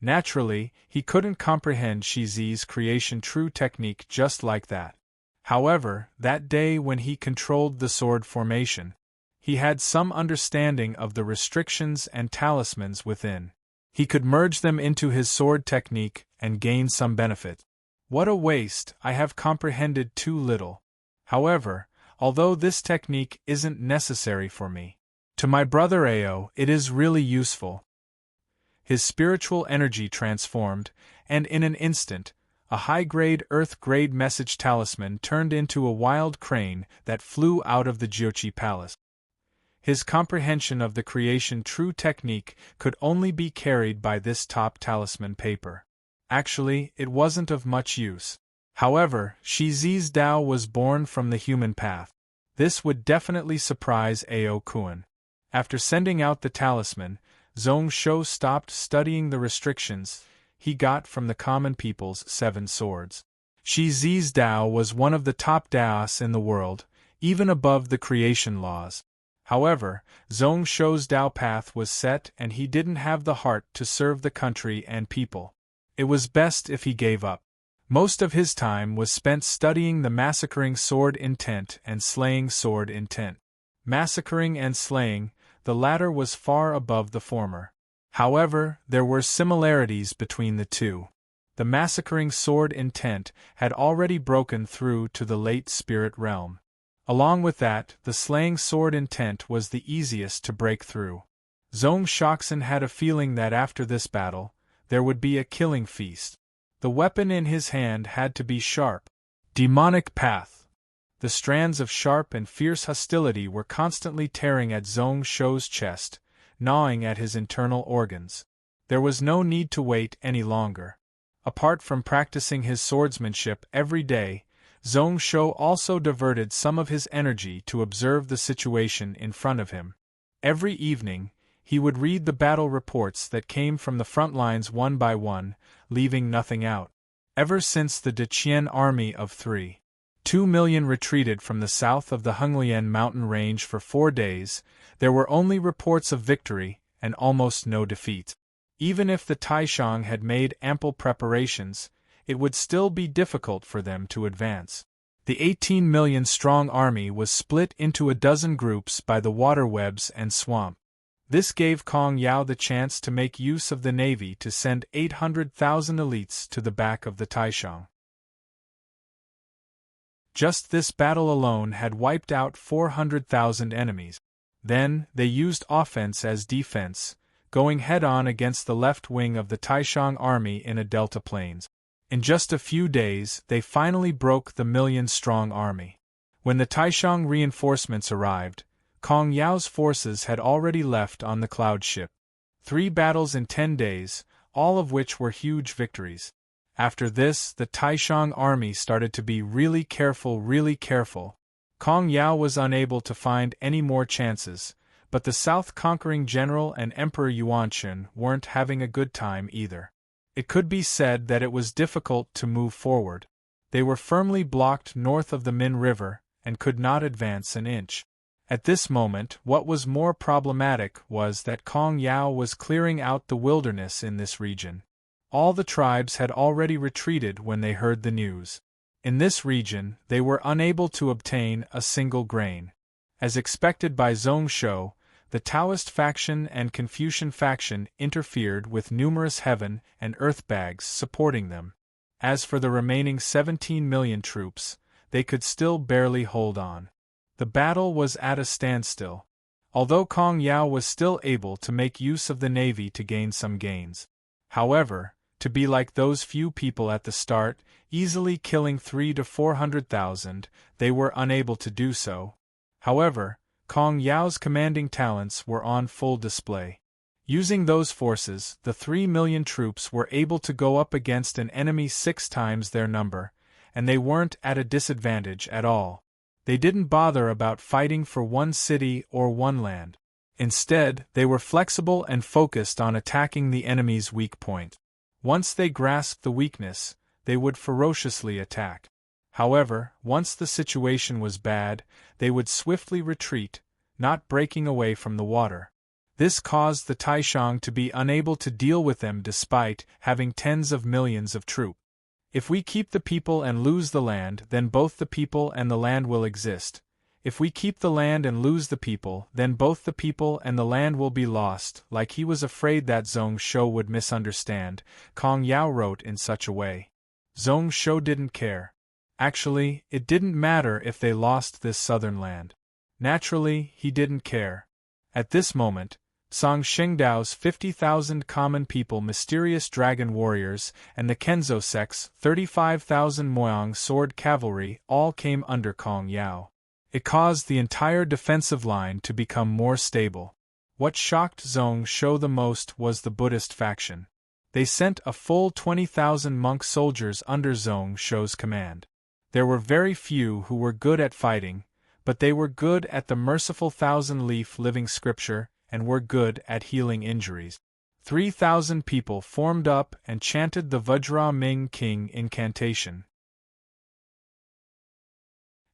Naturally, he couldn't comprehend Shi Zi's creation true technique just like that. However, that day when he controlled the sword formation, he had some understanding of the restrictions and talismans within. He could merge them into his sword technique and gain some benefit. What a waste, I have comprehended too little. However, although this technique isn't necessary for me, to my brother Ao it is really useful. His spiritual energy transformed, and in an instant, a high-grade earth-grade message talisman turned into a wild crane that flew out of the Jiuqi palace. His comprehension of the creation true technique could only be carried by this top talisman paper. Actually, it wasn't of much use. However, Shi Zi's Tao was born from the human path. This would definitely surprise Ao Kuan. After sending out the talisman, Zhong Shou stopped studying the restrictions he got from the common people's 7 swords. Shi Zi's Tao was one of the top Taos in the world, even above the creation laws. However, Zhong Shou's Tao path was set and he didn't have the heart to serve the country and people. It was best if he gave up. Most of his time was spent studying the massacring sword intent and slaying sword intent. Massacring and slaying, the latter was far above the former. However, there were similarities between the two. The massacring sword intent had already broken through to the late spirit realm. Along with that, the slaying sword intent was the easiest to break through. Zhong Shoxin had a feeling that after this battle, there would be a killing feast. The weapon in his hand had to be sharp. Demonic path. The strands of sharp and fierce hostility were constantly tearing at Zhong Shou's chest, gnawing at his internal organs. There was no need to wait any longer. Apart from practicing his swordsmanship every day, Zhong Shou also diverted some of his energy to observe the situation in front of him. Every evening, he would read the battle reports that came from the front lines one by one, leaving nothing out. Ever since the De Chien army of 2 million retreated from the south of the Honglian mountain range for 4 days, there were only reports of victory and almost no defeat. Even if the Taishang had made ample preparations, it would still be difficult for them to advance. The 18 million strong army was split into a dozen groups by the water webs and swamp. This gave Kong Yao the chance to make use of the navy to send 800,000 elites to the back of the Taishang. Just this battle alone had wiped out 400,000 enemies. Then, they used offense as defense, going head-on against the left wing of the Taishang army in a delta plains. In just a few days, they finally broke the million-strong army. When the Taishang reinforcements arrived, Kong Yao's forces had already left on the cloud ship. 3 battles in 10 days, all of which were huge victories. After this, the Taishang army started to be really careful. Kong Yao was unable to find any more chances, but the South conquering general and Emperor Yuanqun weren't having a good time either. It could be said that it was difficult to move forward. They were firmly blocked north of the Min River and could not advance an inch. At this moment, what was more problematic was that Kong Yao was clearing out the wilderness in this region. All the tribes had already retreated when they heard the news. In this region, they were unable to obtain a single grain. As expected by Zhong Shou, the Taoist faction and Confucian faction interfered with numerous heaven and earth bags supporting them. As for the remaining 17 million troops, they could still barely hold on. The battle was at a standstill. Although Kong Yao was still able to make use of the navy to gain some gains. However, To be like those few people at the start, easily killing 300,000 to 400,000, they were unable to do so. However, Kong Yao's commanding talents were on full display. Using those forces, the 3 million troops were able to go up against an enemy 6 times their number, and they weren't at a disadvantage at all. They didn't bother about fighting for one city or one land. Instead, they were flexible and focused on attacking the enemy's weak point. Once they grasped the weakness, they would ferociously attack. However, once the situation was bad, they would swiftly retreat, not breaking away from the water. This caused the Taishang to be unable to deal with them despite having tens of millions of troops. If we keep the people and lose the land, then both the people and the land will exist. If we keep the land and lose the people, then both the people and the land will be lost. Like he was afraid that Zhong Shou would misunderstand, Kong Yao wrote in such a way. Zhong Shou didn't care. Actually, it didn't matter if they lost this southern land. Naturally, he didn't care. At this moment, Song Xingdao's 50,000 common people, mysterious dragon warriors, and the Kenzo sect's 35,000 Moyang sword cavalry all came under Kong Yao. It caused the entire defensive line to become more stable. What shocked Zhong Shou the most was the Buddhist faction. They sent a full 20,000 monk soldiers under Zhong Shou's command. There were very few who were good at fighting, but they were good at the merciful thousand-leaf living scripture, and were good at healing injuries. 3,000 people formed up and chanted the Vajra Ming King incantation.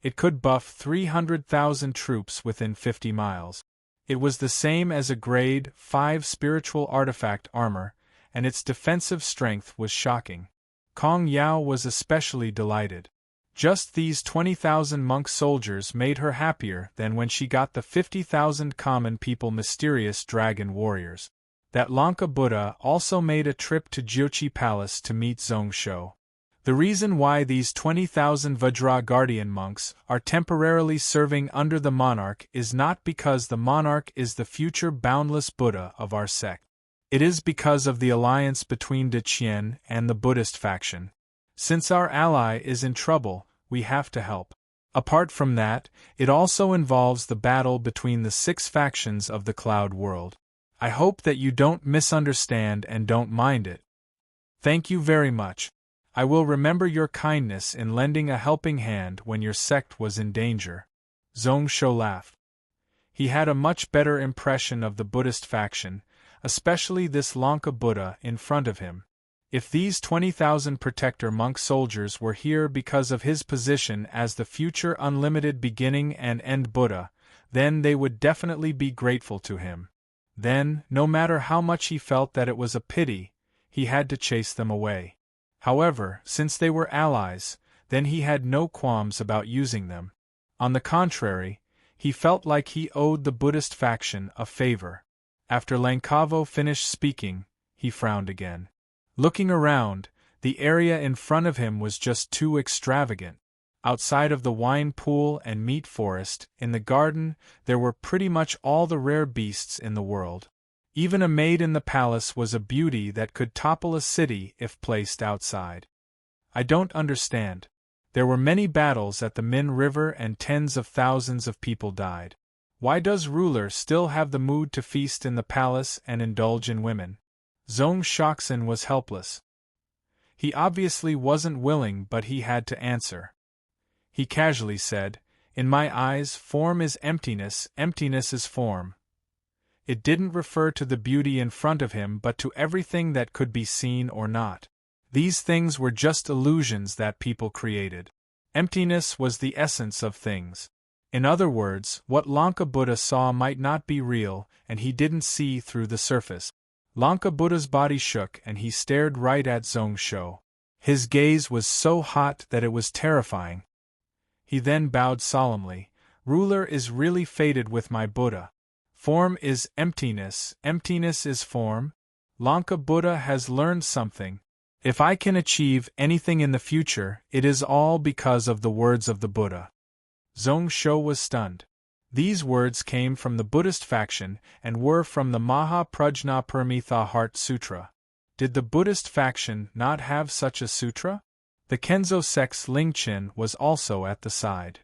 It could buff 300,000 troops within 50 miles. It was the same as a grade 5 spiritual artifact armor, and its defensive strength was shocking. Kong Yao was especially delighted. Just these 20,000 monk soldiers made her happier than when she got the 50,000 common people, mysterious dragon warriors. That Lanka Buddha also made a trip to Jiochi Palace to meet Zhong Shou. The reason why these 20,000 Vajra guardian monks are temporarily serving under the monarch is not because the monarch is the future boundless Buddha of our sect. It is because of the alliance between De Qian and the Buddhist faction. Since our ally is in trouble, we have to help. Apart from that, it also involves the battle between the 6 factions of the Cloud World. I hope that you don't misunderstand and don't mind it. Thank you very much. I will remember your kindness in lending a helping hand when your sect was in danger. Zhong Shou laughed. He had a much better impression of the Buddhist faction, especially this Lanka Buddha in front of him. If these 20,000 protector monk soldiers were here because of his position as the future unlimited beginning and end Buddha, then they would definitely be grateful to him. Then, no matter how much he felt that it was a pity, he had to chase them away. However, since they were allies, then he had no qualms about using them. On the contrary, he felt like he owed the Buddhist faction a favor. After Langkavo finished speaking, he frowned again. Looking around, the area in front of him was just too extravagant. Outside of the wine pool and meat forest, in the garden, there were pretty much all the rare beasts in the world. Even a maid in the palace was a beauty that could topple a city if placed outside. I don't understand. There were many battles at the Min River and tens of thousands of people died. Why does ruler still have the mood to feast in the palace and indulge in women? Zhong Shoxin was helpless. He obviously wasn't willing, but he had to answer. He casually said, "In my eyes, form is emptiness, emptiness is form." It didn't refer to the beauty in front of him but to everything that could be seen or not. These things were just illusions that people created. Emptiness was the essence of things. In other words, what Lanka Buddha saw might not be real, and he didn't see through the surface. Lanka Buddha's body shook and he stared right at Zhong Shou. His gaze was so hot that it was terrifying. He then bowed solemnly. "Ruler is really fated with my Buddha. Form is emptiness, emptiness is form. Lanka Buddha has learned something. If I can achieve anything in the future, it is all because of the words of the Buddha." Zhong Shou was stunned. These words came from the Buddhist faction and were from the Maha Prajna Paramitha Heart Sutra. Did the Buddhist faction not have such a sutra? The Kenzo sect's Ling Qin was also at the side.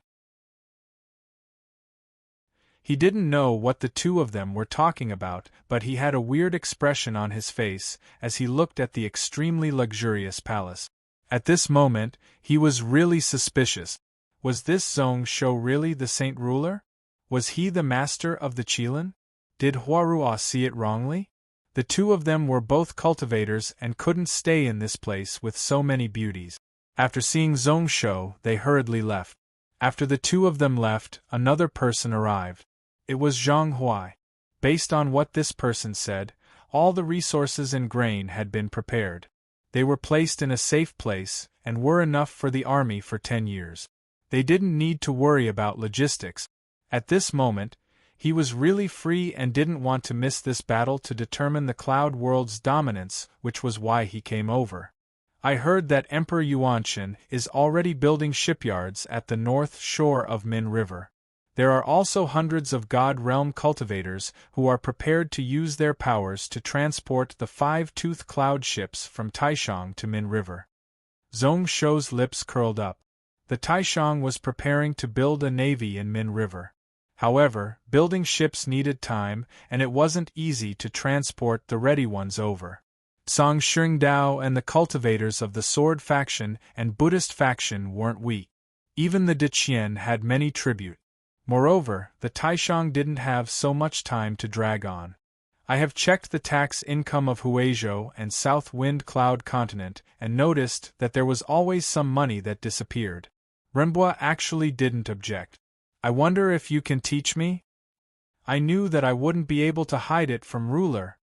He didn't know what the two of them were talking about, but he had a weird expression on his face as he looked at the extremely luxurious palace. At this moment, he was really suspicious. Was this Zhong Shou really the saint ruler? Was he the master of the Qilin? Did Huarua see it wrongly? The two of them were both cultivators and couldn't stay in this place with so many beauties. After seeing Zhong Shou, they hurriedly left. After the two of them left, another person arrived. It was Zhang Huai. Based on what this person said, all the resources and grain had been prepared. They were placed in a safe place and were enough for the army for 10 years. They didn't need to worry about logistics. At this moment, he was really free and didn't want to miss this battle to determine the Cloud World's dominance, which was why he came over. I heard that Emperor Yuanqin is already building shipyards at the north shore of Min River. There are also hundreds of God Realm cultivators who are prepared to use their powers to transport the 5-tooth cloud ships from Taishang to Min River. Zhong Shou's lips curled up. The Taishang was preparing to build a navy in Min River. However, building ships needed time, and it wasn't easy to transport the ready ones over. Song Shengdao and the cultivators of the Sword faction and Buddhist faction weren't weak. Even the Deqian had many tribute. Moreover, the Taishang didn't have so much time to drag on. I have checked the tax income of Huizhou and South Wind Cloud Continent and noticed that there was always some money that disappeared. Renbois actually didn't object. I wonder if you can teach me? I knew that I wouldn't be able to hide it from ruler.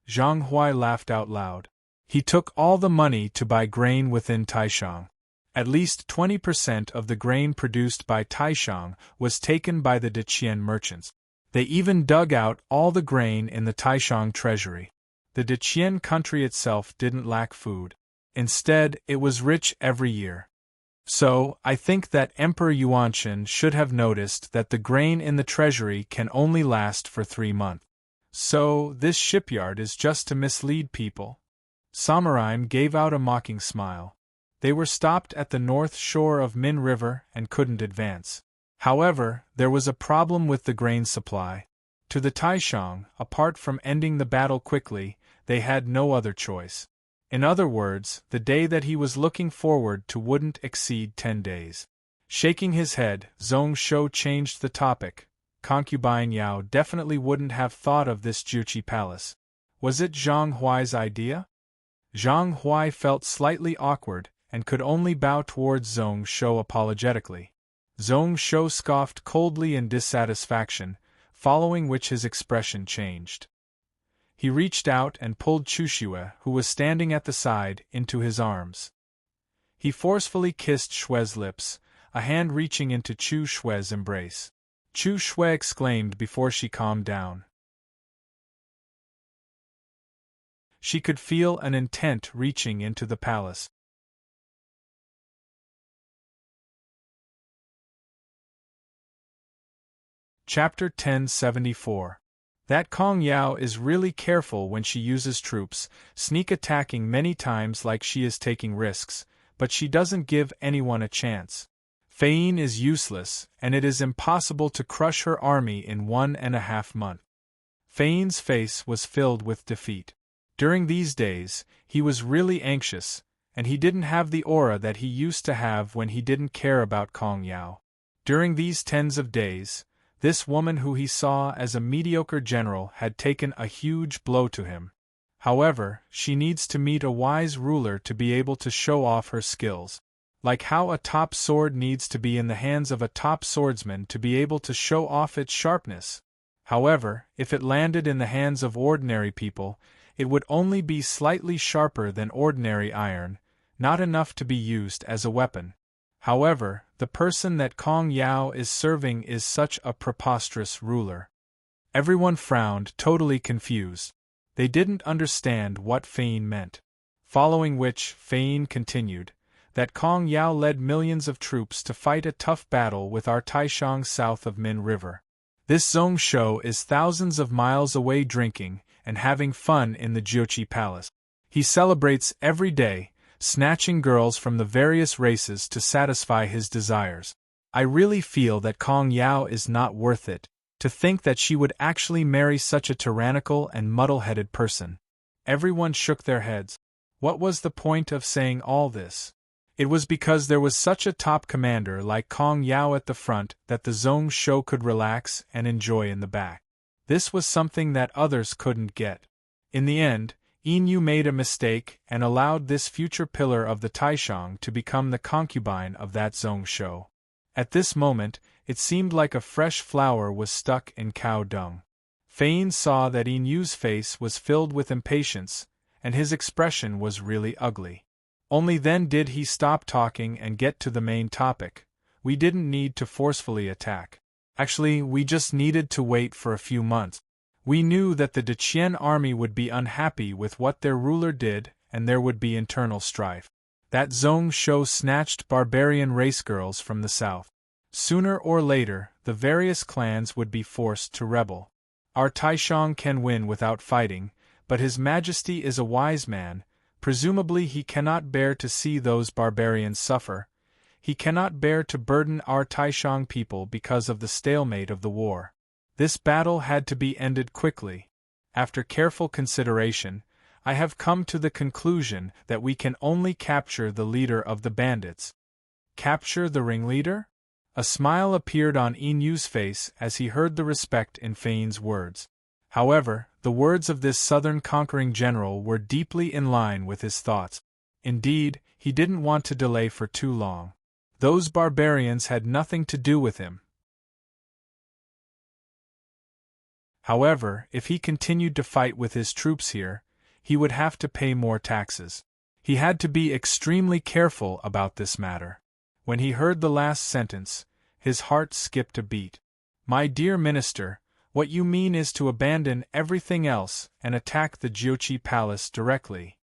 Zhang Huai laughed out loud. He took all the money to buy grain within Taishang. At least 20% of the grain produced by Taishang was taken by the Deqian merchants. They even dug out all the grain in the Taishang treasury. The Deqian country itself didn't lack food. Instead, it was rich every year. So, I think that Emperor Yuanqin should have noticed that the grain in the treasury can only last for 3 months. So, this shipyard is just to mislead people. Samurai gave out a mocking smile. They were stopped at the north shore of Min River and couldn't advance. However, there was a problem with the grain supply. To the Taishang, apart from ending the battle quickly, they had no other choice. In other words, the day that he was looking forward to wouldn't exceed 10 days. Shaking his head, Zhong Shou changed the topic. Concubine Yao definitely wouldn't have thought of this Juqi palace. Was it Zhang Huai's idea? Zhang Huai felt slightly awkward and could only bow towards Zhong Shou apologetically. Zhong Shou scoffed coldly in dissatisfaction, following which his expression changed. He reached out and pulled Chu Xue, who was standing at the side, into his arms. He forcefully kissed Xue's lips, a hand reaching into Chu Xue's embrace. Chu Xue exclaimed before she calmed down. She could feel an intent reaching into the palace. Chapter 1074. That Kong Yao is really careful when she uses troops, sneak attacking many times like she is taking risks, but she doesn't give anyone a chance. Fein is useless, and it is impossible to crush her army in 1.5 months. Fein's face was filled with defeat. During these days, he was really anxious, and he didn't have the aura that he used to have when he didn't care about Kong Yao. During these tens of days, this woman who he saw as a mediocre general had taken a huge blow to him. However, she needs to meet a wise ruler to be able to show off her skills. Like how a top sword needs to be in the hands of a top swordsman to be able to show off its sharpness. However, if it landed in the hands of ordinary people, it would only be slightly sharper than ordinary iron, not enough to be used as a weapon. However, the person that Kong Yao is serving is such a preposterous ruler. Everyone frowned, totally confused. They didn't understand what Fein meant. Following which, Fein continued, that Kong Yao led millions of troops to fight a tough battle with our Taishang south of Min River. This Zhong Shou is thousands of miles away drinking and having fun in the Juqi Palace. He celebrates every day, snatching girls from the various races to satisfy his desires. I really feel that Kong Yao is not worth it. To think that she would actually marry such a tyrannical and muddle-headed person. Everyone shook their heads. What was the point of saying all this? It was because there was such a top commander like Kong Yao at the front that the Zhong Shou could relax and enjoy in the back. This was something that others couldn't get. In the end, Yin made a mistake and allowed this future pillar of the Taishang to become the concubine of that Zhong Shou. At this moment, it seemed like a fresh flower was stuck in cow dung. Fein saw that Yinyu's face was filled with impatience, and his expression was really ugly. Only then did he stop talking and get to the main topic. We didn't need to forcefully attack. Actually, we just needed to wait for a few months. We knew that the Deqian army would be unhappy with what their ruler did, and there would be internal strife. That Zhong Shou snatched barbarian race girls from the south. Sooner or later, the various clans would be forced to rebel. Our Taishang can win without fighting, but His Majesty is a wise man. Presumably he cannot bear to see those barbarians suffer. He cannot bear to burden our Taishang people because of the stalemate of the war. This battle had to be ended quickly. After careful consideration, I have come to the conclusion that we can only capture the leader of the bandits. Capture the ringleader? A smile appeared on Yinyu's face as he heard the respect in Fein's words. However, the words of this southern conquering general were deeply in line with his thoughts. Indeed, he didn't want to delay for too long. Those barbarians had nothing to do with him. However, if he continued to fight with his troops here, he would have to pay more taxes. He had to be extremely careful about this matter. When he heard the last sentence, his heart skipped a beat. My dear minister, what you mean is to abandon everything else and attack the Jiuqi palace directly.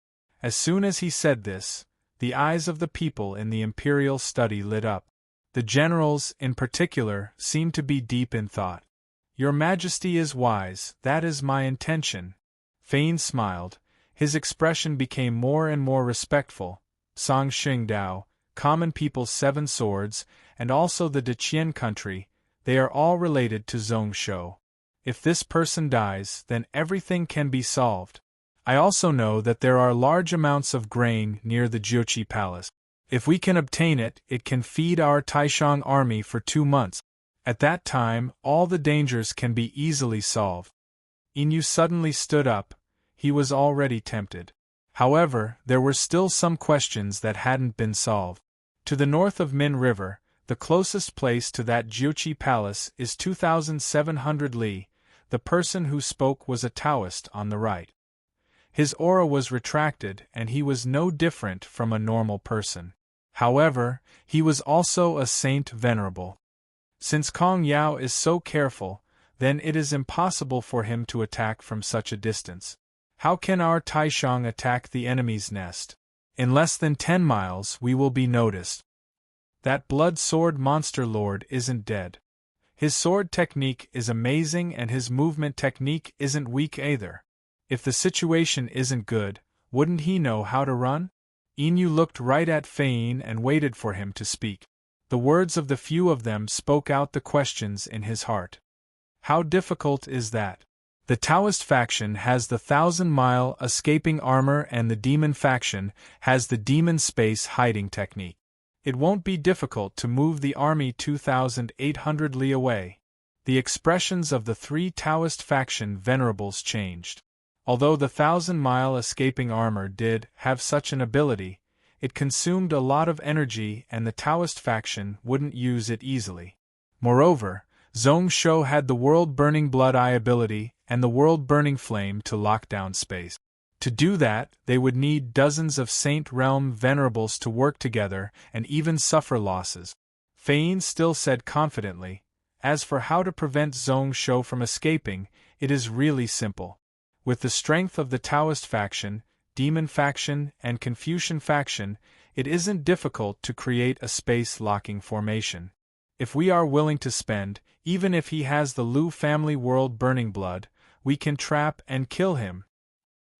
As soon as he said this, the eyes of the people in the imperial study lit up. The generals, in particular, seemed to be deep in thought. Your Majesty is wise, that is my intention. Fein smiled. His expression became more and more respectful. Song Xingdao, common people's 7 swords, and also the Deqian country, they are all related to Zhong Shou. If this person dies, then everything can be solved. I also know that there are large amounts of grain near the Jiuqi palace. If we can obtain it, it can feed our Taishang army for 2 months. At that time, all the dangers can be easily solved. Yinyu suddenly stood up. He was already tempted. However, there were still some questions that hadn't been solved. To the north of Min River, the closest place to that Jiuqi palace is 2,700 li. The person who spoke was a Taoist on the right. His aura was retracted and he was no different from a normal person. However, he was also a saint venerable. Since Kong Yao is so careful, then it is impossible for him to attack from such a distance. How can our Taishang attack the enemy's nest? In less than 10 miles we will be noticed. That blood sword monster lord isn't dead. His sword technique is amazing and his movement technique isn't weak either. If the situation isn't good, wouldn't he know how to run? Yinyu looked right at Fein and waited for him to speak. The words of the few of them spoke out the questions in his heart. How difficult is that? The Taoist faction has the 1,000-mile escaping armor and the demon faction has the demon space hiding technique. It won't be difficult to move the army 2,800 li away. The expressions of the 3 Taoist faction venerables changed. Although the 1,000-mile escaping armor did have such an ability, it consumed a lot of energy and the Taoist faction wouldn't use it easily. Moreover, Zhong Shou had the world-burning blood eye ability and the world-burning flame to lock down space. To do that, they would need dozens of Saint Realm venerables to work together and even suffer losses. Fein still said confidently, as for how to prevent Zhong Shou from escaping, it is really simple. With the strength of the Taoist faction, Demon faction, and Confucian faction, it isn't difficult to create a space-locking formation. If we are willing to spend, even if he has the Lu family world burning blood, we can trap and kill him.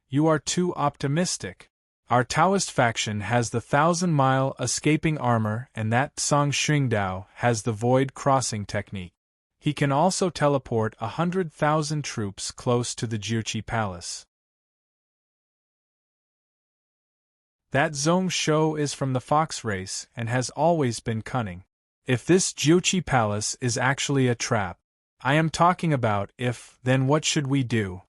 You are too optimistic. Our Taoist faction has the 1,000-mile escaping armor, and that Song Xingdao has the void crossing technique. He can also teleport 100,000 troops close to the Jiuqi Palace. That Zhong Shou is from the fox race and has always been cunning. If this Jiuqi Palace is actually a trap, I am talking about if, then what should we do?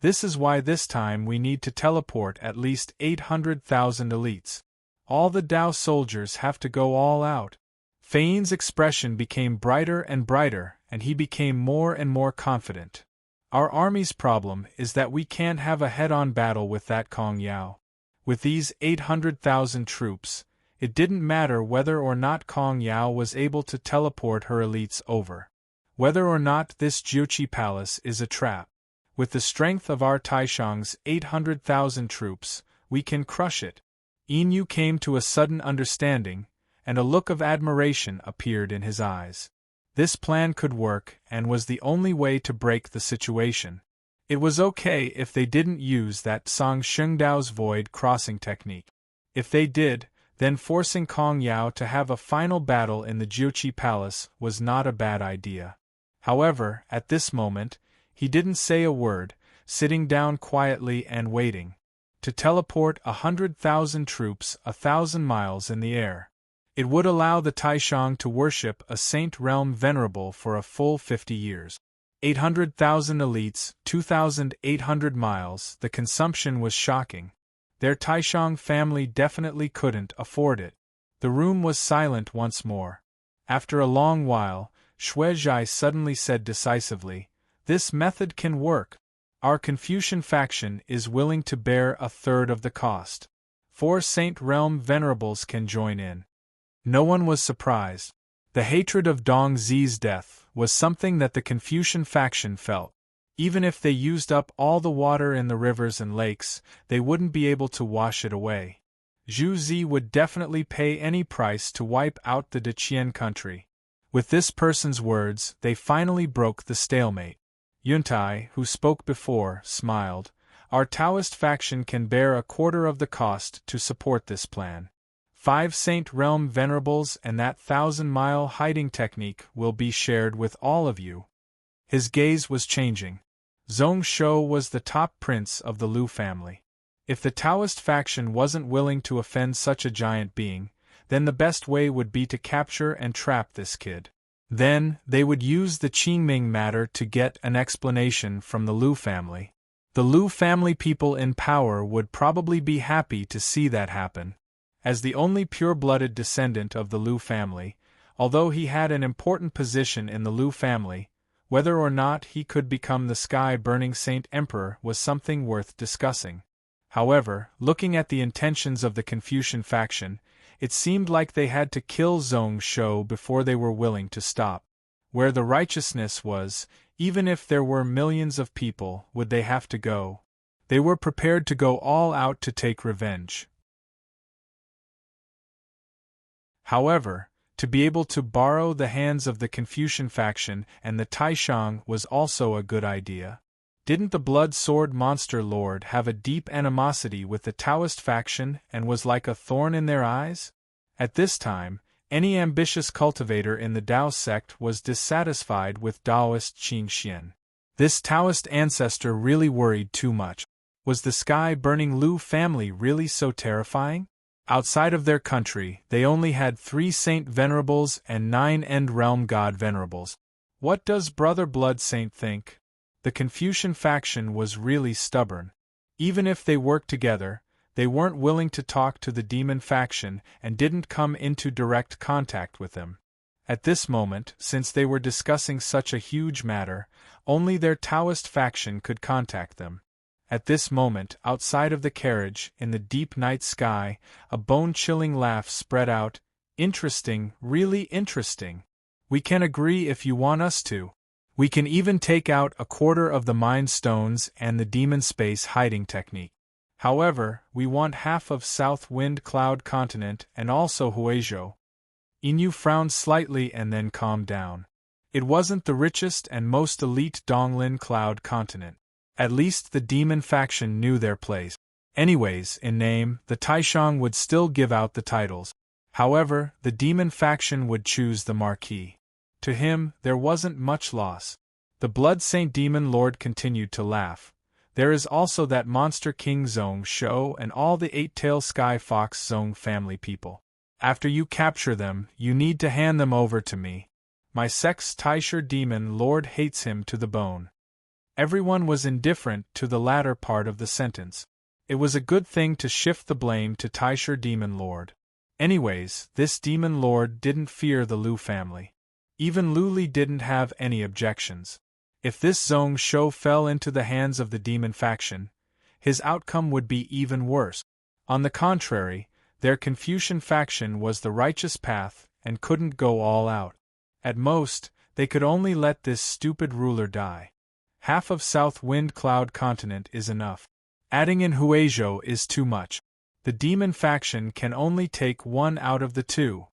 This is why this time we need to teleport at least 800,000 elites. All the Dao soldiers have to go all out. Fei's expression became brighter and brighter, and he became more and more confident. Our army's problem is that we can't have a head-on battle with that Kong Yao. With these 800,000 troops, it didn't matter whether or not Kong Yao was able to teleport her elites over. Whether or not this Jiuqi Palace is a trap. With the strength of our Taishang's 800,000 troops, we can crush it. Yin Yu came to a sudden understanding, and a look of admiration appeared in his eyes. This plan could work and was the only way to break the situation. It was okay if they didn't use that Song Xingdao's void crossing technique. If they did, then forcing Kong Yao to have a final battle in the Jiuqi Palace was not a bad idea. However, at this moment, he didn't say a word, sitting down quietly and waiting. To teleport 100,000 troops 1,000 miles in the air. It would allow the Taishang to worship a saint realm venerable for a full 50 years. 800,000 elites, 2,800 miles, the consumption was shocking. Their Taishang family definitely couldn't afford it. The room was silent once more. After a long while, Shuizhai suddenly said decisively, "This method can work. Our Confucian faction is willing to bear a third of the cost. 4 Saint Realm venerables can join in." No one was surprised. The hatred of Dong Zi's death was something that the Confucian faction felt. Even if they used up all the water in the rivers and lakes, they wouldn't be able to wash it away. Zhu Zi would definitely pay any price to wipe out the Deqian country. With this person's words, they finally broke the stalemate. Yuntai, who spoke before, smiled. Our Taoist faction can bear a quarter of the cost to support this plan. 5 Saint Realm venerables and that 1,000-mile hiding technique will be shared with all of you. His gaze was changing. Zhong Shou was the top prince of the Lu family. If the Taoist faction wasn't willing to offend such a giant being, then the best way would be to capture and trap this kid. Then, they would use the Qingming matter to get an explanation from the Lu family. The Lu family people in power would probably be happy to see that happen. As the only pure-blooded descendant of the Lu family, although he had an important position in the Lu family, whether or not he could become the sky-burning Saint Emperor was something worth discussing. However, looking at the intentions of the Confucian faction, it seemed like they had to kill Zhong Shou before they were willing to stop. Where the righteousness was, even if there were millions of people, would they have to go? They were prepared to go all out to take revenge. However, to be able to borrow the hands of the Confucian faction and the Taishang was also a good idea. Didn't the Blood Sword Monster Lord have a deep animosity with the Taoist faction and was like a thorn in their eyes? At this time, any ambitious cultivator in the Dao sect was dissatisfied with Taoist Qingxian. This Taoist ancestor really worried too much. Was the sky-burning Lu family really so terrifying? Outside of their country, they only had 3 Saint Venerables and 9 End Realm God Venerables. What does Brother Blood Saint think? The Confucian faction was really stubborn. Even if they worked together, they weren't willing to talk to the demon faction and didn't come into direct contact with them. At this moment, since they were discussing such a huge matter, only their Taoist faction could contact them. At this moment, outside of the carriage, in the deep night sky, a bone-chilling laugh spread out. Interesting, really interesting. We can agree if you want us to. We can even take out a quarter of the Mind Stones and the Demon Space hiding technique. However, we want half of South Wind Cloud Continent and also Huizhou. Inu frowned slightly and then calmed down. It wasn't the richest and most elite Donglin Cloud Continent. At least the demon faction knew their place. Anyways, in name, the Taishang would still give out the titles. However, the demon faction would choose the marquis. To him, there wasn't much loss. The Blood Saint Demon Lord continued to laugh. There is also that monster King Zong Shou and all the eight-tailed Sky Fox Zong family people. After you capture them, you need to hand them over to me. My sex Taisher Demon Lord hates him to the bone. Everyone was indifferent to the latter part of the sentence. It was a good thing to shift the blame to Taisher Demon Lord. Anyways, this Demon Lord didn't fear the Lu family. Even Lu Li didn't have any objections. If this Zong Shou fell into the hands of the demon faction, his outcome would be even worse. On the contrary, their Confucian faction was the righteous path and couldn't go all out. At most, they could only let this stupid ruler die. Half of South Wind Cloud Continent is enough. Adding in Huizhou is too much. The demon faction can only take one out of the two.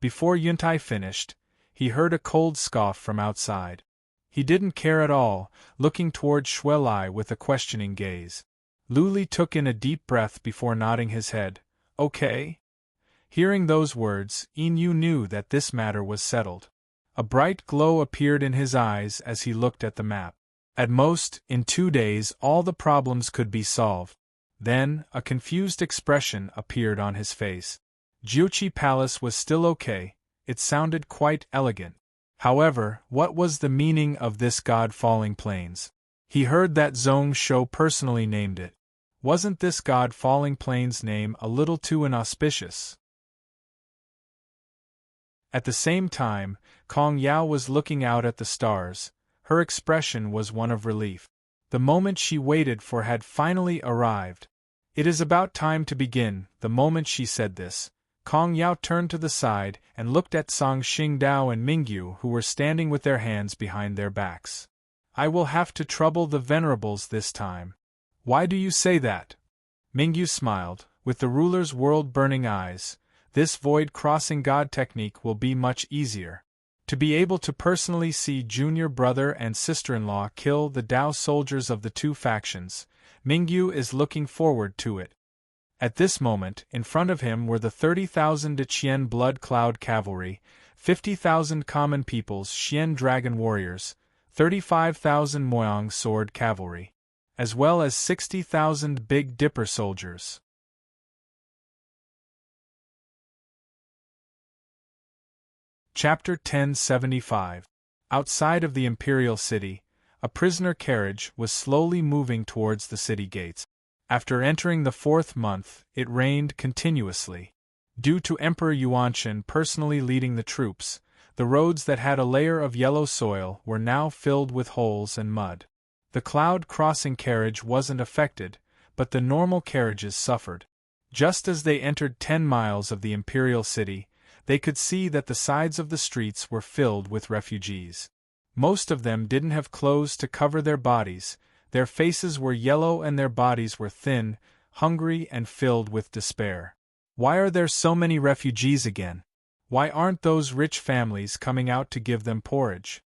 Before Yuntai finished, he heard a cold scoff from outside. He didn't care at all, looking toward Shuelai with a questioning gaze. Lu Li took in a deep breath before nodding his head. Okay? Hearing those words, Yin Yu knew that this matter was settled. A bright glow appeared in his eyes as he looked at the map. At most, in 2 days all the problems could be solved. Then, a confused expression appeared on his face. Jiuqi Palace was still okay, it sounded quite elegant. However, what was the meaning of this God-falling plains? He heard that Zong Shou personally named it. Wasn't this God-falling plains name a little too inauspicious? At the same time, Kong Yao was looking out at the stars. Her expression was one of relief. The moment she waited for had finally arrived. It is about time to begin. The moment she said this, Kong Yao turned to the side and looked at Song Xingdao and Mingyu, who were standing with their hands behind their backs. I will have to trouble the venerables this time. Why do you say that? Mingyu smiled, with the ruler's world-burning eyes. This void-crossing god technique will be much easier. To be able to personally see junior brother and sister-in-law kill the Dao soldiers of the two factions, Mingyu is looking forward to it. At this moment, in front of him were the 30,000 Deqian Blood Cloud Cavalry, 50,000 Common People's Xian Dragon Warriors, 35,000 Moyang Sword Cavalry, as well as 60,000 Big Dipper soldiers. Chapter 1075. Outside of the Imperial City, a prisoner carriage was slowly moving towards the city gates. After entering the 4th month, it rained continuously. Due to Emperor Yuanshan personally leading the troops, the roads that had a layer of yellow soil were now filled with holes and mud. The cloud crossing carriage wasn't affected, but the normal carriages suffered. Just as they entered 10 miles of the Imperial City, they could see that the sides of the streets were filled with refugees. Most of them didn't have clothes to cover their bodies. Their faces were yellow and their bodies were thin, hungry and filled with despair. Why are there so many refugees again? Why aren't those rich families coming out to give them porridge?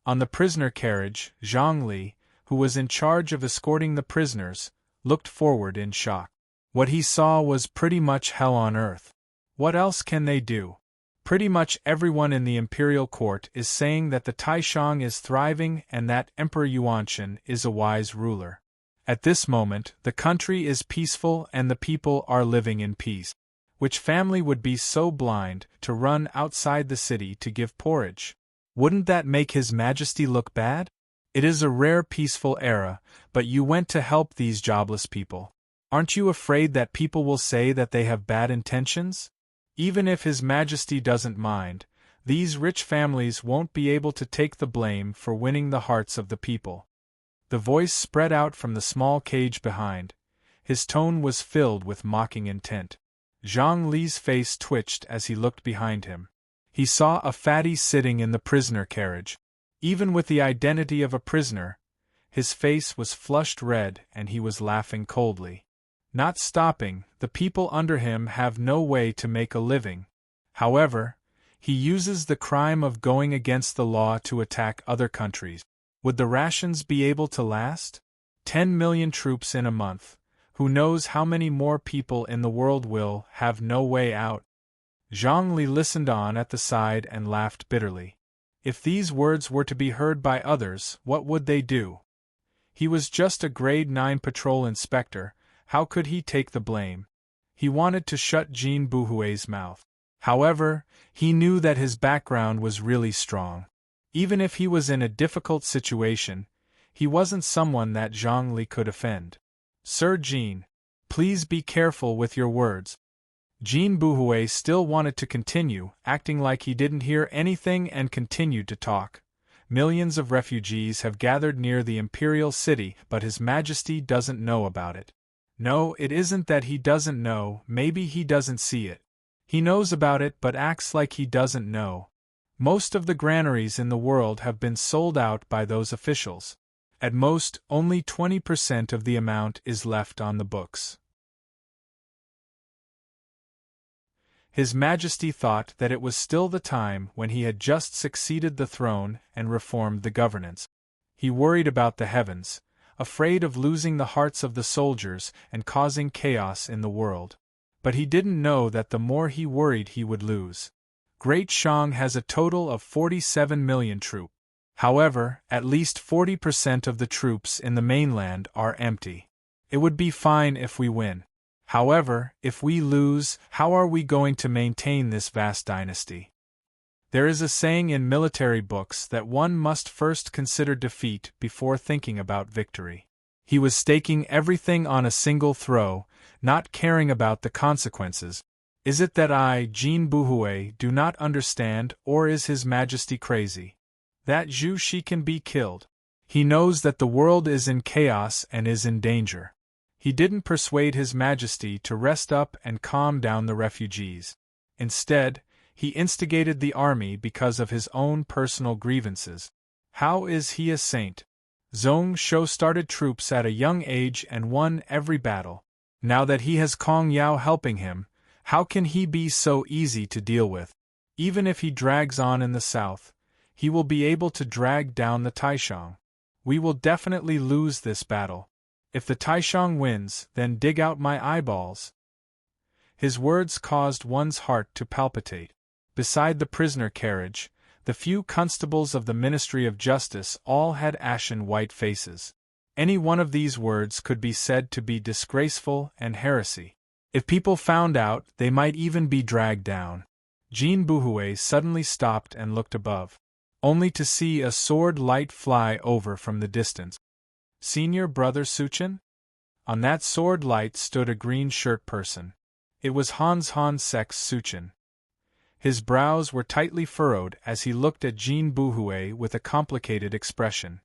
On the prisoner carriage, Zhang Li, who was in charge of escorting the prisoners, looked forward in shock. What he saw was pretty much hell on earth. What else can they do? Pretty much everyone in the imperial court is saying that the Taishang is thriving and that Emperor Yuanshan is a wise ruler. At this moment, the country is peaceful and the people are living in peace. Which family would be so blind to run outside the city to give porridge? Wouldn't that make His Majesty look bad? It is a rare peaceful era, but you went to help these jobless people. Aren't you afraid that people will say that they have bad intentions? Even if His Majesty doesn't mind, these rich families won't be able to take the blame for winning the hearts of the people. The voice spread out from the small cage behind. His tone was filled with mocking intent. Zhang Li's face twitched as he looked behind him. He saw a fatty sitting in the prisoner carriage. Even with the identity of a prisoner, his face was flushed red and he was laughing coldly. Not stopping, the people under him have no way to make a living. However, he uses the crime of going against the law to attack other countries. Would the rations be able to last? 10 million troops in a month. Who knows how many more people in the world will have no way out? Zhang Li listened on at the side and laughed bitterly. If these words were to be heard by others, what would they do? He was just a grade 9 patrol inspector, how could he take the blame? He wanted to shut Jin Buhui's mouth. However, he knew that his background was really strong. Even if he was in a difficult situation, he wasn't someone that Zhang Li could offend. Sir Jin, please be careful with your words. Jin Buhui still wanted to continue, acting like he didn't hear anything and continued to talk. Millions of refugees have gathered near the imperial city, but His Majesty doesn't know about it. No, it isn't that he doesn't know, maybe he doesn't see it. He knows about it but acts like he doesn't know. Most of the granaries in the world have been sold out by those officials. At most, only 20% of the amount is left on the books. His Majesty thought that it was still the time when he had just succeeded the throne and reformed the governance. He worried about the heavens, afraid of losing the hearts of the soldiers and causing chaos in the world. But he didn't know that the more he worried he would lose. Great Shang has a total of 47 million troops. However, at least 40% of the troops in the mainland are empty. It would be fine if we win. However, if we lose, how are we going to maintain this vast dynasty? There is a saying in military books that one must first consider defeat before thinking about victory. He was staking everything on a single throw, not caring about the consequences. Is it that I, Jin Buhui, do not understand, or is His Majesty crazy? That Zhu Shi can be killed. He knows that the world is in chaos and is in danger. He didn't persuade His Majesty to rest up and calm down the refugees. Instead, he instigated the army because of his own personal grievances. How is he a saint? Zhong Shou started troops at a young age and won every battle. Now that he has Kong Yao helping him, how can he be so easy to deal with? Even if he drags on in the south, he will be able to drag down the Taishang. We will definitely lose this battle. If the Taishang wins, then dig out my eyeballs. His words caused one's heart to palpitate. Beside the prisoner carriage, the few constables of the Ministry of Justice all had ashen white faces. Any one of these words could be said to be disgraceful and heresy. If people found out, they might even be dragged down. Jin Buhui suddenly stopped and looked above, only to see a sword light fly over from the distance. Senior Brother Suchen? On that sword light stood a green shirt person. It was Hans Seks Suchen. His brows were tightly furrowed as he looked at Jin Buhui with a complicated expression.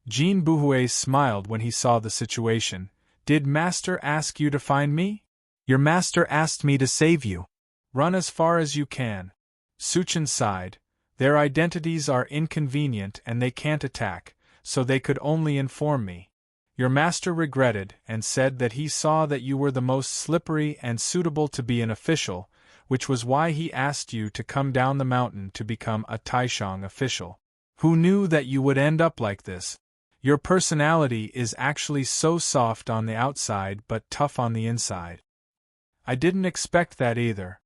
Jin Buhui smiled when he saw the situation. Did Master ask you to find me? Your master asked me to save you. Run as far as you can. Suchen sighed. Their identities are inconvenient and they can't attack, so they could only inform me. Your master regretted and said that he saw that you were the most slippery and suitable to be an official, which was why he asked you to come down the mountain to become a Taishang official. Who knew that you would end up like this? Your personality is actually so soft on the outside but tough on the inside. I didn't expect that either.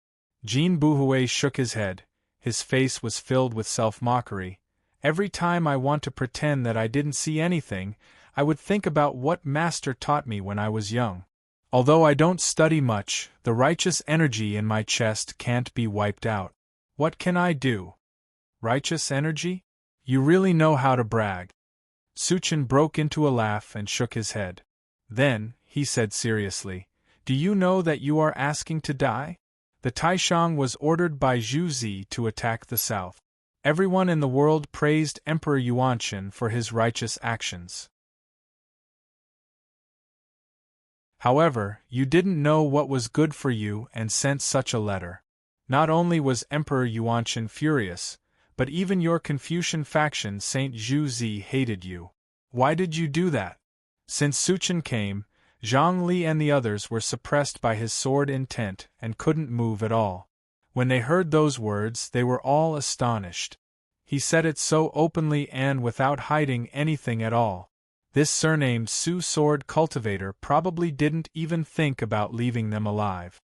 Jin Buhui shook his head. His face was filled with self-mockery. Every time I want to pretend that I didn't see anything, I would think about what Master taught me when I was young. Although I don't study much, the righteous energy in my chest can't be wiped out. What can I do? Righteous energy? You really know how to brag. Suchen broke into a laugh and shook his head. Then, he said seriously, do you know that you are asking to die? The Taishang was ordered by Zhu Zi to attack the south. Everyone in the world praised Emperor Yuanqin for his righteous actions. However, you didn't know what was good for you and sent such a letter. Not only was Emperor Yuanqin furious, but even your Confucian faction Saint Zhu Zi hated you. Why did you do that? Since Suchen came, Zhang Li and the others were suppressed by his sword intent and couldn't move at all. When they heard those words, they were all astonished. He said it so openly and without hiding anything at all. This surnamed Su sword cultivator probably didn't even think about leaving them alive.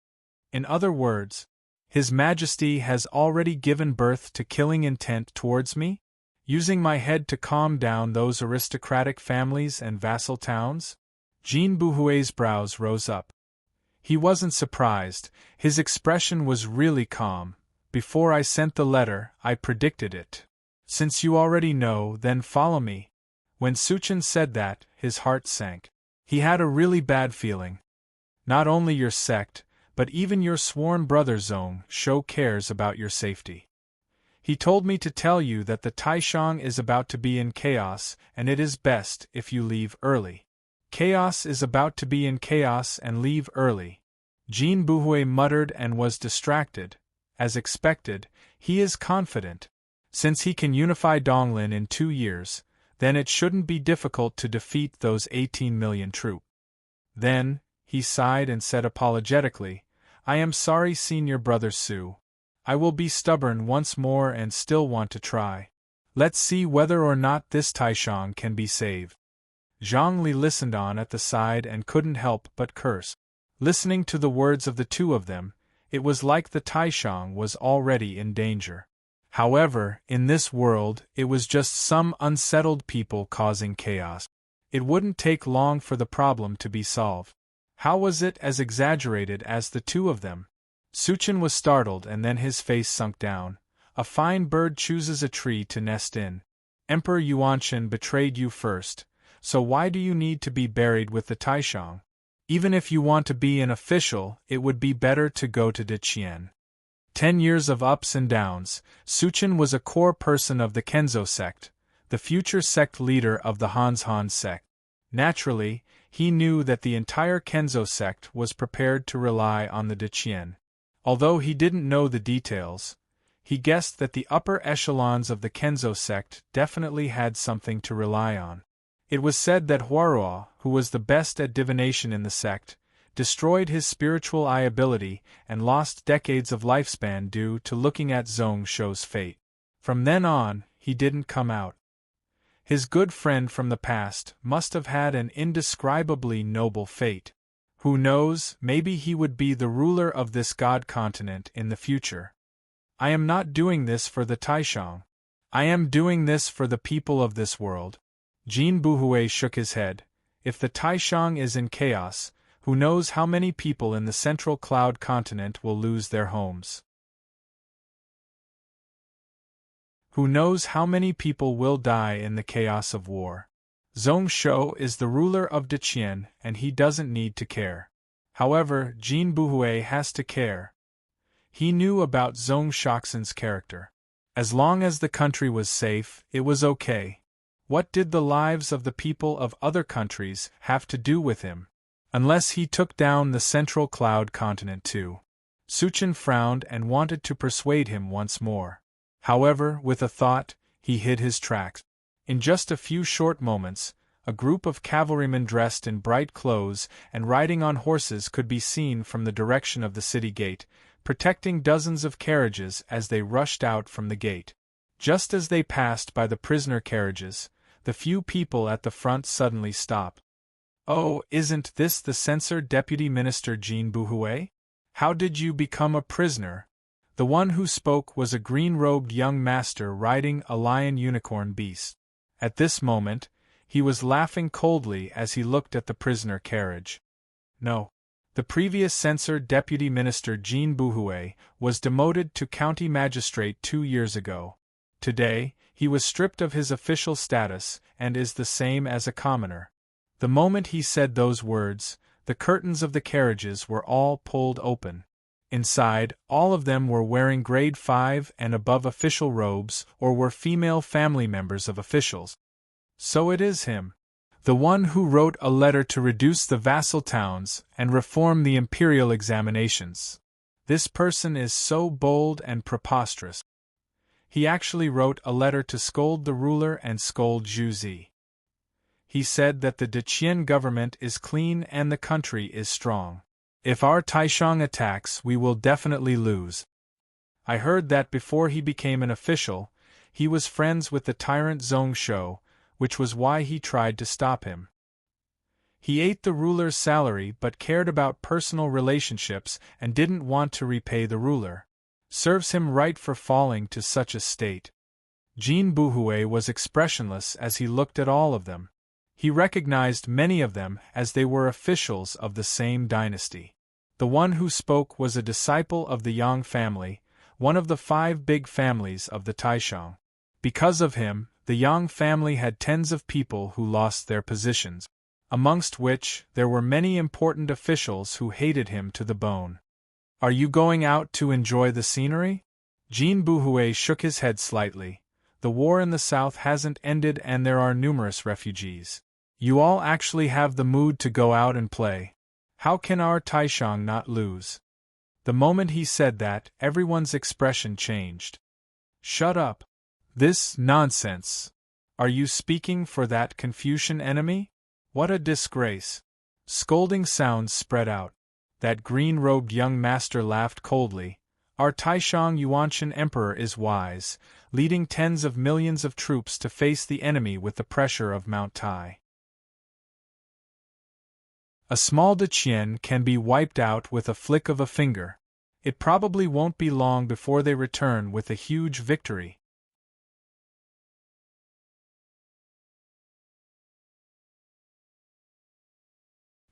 In other words, His Majesty has already given birth to killing intent towards me, using my head to calm down those aristocratic families and vassal towns? Jean Bouhuet's brows rose up. He wasn't surprised, his expression was really calm. Before I sent the letter, I predicted it. Since you already know, then follow me. When Suchen said that, his heart sank. He had a really bad feeling. Not only your sect, but even your sworn brother Zong Shou cares about your safety. He told me to tell you that the Taishang is about to be in chaos, and it is best if you leave early. Chaos is about to be in chaos and leave early. Jean Bouhuet muttered and was distracted. As expected, he is confident. Since he can unify Donglin in 2 years, then it shouldn't be difficult to defeat those 18 million troops. Then, he sighed and said apologetically, I am sorry, Senior Brother Su. I will be stubborn once more and still want to try. Let's see whether or not this Taishang can be saved. Zhang Li listened on at the side and couldn't help but curse. Listening to the words of the two of them, it was like the Taishang was already in danger. However, in this world, it was just some unsettled people causing chaos. It wouldn't take long for the problem to be solved. How was it as exaggerated as the two of them? Suchen was startled and then his face sunk down. A fine bird chooses a tree to nest in. Emperor Yuanshan betrayed you first, so why do you need to be buried with the Taishang? Even if you want to be an official, it would be better to go to Deqian. 10 years of ups and downs, Suchen was a core person of the Kenzo sect, the future sect leader of the Han sect. Naturally, he knew that the entire Kenzo sect was prepared to rely on the Deqian. Although he didn't know the details, he guessed that the upper echelons of the Kenzo sect definitely had something to rely on. It was said that Huarua, who was the best at divination in the sect, destroyed his spiritual eye ability and lost decades of lifespan due to looking at Zong Shou's fate. From then on, he didn't come out. His good friend from the past must have had an indescribably noble fate. Who knows, maybe he would be the ruler of this god continent in the future. I am not doing this for the Taishang. I am doing this for the people of this world. Jean Bouhuet shook his head. If the Taishang is in chaos, who knows how many people in the central cloud continent will lose their homes? Who knows how many people will die in the chaos of war? Zong Shou is the ruler of Deqian, and he doesn't need to care. However, Jean Bouhuet has to care. He knew about Zong Shoxin's character. As long as the country was safe, it was okay. What did the lives of the people of other countries have to do with him? Unless he took down the central cloud continent too. Suchen frowned and wanted to persuade him once more. However, with a thought, he hid his tracks. In just a few short moments, a group of cavalrymen dressed in bright clothes and riding on horses could be seen from the direction of the city gate, protecting dozens of carriages as they rushed out from the gate. Just as they passed by the prisoner carriages, the few people at the front suddenly stopped. Oh, isn't this the censor Deputy Minister Jean Bouhuet? How did you become a prisoner? The one who spoke was a green-robed young master riding a lion-unicorn beast. At this moment, he was laughing coldly as he looked at the prisoner carriage. No. The previous censor Deputy Minister Jean Bouhuet was demoted to county magistrate 2 years ago. Today, he was stripped of his official status and is the same as a commoner. The moment he said those words, the curtains of the carriages were all pulled open. Inside, all of them were wearing grade 5 and above official robes or were female family members of officials. So it is him. The one who wrote a letter to reduce the vassal towns and reform the imperial examinations. This person is so bold and preposterous. He actually wrote a letter to scold the ruler and scold Zhu Zi. He said that the Deqian government is clean and the country is strong. If our Taishang attacks, we will definitely lose. I heard that before he became an official, he was friends with the tyrant Zong Shou, which was why he tried to stop him. He ate the ruler's salary but cared about personal relationships and didn't want to repay the ruler. Serves him right for falling to such a state. Jean Bouhouet was expressionless as he looked at all of them. He recognized many of them as they were officials of the same dynasty. The one who spoke was a disciple of the Yang family, one of the 5 big families of the Taishang. Because of him, the Yang family had tens of people who lost their positions, amongst which there were many important officials who hated him to the bone. Are you going out to enjoy the scenery? Jean Bouhouet shook his head slightly. The war in the south hasn't ended and there are numerous refugees. You all actually have the mood to go out and play. How can our Taishang not lose? The moment he said that, everyone's expression changed. Shut up. This nonsense. Are you speaking for that Confucian enemy? What a disgrace. Scolding sounds spread out. That green-robed young master laughed coldly. Our Taishang Yuanshan emperor is wise, leading tens of millions of troops to face the enemy with the pressure of Mount Tai. A small Deqian can be wiped out with a flick of a finger. It probably won't be long before they return with a huge victory.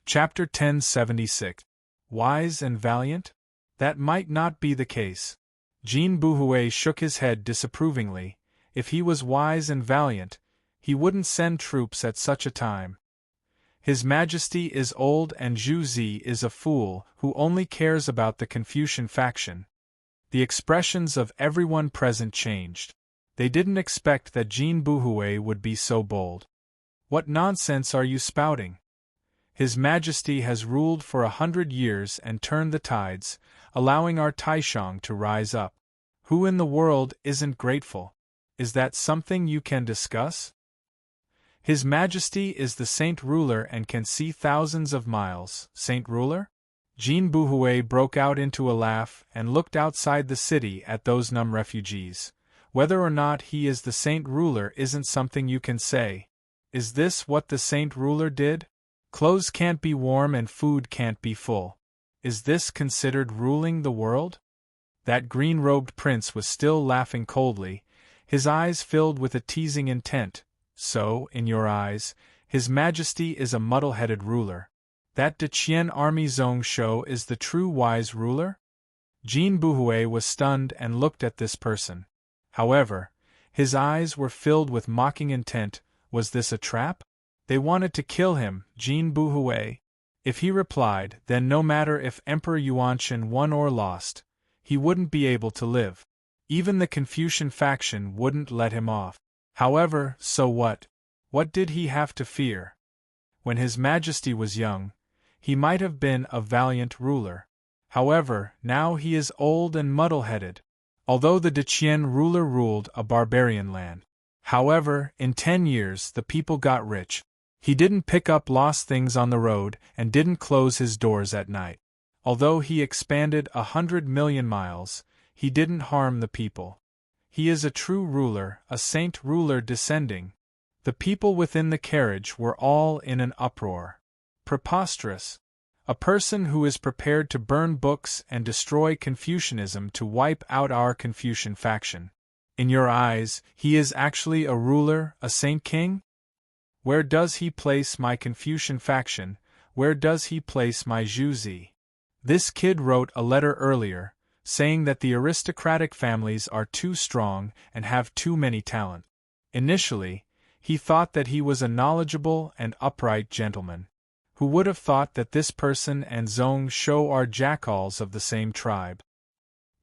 Chapter 1076. Wise and valiant? That might not be the case. Jean Bouhouet shook his head disapprovingly. If he was wise and valiant, he wouldn't send troops at such a time. His Majesty is old and Zhu Zi is a fool who only cares about the Confucian faction. The expressions of everyone present changed. They didn't expect that Jean Bouhouet would be so bold. What nonsense are you spouting? His Majesty has ruled for 100 years and turned the tides, allowing our Taishang to rise up. Who in the world isn't grateful? Is that something you can discuss? His Majesty is the Saint Ruler and can see thousands of miles. Saint Ruler? Jean Bouhouet broke out into a laugh and looked outside the city at those numb refugees. Whether or not he is the Saint Ruler isn't something you can say. Is this what the Saint Ruler did? Clothes can't be warm and food can't be full. Is this considered ruling the world? That green-robed prince was still laughing coldly, his eyes filled with a teasing intent. So, in your eyes, His Majesty is a muddle-headed ruler. That Deqian army Zhong Shou is the true wise ruler? Jean Bouhouet was stunned and looked at this person. However, his eyes were filled with mocking intent. Was this a trap? They wanted to kill him, Jean Bouhouet. If he replied, then no matter if Emperor Yuanshan won or lost, he wouldn't be able to live. Even the Confucian faction wouldn't let him off. However, so what? What did he have to fear? When His Majesty was young, he might have been a valiant ruler. However, now he is old and muddle-headed. Although the Deqian ruler ruled a barbarian land. However, in 10 years the people got rich. He didn't pick up lost things on the road and didn't close his doors at night. Although he expanded 100 million miles, he didn't harm the people. He is a true ruler, a saint ruler descending. The people within the carriage were all in an uproar. Preposterous. A person who is prepared to burn books and destroy Confucianism to wipe out our Confucian faction. In your eyes, he is actually a ruler, a saint king? Where does he place my Confucian faction? Where does he place my Zhu Zi? This kid wrote a letter earlier, saying that the aristocratic families are too strong and have too many talent. Initially, he thought that he was a knowledgeable and upright gentleman. Who would have thought that this person and Zhong Shou are jackals of the same tribe?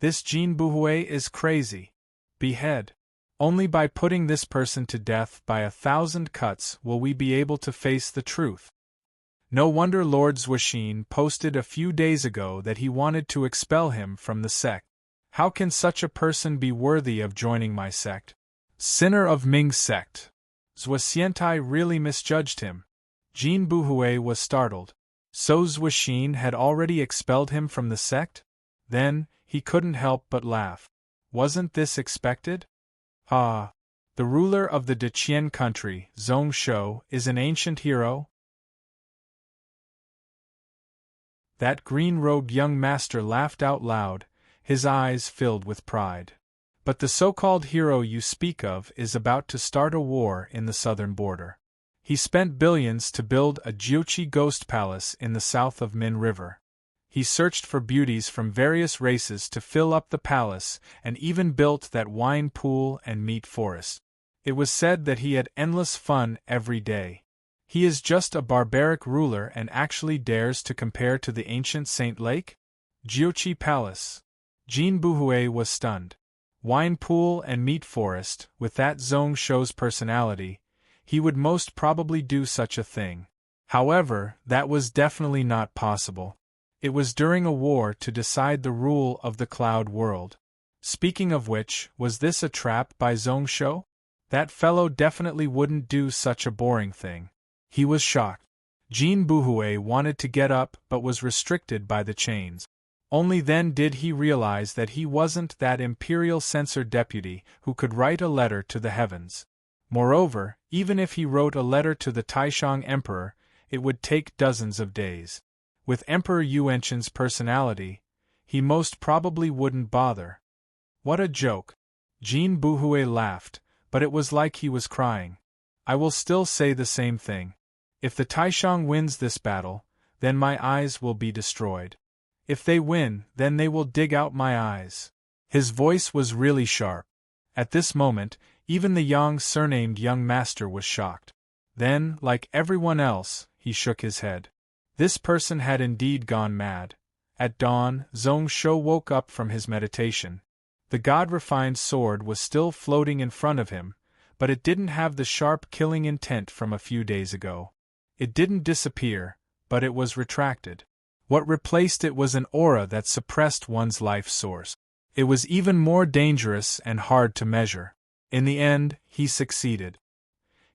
This Jean Bouhouet is crazy. Behead. Only by putting this person to death by 1,000 cuts will we be able to face the truth. No wonder Lord Zhuoxin posted a few days ago that he wanted to expel him from the sect. How can such a person be worthy of joining my sect? Sinner of Ming's sect. Zhuoxiantai really misjudged him. Jean Bouhouet was startled. So Zhuoxin had already expelled him from the sect? Then, he couldn't help but laugh. Wasn't this expected? Ah. The ruler of the Deqian country, Zhong Shou, is an ancient hero? That green-robed young master laughed out loud, his eyes filled with pride. But the so-called hero you speak of is about to start a war in the southern border. He spent billions to build a Jiuqi ghost palace in the south of Min River. He searched for beauties from various races to fill up the palace and even built that wine pool and meat forest. It was said that he had endless fun every day. He is just a barbaric ruler and actually dares to compare to the ancient Saint Lake? Jiuqi Palace. Jin Buhui was stunned. Wine pool and meat forest, with that Zhong Shou's personality, he would most probably do such a thing. However, that was definitely not possible. It was during a war to decide the rule of the cloud world. Speaking of which, was this a trap by Zhong Shou? That fellow definitely wouldn't do such a boring thing. He was shocked. Jin Buhui wanted to get up but was restricted by the chains. Only then did he realize that he wasn't that imperial censor deputy who could write a letter to the heavens. Moreover, even if he wrote a letter to the Taishang Emperor, it would take dozens of days. With Emperor Yuanqin's personality, he most probably wouldn't bother. What a joke! Jin Buhui laughed, but it was like he was crying. I will still say the same thing. If the Taishang wins this battle, then my eyes will be destroyed. If they win, then they will dig out my eyes. His voice was really sharp. At this moment, even the Yang surnamed young master was shocked. Then, like everyone else, he shook his head. This person had indeed gone mad. At dawn, Zhong Shou woke up from his meditation. The god-refined sword was still floating in front of him, but it didn't have the sharp killing intent from a few days ago. It didn't disappear, but it was retracted. What replaced it was an aura that suppressed one's life source. It was even more dangerous and hard to measure. In the end, he succeeded.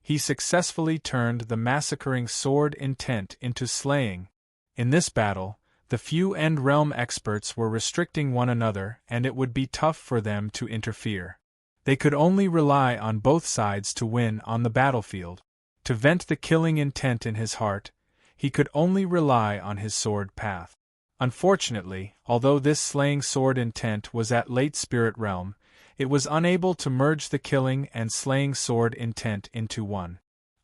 He successfully turned the massacring sword intent into slaying. In this battle, the few End Realm experts were restricting one another, and it would be tough for them to interfere. They could only rely on both sides to win on the battlefield. To vent the killing intent in his heart, he could only rely on his sword path. Unfortunately, although this slaying sword intent was at late spirit realm, it was unable to merge the killing and slaying sword intent into one.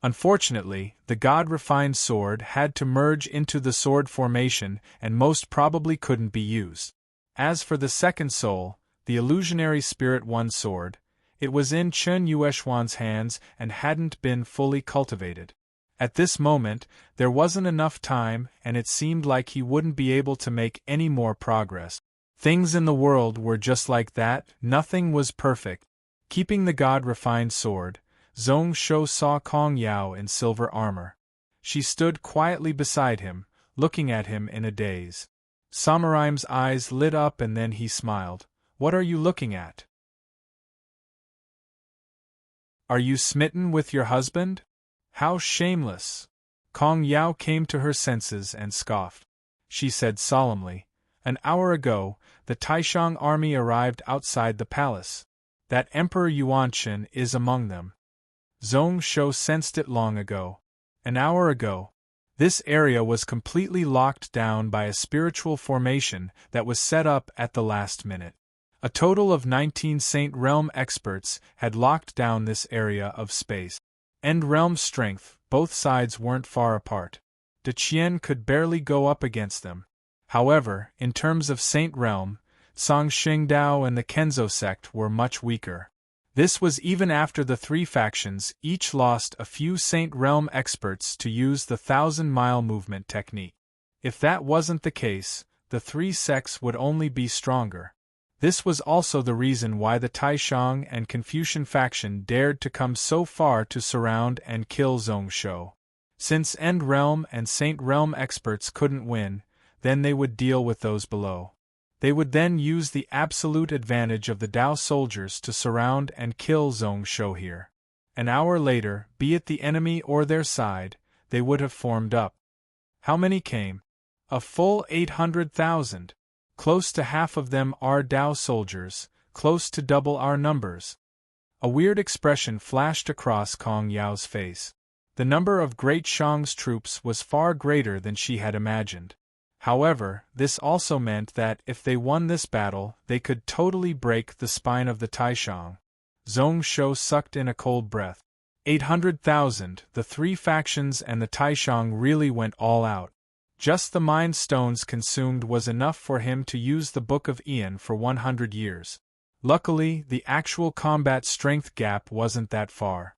Unfortunately, the god-refined sword had to merge into the sword formation and most probably couldn't be used. As for the second soul, the illusionary spirit one sword, it was in Chen Yueshuan's hands and hadn't been fully cultivated. At this moment, there wasn't enough time and it seemed like he wouldn't be able to make any more progress. Things in the world were just like that, nothing was perfect. Keeping the god-refined sword, Zhong Shou saw Kong Yao in silver armor. She stood quietly beside him, looking at him in a daze. Samuraim's eyes lit up and then he smiled. What are you looking at? Are you smitten with your husband? How shameless! Kong Yao came to her senses and scoffed. She said solemnly, an hour ago, the Taishang army arrived outside the palace. That Emperor Yuanqin is among them. Zhong Shou sensed it long ago. An hour ago. This area was completely locked down by a spiritual formation that was set up at the last minute. A total of 19 Saint Realm experts had locked down this area of space. End Realm strength, both sides weren't far apart. Deqian could barely go up against them. However, in terms of Saint Realm, Song Xingdao and the Kenzo sect were much weaker. This was even after the three factions each lost a few Saint Realm experts to use the 1,000-mile movement technique. If that wasn't the case, the three sects would only be stronger. This was also the reason why the Taishang and Confucian faction dared to come so far to surround and kill Zhong Shou. Since End Realm and Saint Realm experts couldn't win, then they would deal with those below. They would then use the absolute advantage of the Dao soldiers to surround and kill Zhong Shou here. An hour later, be it the enemy or their side, they would have formed up. How many came? A full 800,000. Close to half of them are Dao soldiers, close to double our numbers. A weird expression flashed across Kong Yao's face. The number of Great Shang's troops was far greater than she had imagined. However, this also meant that if they won this battle, they could totally break the spine of the Taishang. Zhong Shou sucked in a cold breath. 800,000, the three factions and the Taishang really went all out. Just the mind stones consumed was enough for him to use the Book of Ian for 100 years. Luckily, the actual combat strength gap wasn't that far.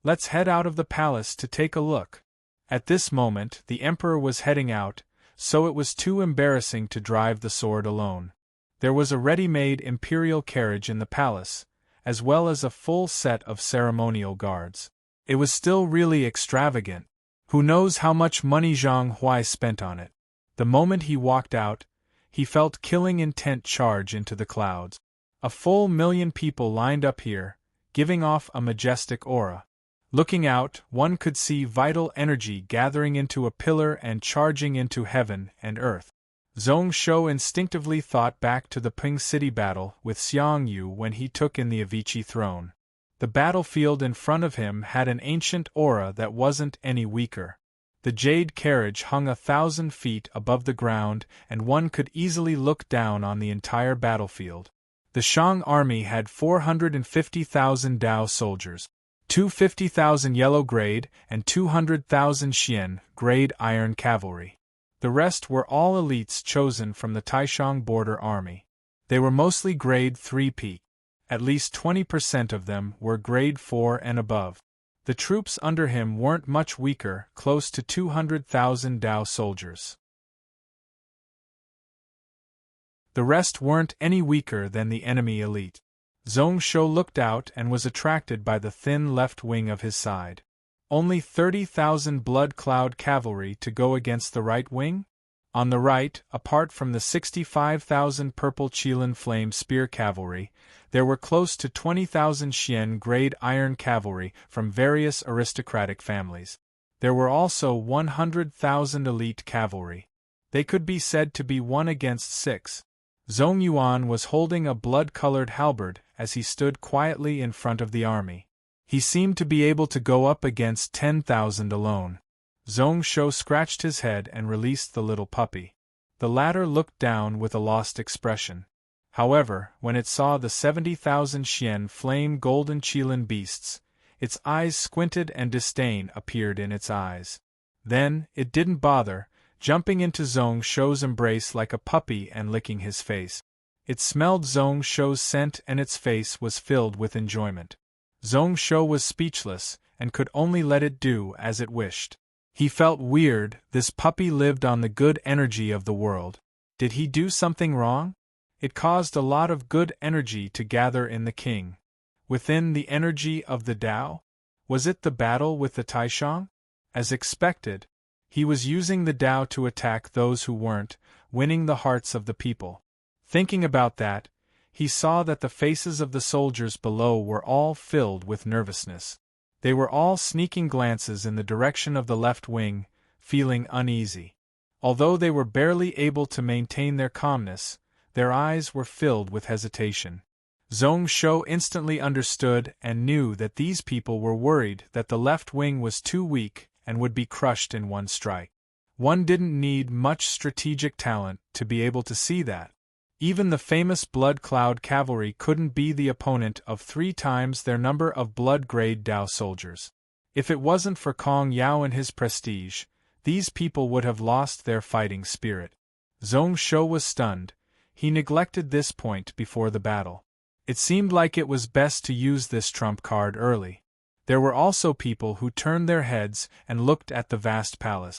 Let's head out of the palace to take a look. At this moment, the emperor was heading out, so it was too embarrassing to drive the sword alone. There was a ready-made imperial carriage in the palace, as well as a full set of ceremonial guards. It was still really extravagant. Who knows how much money Zhang Huai spent on it? The moment he walked out, he felt killing intent charge into the clouds. A full 1,000,000 people lined up here, giving off a majestic aura. Looking out, one could see vital energy gathering into a pillar and charging into heaven and earth. Zhong Shou instinctively thought back to the Ping City battle with Xiang Yu when he took in the Avici throne. The battlefield in front of him had an ancient aura that wasn't any weaker. The jade carriage hung 1,000 feet above the ground, and one could easily look down on the entire battlefield. The Shang army had 450,000 Dao soldiers, 250,000 yellow grade, and 200,000 Xian grade iron cavalry. The rest were all elites chosen from the Taishang border army. They were mostly grade 3 peak. At least 20% of them were grade 4 and above. The troops under him weren't much weaker, close to 200,000 Dao soldiers. The rest weren't any weaker than the enemy elite. Zhong Shou looked out and was attracted by the thin left wing of his side. Only 30,000 Blood Cloud cavalry to go against the right wing? On the right, apart from the 65,000 Purple Qilin Flame Spear cavalry, there were close to 20,000 Xian grade iron cavalry from various aristocratic families. There were also 100,000 elite cavalry. They could be said to be 1 against 6. Zhong Yuan was holding a blood-colored halberd as he stood quietly in front of the army. He seemed to be able to go up against 10,000 alone. Zhong Shou scratched his head and released the little puppy. The latter looked down with a lost expression. However, when it saw the 70,000 Xian flame golden Qilin beasts, its eyes squinted and disdain appeared in its eyes. Then, it didn't bother, jumping into Zhong Shou's embrace like a puppy and licking his face. It smelled Zhong Shou's scent and its face was filled with enjoyment. Zhong Shou was speechless, and could only let it do as it wished. He felt weird. This puppy lived on the good energy of the world. Did he do something wrong? It caused a lot of good energy to gather in the king. Within the energy of the Tao? Was it the battle with the Taishang? As expected, he was using the Tao to attack those who weren't, winning the hearts of the people. Thinking about that, he saw that the faces of the soldiers below were all filled with nervousness. They were all sneaking glances in the direction of the left wing, feeling uneasy. Although they were barely able to maintain their calmness, their eyes were filled with hesitation. Zhong Shou instantly understood and knew that these people were worried that the left wing was too weak and would be crushed in one strike. One didn't need much strategic talent to be able to see that. Even the famous Blood Cloud cavalry couldn't be the opponent of 3 times their number of blood-grade Dao soldiers. If it wasn't for Kong Yao and his prestige, these people would have lost their fighting spirit. Zhong Shou was stunned. He neglected this point before the battle. It seemed like it was best to use this trump card early. There were also people who turned their heads and looked at the vast palace.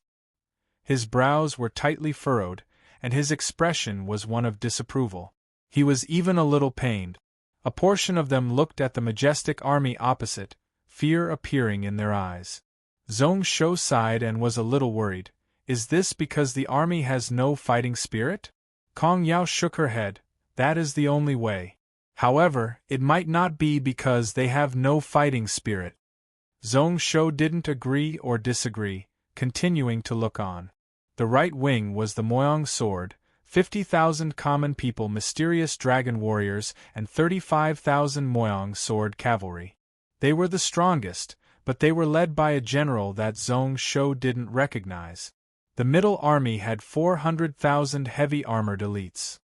His brows were tightly furrowed, and his expression was one of disapproval. He was even a little pained. A portion of them looked at the majestic army opposite, fear appearing in their eyes. Zhong Shou sighed and was a little worried. Is this because the army has no fighting spirit? Kong Yao shook her head. That is the only way. However, it might not be because they have no fighting spirit. Zhong Shou didn't agree or disagree, continuing to look on. The right wing was the Moyang sword, 50,000 common people, mysterious dragon warriors, and 35,000 Moyong sword cavalry. They were the strongest, but they were led by a general that Zhong Shou didn't recognize. The middle army had 400,000 heavy armored elites.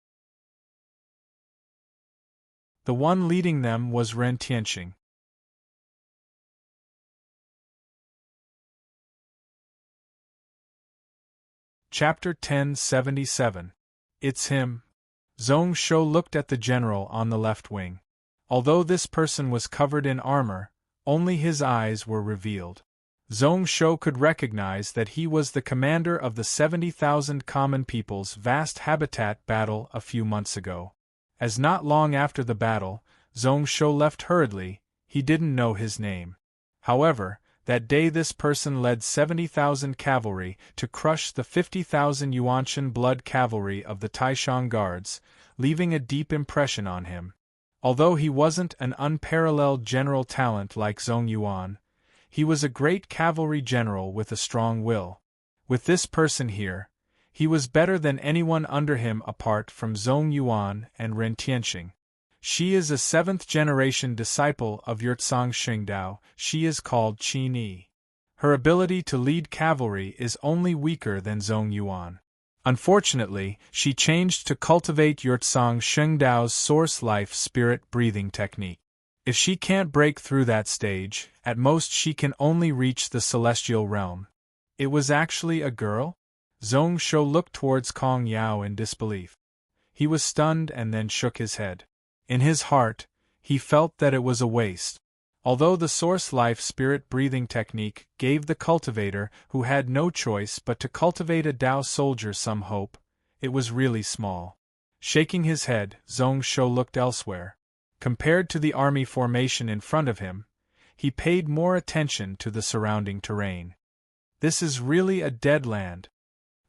The one leading them was Ren Tianqing. Chapter 1077. It's him. Zhong Shou looked at the general on the left wing. Although this person was covered in armor, only his eyes were revealed. Zhong Shou could recognize that he was the commander of the 70,000 common people's vast habitat battle a few months ago. As not long after the battle, Zhong Shou left hurriedly, he didn't know his name. However, that day this person led 70,000 cavalry to crush the 50,000 Yuanshan blood cavalry of the Taishang Guards, leaving a deep impression on him. Although he wasn't an unparalleled general talent like Zhong Yuan, he was a great cavalry general with a strong will. With this person here, he was better than anyone under him apart from Zhong Yuan and Ren Tianqing. She is a 7th-generation disciple of Yurtsang Xingdao. She is called Qin Yi. Her ability to lead cavalry is only weaker than Zhong Yuan. Unfortunately, she changed to cultivate Yurtsang Xingdao's source life spirit breathing technique. If she can't break through that stage, at most she can only reach the celestial realm. It was actually a girl? Zhong Shou looked towards Kong Yao in disbelief. He was stunned and then shook his head. In his heart, he felt that it was a waste. Although the source life spirit breathing technique gave the cultivator who had no choice but to cultivate a Dao soldier some hope, it was really small. Shaking his head, Zhong Shou looked elsewhere. Compared to the army formation in front of him, he paid more attention to the surrounding terrain. This is really a dead land.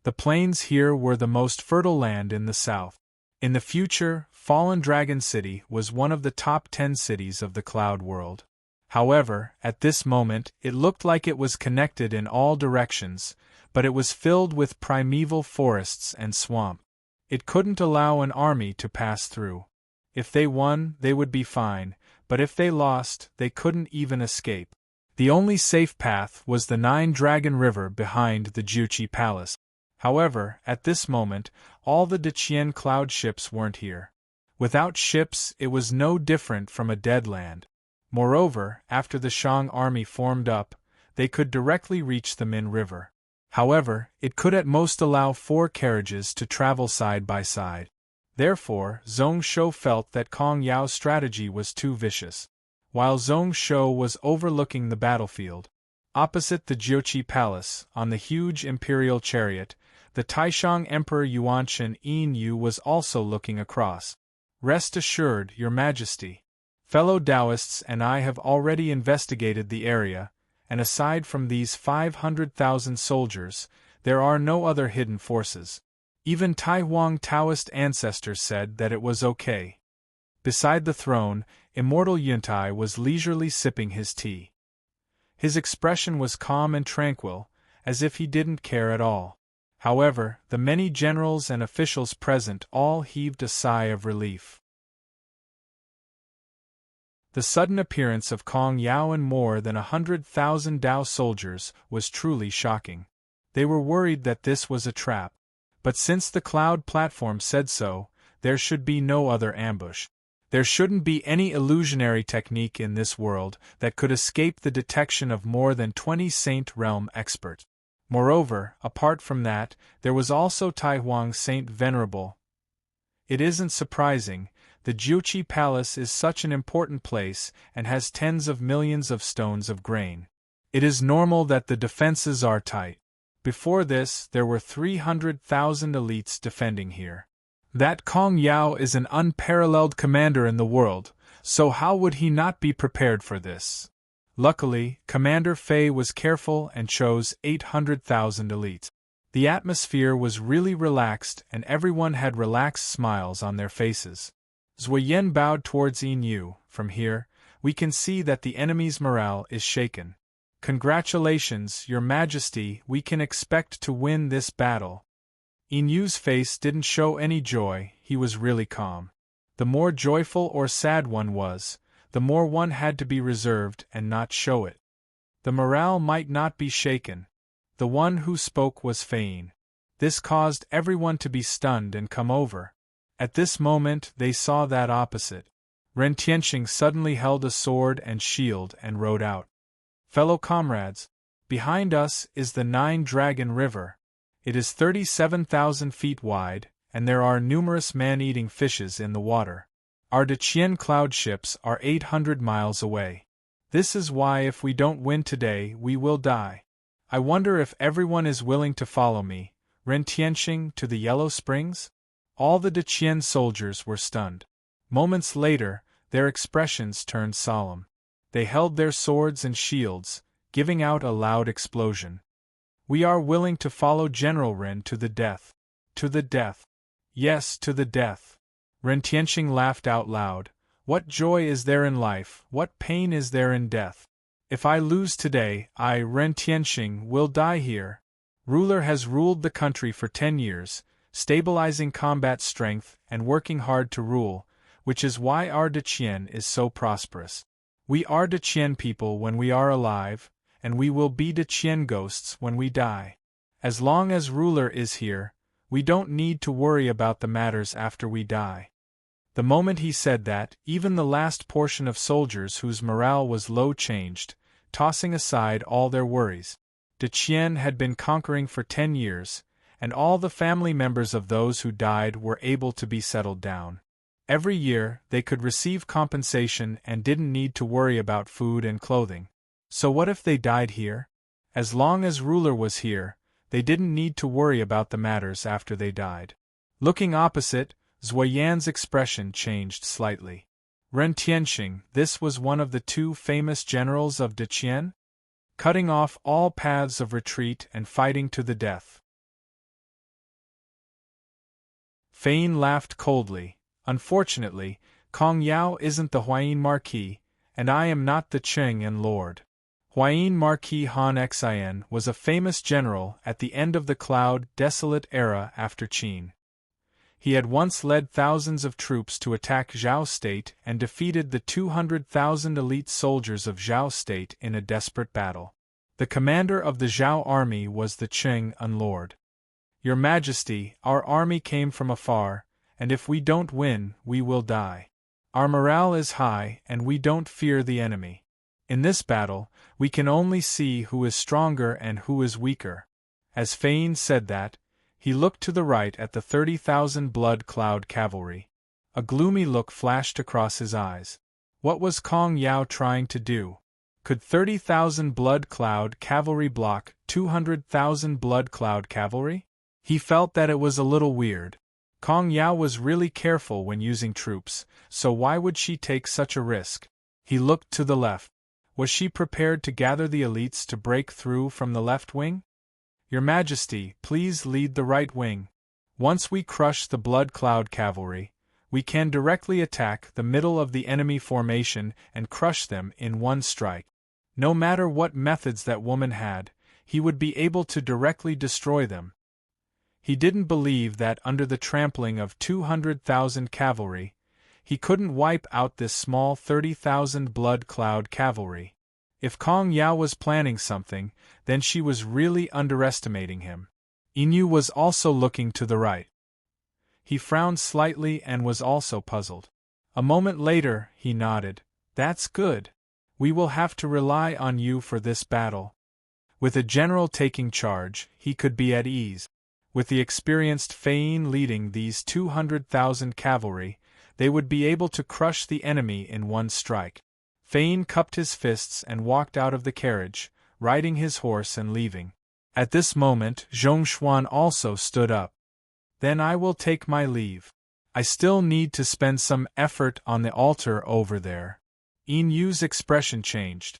The plains here were the most fertile land in the south. In the future, Fallen Dragon City was one of the top 10 cities of the Cloud World. However, at this moment, it looked like it was connected in all directions, but it was filled with primeval forests and swamp. It couldn't allow an army to pass through. If they won, they would be fine, but if they lost, they couldn't even escape. The only safe path was the 9-Dragon River behind the Juqi Palace. However, at this moment, all the Deqian cloud ships weren't here. Without ships, it was no different from a dead land. Moreover, after the Shang army formed up, they could directly reach the Min River. However, it could at most allow 4 carriages to travel side by side. Therefore, Zhong Shou felt that Kong Yao's strategy was too vicious. While Zhong Shou was overlooking the battlefield, opposite the Juqi Palace, on the huge imperial chariot, the Taishang Emperor Yuanshan Yin Yu was also looking across. Rest assured, Your Majesty. Fellow Taoists and I have already investigated the area, and aside from these 500,000 soldiers, there are no other hidden forces. Even Tai Huang Taoist ancestors said that it was okay. Beside the throne, Immortal Yuntai was leisurely sipping his tea. His expression was calm and tranquil, as if he didn't care at all. However, the many generals and officials present all heaved a sigh of relief. The sudden appearance of Kong Yao and more than 100,000 Dao soldiers was truly shocking. They were worried that this was a trap. But since the cloud platform said so, there should be no other ambush. There shouldn't be any illusionary technique in this world that could escape the detection of more than 20 Saint Realm experts. Moreover, apart from that, there was also Tai Huang Saint Venerable. It isn't surprising, the Juqi Palace is such an important place and has tens of millions of stones of grain. It is normal that the defenses are tight. Before this, there were 300,000 elites defending here. That Kong Yao is an unparalleled commander in the world, so how would he not be prepared for this? Luckily, Commander Fei was careful and chose 800,000 elites. The atmosphere was really relaxed and everyone had relaxed smiles on their faces. Zui Yen bowed towards Yin Yu. From here, we can see that the enemy's morale is shaken. Congratulations, Your Majesty, we can expect to win this battle. Inyu's face didn't show any joy, he was really calm. The more joyful or sad one was, the more one had to be reserved and not show it. The morale might not be shaken. The one who spoke was Fain. This caused everyone to be stunned and come over. At this moment they saw that opposite. Ren Tianxing suddenly held a sword and shield and rode out. Fellow comrades, behind us is the Nine-Dragon River. It is 37,000 feet wide, and there are numerous man-eating fishes in the water. Our Deqian cloud ships are 800 miles away. This is why if we don't win today we will die. I wonder if everyone is willing to follow me, Ren Tianxing, to the Yellow Springs? All the Deqian soldiers were stunned. Moments later, their expressions turned solemn. They held their swords and shields, giving out a loud explosion. We are willing to follow General Ren to the death. To the death. Yes, to the death. Ren Tianxing laughed out loud. What joy is there in life, what pain is there in death? If I lose today, I, Ren Tianxing, will die here. Ruler has ruled the country for 10 years, stabilizing combat strength and working hard to rule, which is why our Deqian is so prosperous. We are Deqian people when we are alive, and we will be Deqian ghosts when we die. As long as ruler is here, we don't need to worry about the matters after we die. The moment he said that, even the last portion of soldiers whose morale was low changed, tossing aside all their worries. Deqian had been conquering for 10 years, and all the family members of those who died were able to be settled down. Every year, they could receive compensation and didn't need to worry about food and clothing. So what if they died here? As long as ruler was here, they didn't need to worry about the matters after they died. Looking opposite, Zuoyan's expression changed slightly. Ren Tianxing, this was one of the 2 famous generals of Deqian? Cutting off all paths of retreat and fighting to the death. Fain laughed coldly. Unfortunately, Kong Yao isn't the Huayin Marquis, and I am not the Cheng'an Lord. Huayin Marquis Han Xian was a famous general at the end of the cloud desolate era after Qin. He had once led thousands of troops to attack Zhao State and defeated the 200,000 elite soldiers of Zhao State in a desperate battle. The commander of the Zhao army was the Cheng'an Lord. Your Majesty, our army came from afar, and if we don't win, we will die. Our morale is high and we don't fear the enemy. In this battle, we can only see who is stronger and who is weaker. As Fain said that, he looked to the right at the 30,000 blood cloud cavalry. A gloomy look flashed across his eyes. What was Kong Yao trying to do? Could 30,000 blood cloud cavalry block 200,000 blood cloud cavalry? He felt that it was a little weird. Kong Yao was really careful when using troops, so why would she take such a risk? He looked to the left. Was she prepared to gather the elites to break through from the left wing? Your Majesty, please lead the right wing. Once we crush the blood cloud cavalry, we can directly attack the middle of the enemy formation and crush them in one strike. No matter what methods that woman had, he would be able to directly destroy them. He didn't believe that under the trampling of 200,000 cavalry, he couldn't wipe out this small 30,000 blood cloud cavalry. If Kong Yao was planning something, then she was really underestimating him. Inyu was also looking to the right. He frowned slightly and was also puzzled. A moment later, he nodded. That's good. We will have to rely on you for this battle. With a general taking charge, he could be at ease. With the experienced Fain leading these 200,000 cavalry, they would be able to crush the enemy in one strike. Fain cupped his fists and walked out of the carriage, riding his horse and leaving. At this moment, Zhongshuan also stood up. Then I will take my leave. I still need to spend some effort on the altar over there. Inyu's expression changed.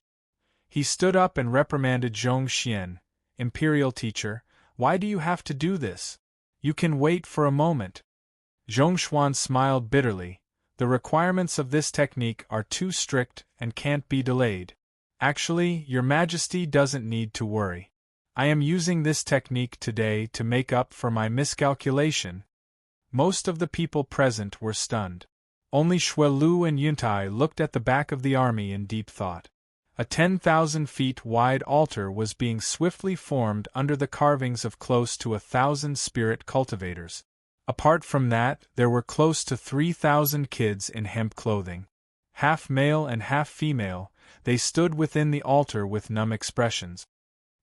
He stood up and reprimanded Zhongxian. Imperial teacher, why do you have to do this? You can wait for a moment. Zhongshuan smiled bitterly. The requirements of this technique are too strict and can't be delayed. Actually, Your Majesty doesn't need to worry. I am using this technique today to make up for my miscalculation." Most of the people present were stunned. Only Xuelu and Yuntai looked at the back of the army in deep thought. A 10,000 feet wide altar was being swiftly formed under the carvings of close to 1,000 spirit cultivators. Apart from that, there were close to 3,000 kids in hemp clothing. Half male and half female, they stood within the altar with numb expressions.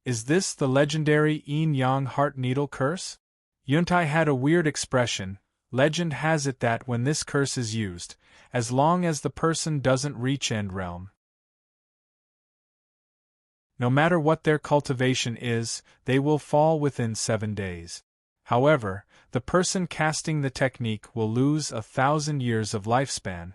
Is this the legendary yin-yang heart needle curse? Yuntai had a weird expression. Legend has it that when this curse is used, as long as the person doesn't reach end realm, no matter what their cultivation is, they will fall within 7 days. However, the person casting the technique will lose 1,000 years of lifespan.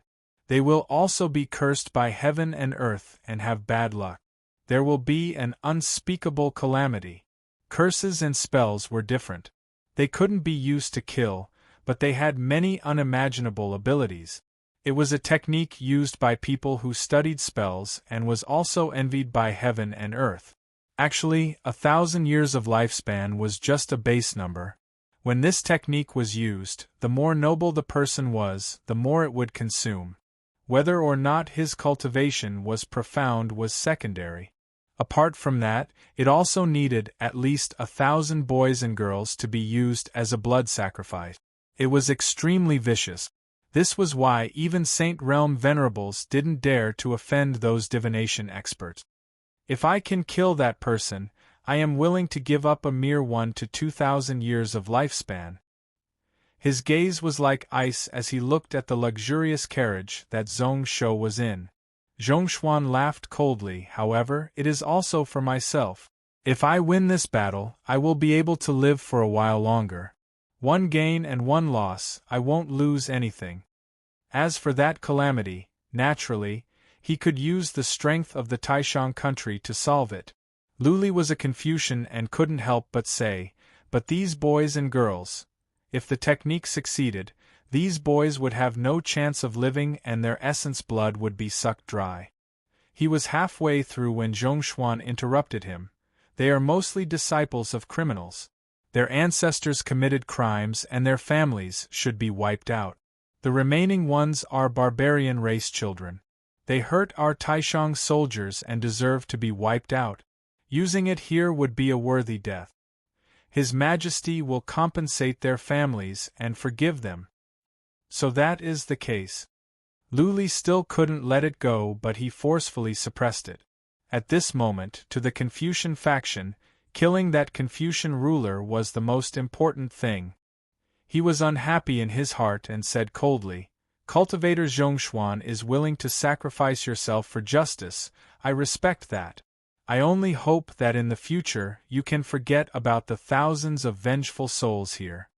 They will also be cursed by heaven and earth and have bad luck. There will be an unspeakable calamity. Curses and spells were different. They couldn't be used to kill, but they had many unimaginable abilities. It was a technique used by people who studied spells and was also envied by heaven and earth. Actually, 1,000 years of lifespan was just a base number. When this technique was used, the more noble the person was, the more it would consume. Whether or not his cultivation was profound was secondary. Apart from that, it also needed at least 1,000 boys and girls to be used as a blood sacrifice. It was extremely vicious. This was why even Saint Realm venerables didn't dare to offend those divination experts. If I can kill that person, I am willing to give up a mere 1 to 2,000 years of lifespan. His gaze was like ice as he looked at the luxurious carriage that Zhong Shou was in. Zhongshuan laughed coldly. However, it is also for myself. If I win this battle, I will be able to live for a while longer. 1 gain and 1 loss, I won't lose anything. As for that calamity, naturally, he could use the strength of the Taishang country to solve it. Luli was a Confucian and couldn't help but say, but these boys and girls, if the technique succeeded, these boys would have no chance of living and their essence blood would be sucked dry. He was halfway through when Zhongshuan interrupted him. They are mostly disciples of criminals. Their ancestors committed crimes and their families should be wiped out. The remaining ones are barbarian race children. They hurt our Taishang soldiers and deserve to be wiped out. Using it here would be a worthy death. His Majesty will compensate their families and forgive them. So that is the case. Luli still couldn't let it go, but he forcefully suppressed it. At this moment, to the Confucian faction, killing that Confucian ruler was the most important thing. He was unhappy in his heart and said coldly, "Cultivator Zhongshuan is willing to sacrifice yourself for justice. I respect that. I only hope that in the future you can forget about the thousands of vengeful souls here."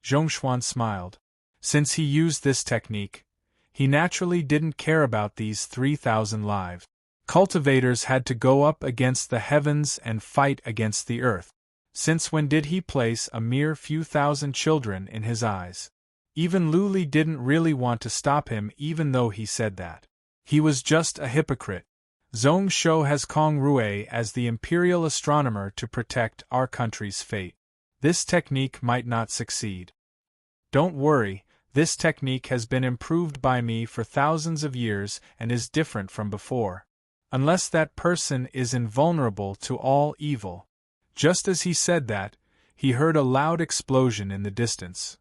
Zhongshuan smiled. Since he used this technique, he naturally didn't care about these 3,000 lives. Cultivators had to go up against the heavens and fight against the earth. Since when did he place a mere few thousand children in his eyes? Even Luli didn't really want to stop him, even though he said that. He was just a hypocrite. Zhong Shou has Kong Rui as the imperial astronomer to protect our country's fate. This technique might not succeed. Don't worry, this technique has been improved by me for thousands of years and is different from before. Unless that person is invulnerable to all evil. Just as he said that, he heard a loud explosion in the distance.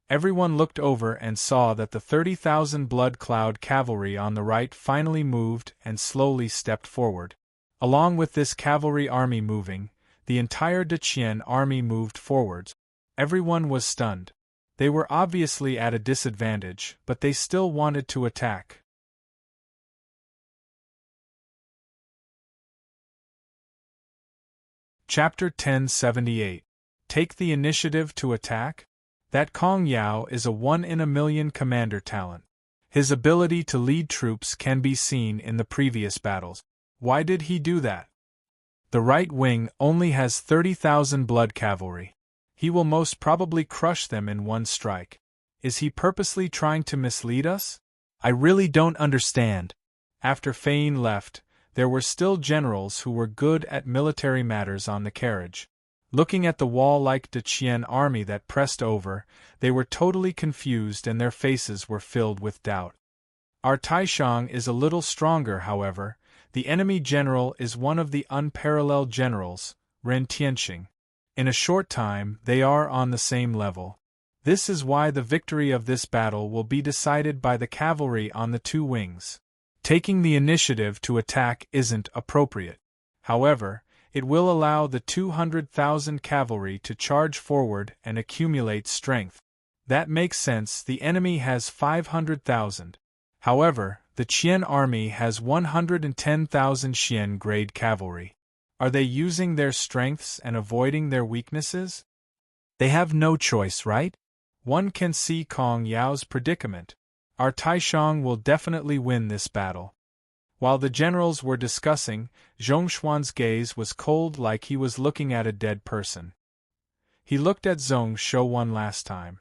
Everyone looked over and saw that the 30,000 blood cloud cavalry on the right finally moved and slowly stepped forward. Along with this cavalry army moving, the entire Deqian army moved forwards. Everyone was stunned. They were obviously at a disadvantage, but they still wanted to attack. Chapter 1078. Take the initiative to attack? That Kong Yao is a 1-in-a-million commander talent. His ability to lead troops can be seen in the previous battles. Why did he do that? The right wing only has 30,000 blood cavalry. He will most probably crush them in one strike. Is he purposely trying to mislead us? I really don't understand. After Fein left, there were still generals who were good at military matters on the carriage. Looking at the wall-like De Chien army that pressed over, they were totally confused and their faces were filled with doubt. Our Taishang is a little stronger, however. The enemy general is one of the unparalleled generals, Ren Tianxing. In a short time, they are on the same level. This is why the victory of this battle will be decided by the cavalry on the two wings. Taking the initiative to attack isn't appropriate. However, it will allow the 200,000 cavalry to charge forward and accumulate strength. That makes sense. The enemy has 500,000. However, the Qian army has 110,000 Xian-grade cavalry. Are they using their strengths and avoiding their weaknesses? They have no choice, right? One can see Kong Yao's predicament. Our Taishang will definitely win this battle. While the generals were discussing, Zhongshuan's gaze was cold, like he was looking at a dead person. He looked at Zhong Shou one last time.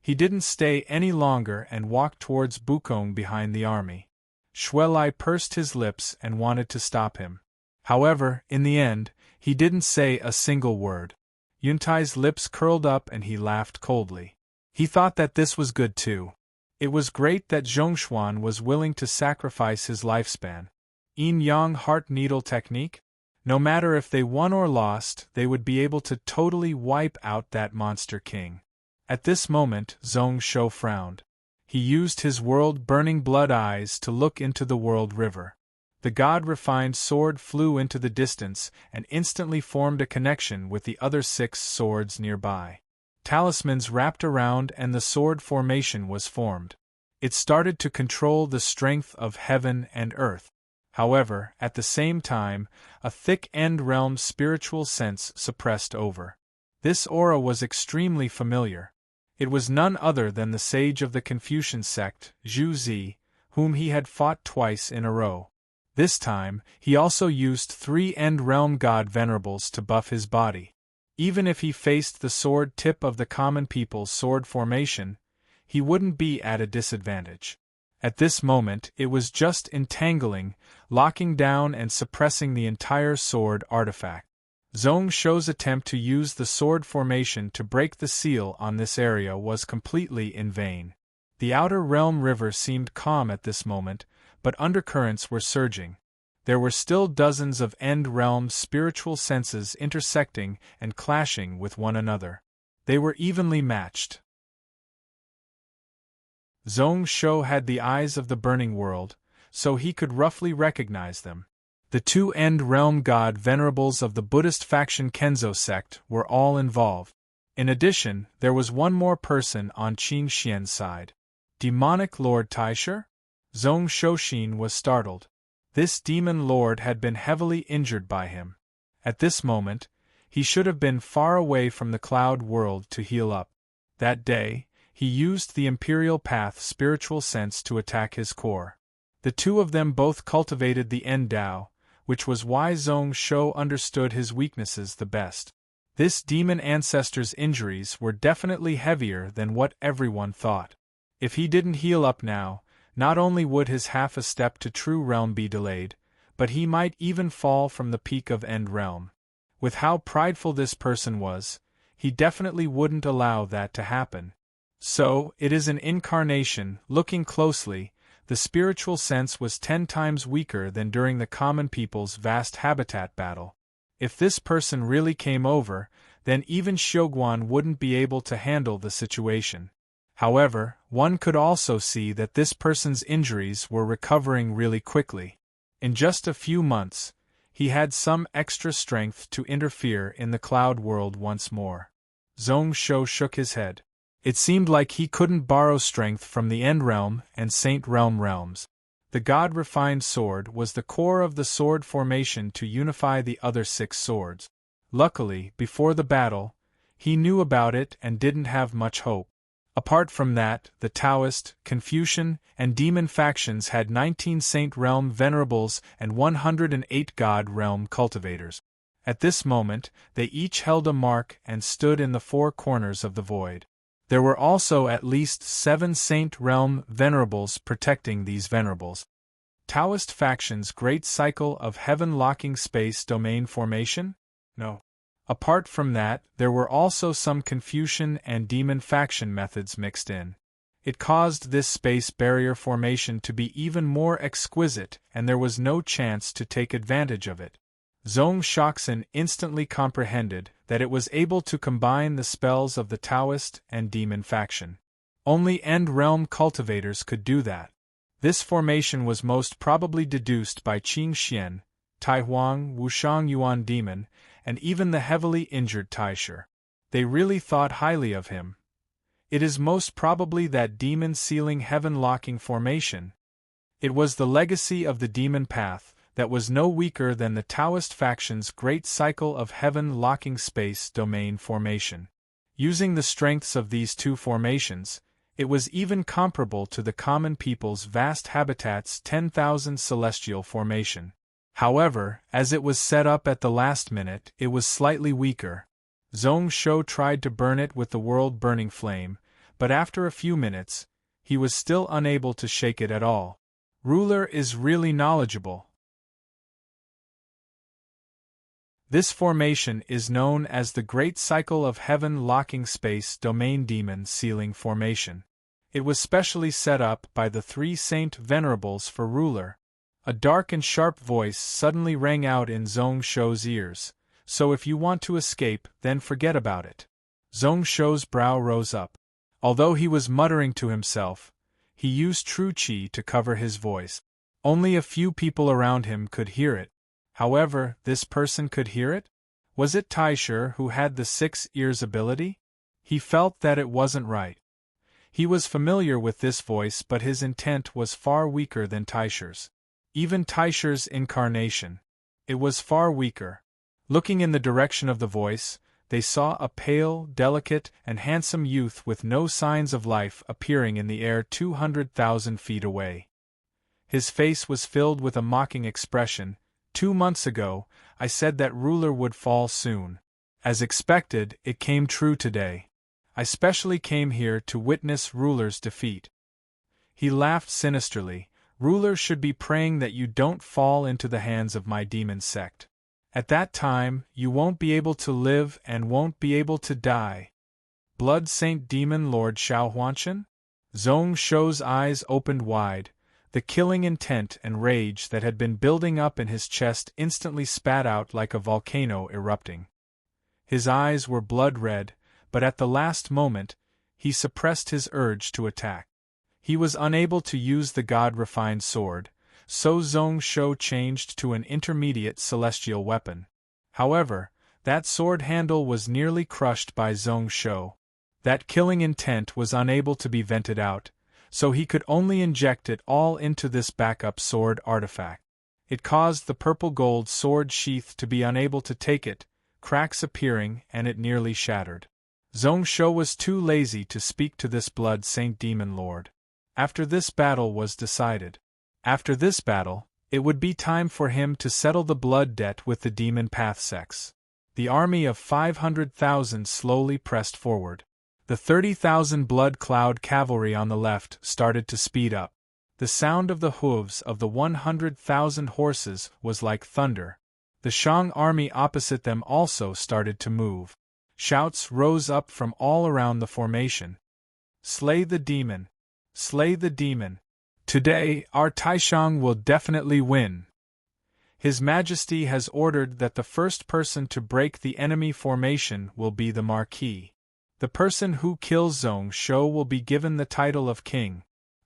He didn't stay any longer and walked towards Bukong behind the army. Shuelai pursed his lips and wanted to stop him. However, in the end, he didn't say a single word. Yuntai's lips curled up and he laughed coldly. He thought that this was good too. It was great that Zhongshuan was willing to sacrifice his lifespan. Yin-yang heart needle technique? No matter if they won or lost, they would be able to totally wipe out that monster king. At this moment, Zhong Shou frowned. He used his world-burning blood eyes to look into the world river. The god-refined sword flew into the distance and instantly formed a connection with the other 6 swords nearby. Talismans wrapped around and the sword formation was formed. It started to control the strength of heaven and earth. However, at the same time, a thick end-realm spiritual sense suppressed over. This aura was extremely familiar. It was none other than the sage of the Confucian sect, Zhu Zi, whom he had fought twice in a row. This time, he also used 3 end-realm god venerables to buff his body. Even if he faced the sword tip of the common people's sword formation, he wouldn't be at a disadvantage. At this moment, it was just entangling, locking down and suppressing the entire sword artifact. Zhong Shou's attempt to use the sword formation to break the seal on this area was completely in vain. The outer realm river seemed calm at this moment, but undercurrents were surging. There were still dozens of end-realm spiritual senses intersecting and clashing with one another. They were evenly matched. Zhong Shou had the eyes of the burning world, so he could roughly recognize them. The 2 end-realm god venerables of the Buddhist faction Kenzo sect were all involved. In addition, there was one more person on Qin Xian's side. Demonic Lord Taisher? Zhong Shouxin was startled. This demon lord had been heavily injured by him. At this moment, he should have been far away from the cloud world to heal up. That day, he used the Imperial Path spiritual sense to attack his core. The 2 of them both cultivated the End Dao, which was why Zhong Shou understood his weaknesses the best. This demon ancestor's injuries were definitely heavier than what everyone thought. If he didn't heal up now, not only would his half a step to true realm be delayed, but he might even fall from the peak of end realm. With how prideful this person was, he definitely wouldn't allow that to happen. So, it is an incarnation. Looking closely, the spiritual sense was 10 times weaker than during the common people's vast habitat battle. If this person really came over, then even Xiuguan wouldn't be able to handle the situation. However, one could also see that this person's injuries were recovering really quickly. In just a few months, he had some extra strength to interfere in the cloud world once more. Zhong Shou shook his head. It seemed like he couldn't borrow strength from the End Realm and Saint Realm realms. The God-refined sword was the core of the sword formation to unify the other 6 swords. Luckily, before the battle, he knew about it and didn't have much hope. Apart from that, the Taoist, Confucian, and Demon factions had 19 Saint Realm venerables and 108 God Realm cultivators. At this moment, they each held a mark and stood in the 4 corners of the void. There were also at least 7 Saint Realm venerables protecting these venerables. Taoist faction's great cycle of heaven-locking space domain formation? No. Apart from that, there were also some Confucian and demon faction methods mixed in. It caused this space barrier formation to be even more exquisite, and there was no chance to take advantage of it. Zhong Shoxin instantly comprehended that it was able to combine the spells of the Taoist and demon faction. Only end-realm cultivators could do that. This formation was most probably deduced by Qing Xian, Tai Huang, Wushang Yuan Demon, and even the heavily injured Taisher. They really thought highly of him. It is most probably that demon-sealing heaven-locking formation. It was the legacy of the demon path that was no weaker than the Taoist faction's great cycle of heaven-locking space domain formation. Using the strengths of these two formations, it was even comparable to the common people's vast habitat's 10,000 celestial formation. However, as it was set up at the last minute, it was slightly weaker. Zhong Shou tried to burn it with the world-burning flame, but after a few minutes, he was still unable to shake it at all. Ruler is really knowledgeable. This formation is known as the Great Cycle of Heaven-Locking Space Domain Demon Sealing Formation. It was specially set up by the three Saint Venerables for Ruler. A dark and sharp voice suddenly rang out in Zhong Shou's ears. So if you want to escape, then forget about it. Zhong Shou's brow rose up. Although he was muttering to himself, he used true qi to cover his voice. Only a few people around him could hear it. However, this person could hear it? Was it Taisher who had the 6 ears ability? He felt that it wasn't right. He was familiar with this voice, but his intent was far weaker than Taisher's. Even Taisher's incarnation. It was far weaker. Looking in the direction of the voice, they saw a pale, delicate, and handsome youth with no signs of life appearing in the air 200,000 feet away. His face was filled with a mocking expression. 2 months ago, I said that Ruler would fall soon. As expected, it came true today. I specially came here to witness Ruler's defeat. He laughed sinisterly. Ruler should be praying that you don't fall into the hands of my demon sect. At that time, you won't be able to live and won't be able to die. Blood Saint Demon Lord Xiaohuanshan? Zhong Shou's eyes opened wide. The killing intent and rage that had been building up in his chest instantly spat out like a volcano erupting. His eyes were blood-red, but at the last moment, he suppressed his urge to attack. He was unable to use the god-refined sword, so Zhong Shou changed to an intermediate celestial weapon. However, that sword handle was nearly crushed by Zhong Shou. That killing intent was unable to be vented out, so he could only inject it all into this backup sword artifact. It caused the purple-gold sword sheath to be unable to take it, cracks appearing, and it nearly shattered. Zhong Shou was too lazy to speak to this Blood Saint Demon Lord. After this battle was decided. After this battle, it would be time for him to settle the blood debt with the Demon Path sects. The army of 500,000 slowly pressed forward. The 30,000 blood cloud cavalry on the left started to speed up. The sound of the hooves of the 100,000 horses was like thunder. The Shang army opposite them also started to move. Shouts rose up from all around the formation. Slay the demon! Slay the demon! Today, our Taishang will definitely win. His Majesty has ordered that the first person to break the enemy formation will be the Marquis. The person who kills Zhong Shou will be given the title of king.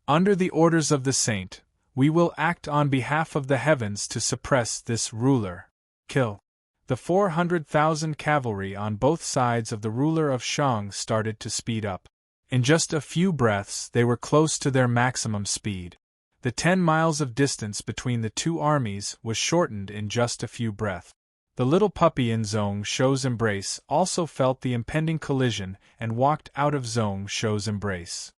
Under the orders of the saint, we will act on behalf of the heavens to suppress this ruler. Kill. The 400,000 cavalry on both sides of the ruler of Shang started to speed up. In just a few breaths, they were close to their maximum speed. The 10 miles of distance between the two armies was shortened in just a few breaths. The little puppy in Zhong Shou's embrace also felt the impending collision and walked out of Zhong Shou's embrace.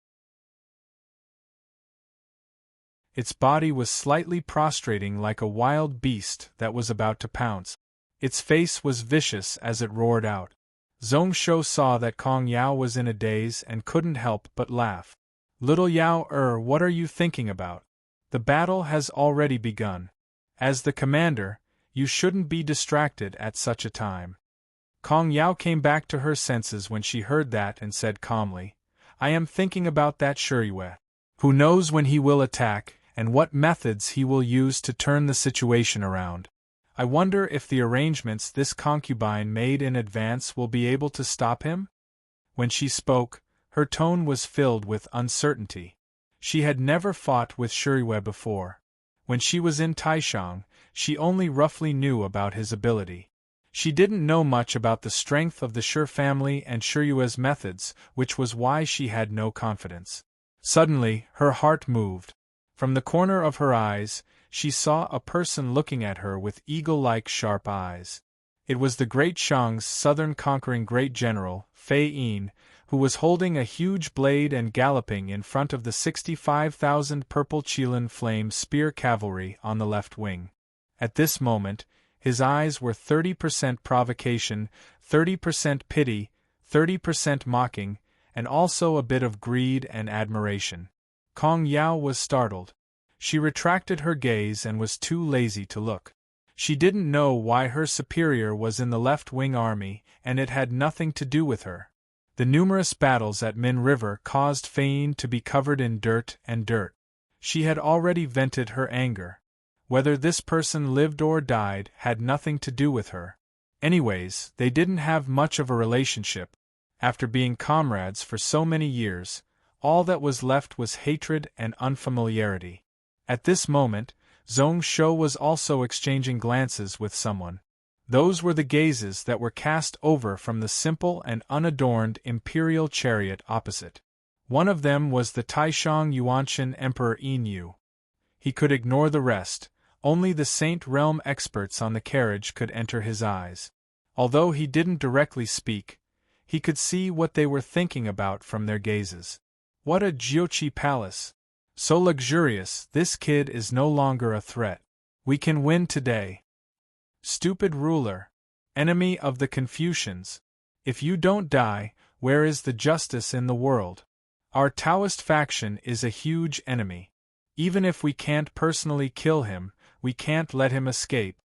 Its body was slightly prostrating like a wild beast that was about to pounce. Its face was vicious as it roared out. Zhong Shou saw that Kong Yao was in a daze and couldn't help but laugh. Little Yao, what are you thinking about? The battle has already begun. As the commander, you shouldn't be distracted at such a time. Kong Yao came back to her senses when she heard that and said calmly, I am thinking about that Shiriyue. Who knows when he will attack, and what methods he will use to turn the situation around. I wonder if the arrangements this concubine made in advance will be able to stop him? When she spoke, her tone was filled with uncertainty. She had never fought with Shiriyue before. When she was in Taishang, she only roughly knew about his ability. She didn't know much about the strength of the Shi family and Shiriyue's methods, which was why she had no confidence. Suddenly, her heart moved. From the corner of her eyes, she saw a person looking at her with eagle-like sharp eyes. It was the Great Shang's southern conquering great general, Fei Yin, who was holding a huge blade and galloping in front of the 65,000 purple Qilin flame spear cavalry on the left wing. At this moment, his eyes were 30% provocation, 30% pity, 30% mocking, and also a bit of greed and admiration. Kong Yao was startled. She retracted her gaze and was too lazy to look. She didn't know why her superior was in the left-wing army, and it had nothing to do with her. The numerous battles at Min River caused Fei Yin to be covered in dirt and dirt. She had already vented her anger. Whether this person lived or died had nothing to do with her. Anyways, they didn't have much of a relationship. After being comrades for so many years, all that was left was hatred and unfamiliarity. At this moment, Zhong Shou was also exchanging glances with someone. Those were the gazes that were cast over from the simple and unadorned imperial chariot opposite. One of them was the Taishang Yuanshan Emperor Yin Yu. He could ignore the rest. Only the Saint Realm experts on the carriage could enter his eyes. Although he didn't directly speak, he could see what they were thinking about from their gazes. What a Jiuqi palace! So luxurious, this kid is no longer a threat. We can win today. Stupid ruler. Enemy of the Confucians. If you don't die, where is the justice in the world? Our Taoist faction is a huge enemy. Even if we can't personally kill him, we can't let him escape.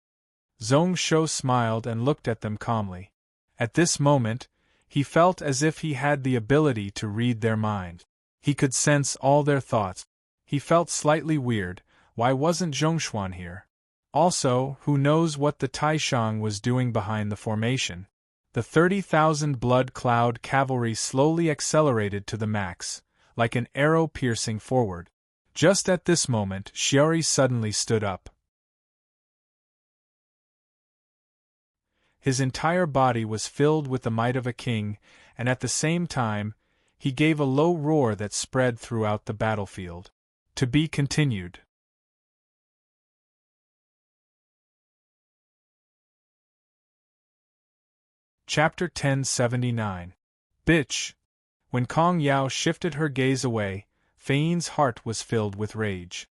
Zhong Shou smiled and looked at them calmly. At this moment, he felt as if he had the ability to read their mind. He could sense all their thoughts. He felt slightly weird. Why wasn't Zhongshuan here? Also, who knows what the Taishang was doing behind the formation? The 30,000 blood cloud cavalry slowly accelerated to the max, like an arrow piercing forward. Just at this moment, Xiaori suddenly stood up. His entire body was filled with the might of a king, and at the same time, he gave a low roar that spread throughout the battlefield. To be continued. Chapter 1079. Bitch! When Kong Yao shifted her gaze away, Fei Yin's heart was filled with rage.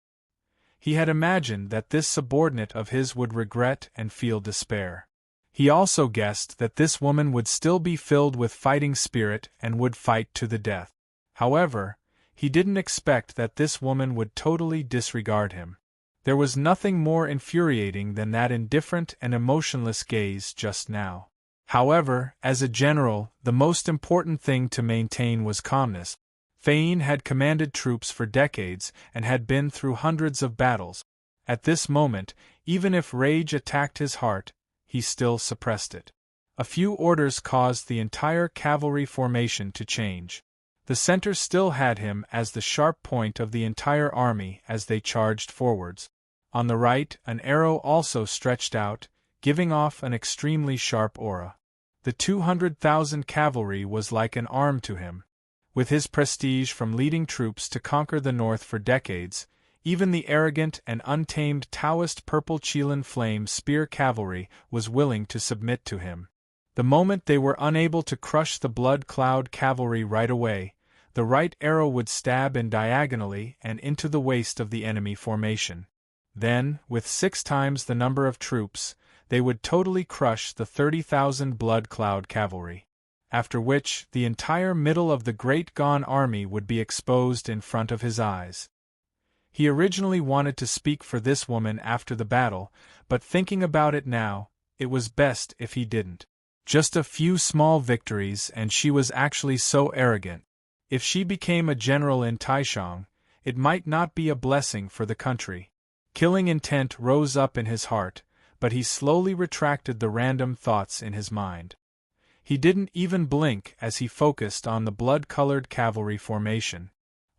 He had imagined that this subordinate of his would regret and feel despair. He also guessed that this woman would still be filled with fighting spirit and would fight to the death. However, he didn't expect that this woman would totally disregard him. There was nothing more infuriating than that indifferent and emotionless gaze just now. However, as a general, the most important thing to maintain was calmness. Fei Yin had commanded troops for decades and had been through hundreds of battles. At this moment, even if rage attacked his heart, he still suppressed it. A few orders caused the entire cavalry formation to change. The center still had him as the sharp point of the entire army as they charged forwards. On the right, an arrow also stretched out, giving off an extremely sharp aura. The 200,000 cavalry was like an arm to him. With his prestige from leading troops to conquer the north for decades, even the arrogant and untamed Taoist purple Qilin flame spear cavalry was willing to submit to him. The moment they were unable to crush the blood cloud cavalry right away, the right arrow would stab in diagonally and into the waist of the enemy formation. Then, with 6 times the number of troops, they would totally crush the 30,000 blood cloud cavalry. After which, the entire middle of the Great Gone army would be exposed in front of his eyes. He originally wanted to speak for this woman after the battle, but thinking about it now, it was best if he didn't. Just a few small victories and she was actually so arrogant. If she became a general in Taishang, it might not be a blessing for the country. Killing intent rose up in his heart, but he slowly retracted the random thoughts in his mind. He didn't even blink as he focused on the blood-colored cavalry formation.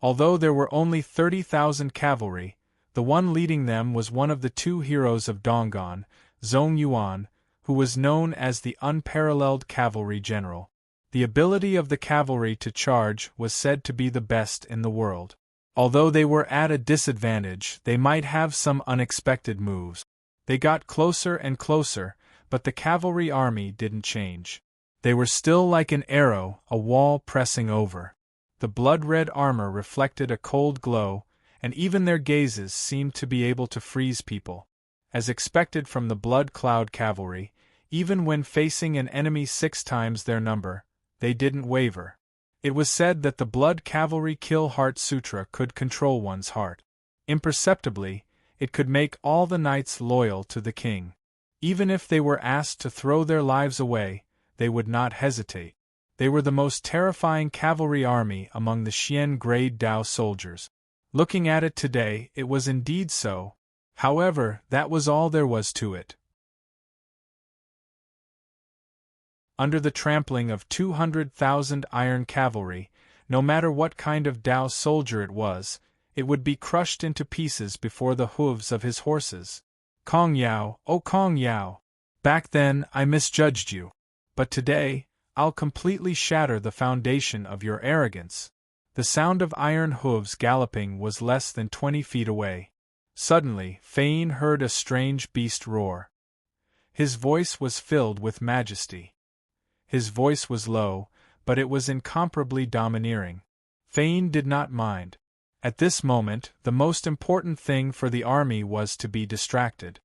Although there were only 30,000 cavalry, the one leading them was one of the two heroes of Donggon, Zhong Yuan, who was known as the unparalleled cavalry general. The ability of the cavalry to charge was said to be the best in the world. Although they were at a disadvantage, they might have some unexpected moves. They got closer and closer, but the cavalry army didn't change. They were still like an arrow, a wall pressing over. The blood-red armor reflected a cold glow, and even their gazes seemed to be able to freeze people. As expected from the blood cloud cavalry, even when facing an enemy 6 times their number, they didn't waver. It was said that the blood cavalry kill heart sutra could control one's heart. Imperceptibly, it could make all the knights loyal to the king. Even if they were asked to throw their lives away, they would not hesitate. They were the most terrifying cavalry army among the Xian grade Dao soldiers. Looking at it today, it was indeed so. However, that was all there was to it. Under the trampling of 200,000 iron cavalry, no matter what kind of Dao soldier it was, it would be crushed into pieces before the hooves of his horses. Kong Yao, oh Kong Yao! Back then I misjudged you. But today, I'll completely shatter the foundation of your arrogance. The sound of iron hooves galloping was less than 20 feet away. Suddenly, Fane heard a strange beast roar. His voice was filled with majesty. His voice was low, but it was incomparably domineering. Fane did not mind. At this moment, the most important thing for the army was to be distracted.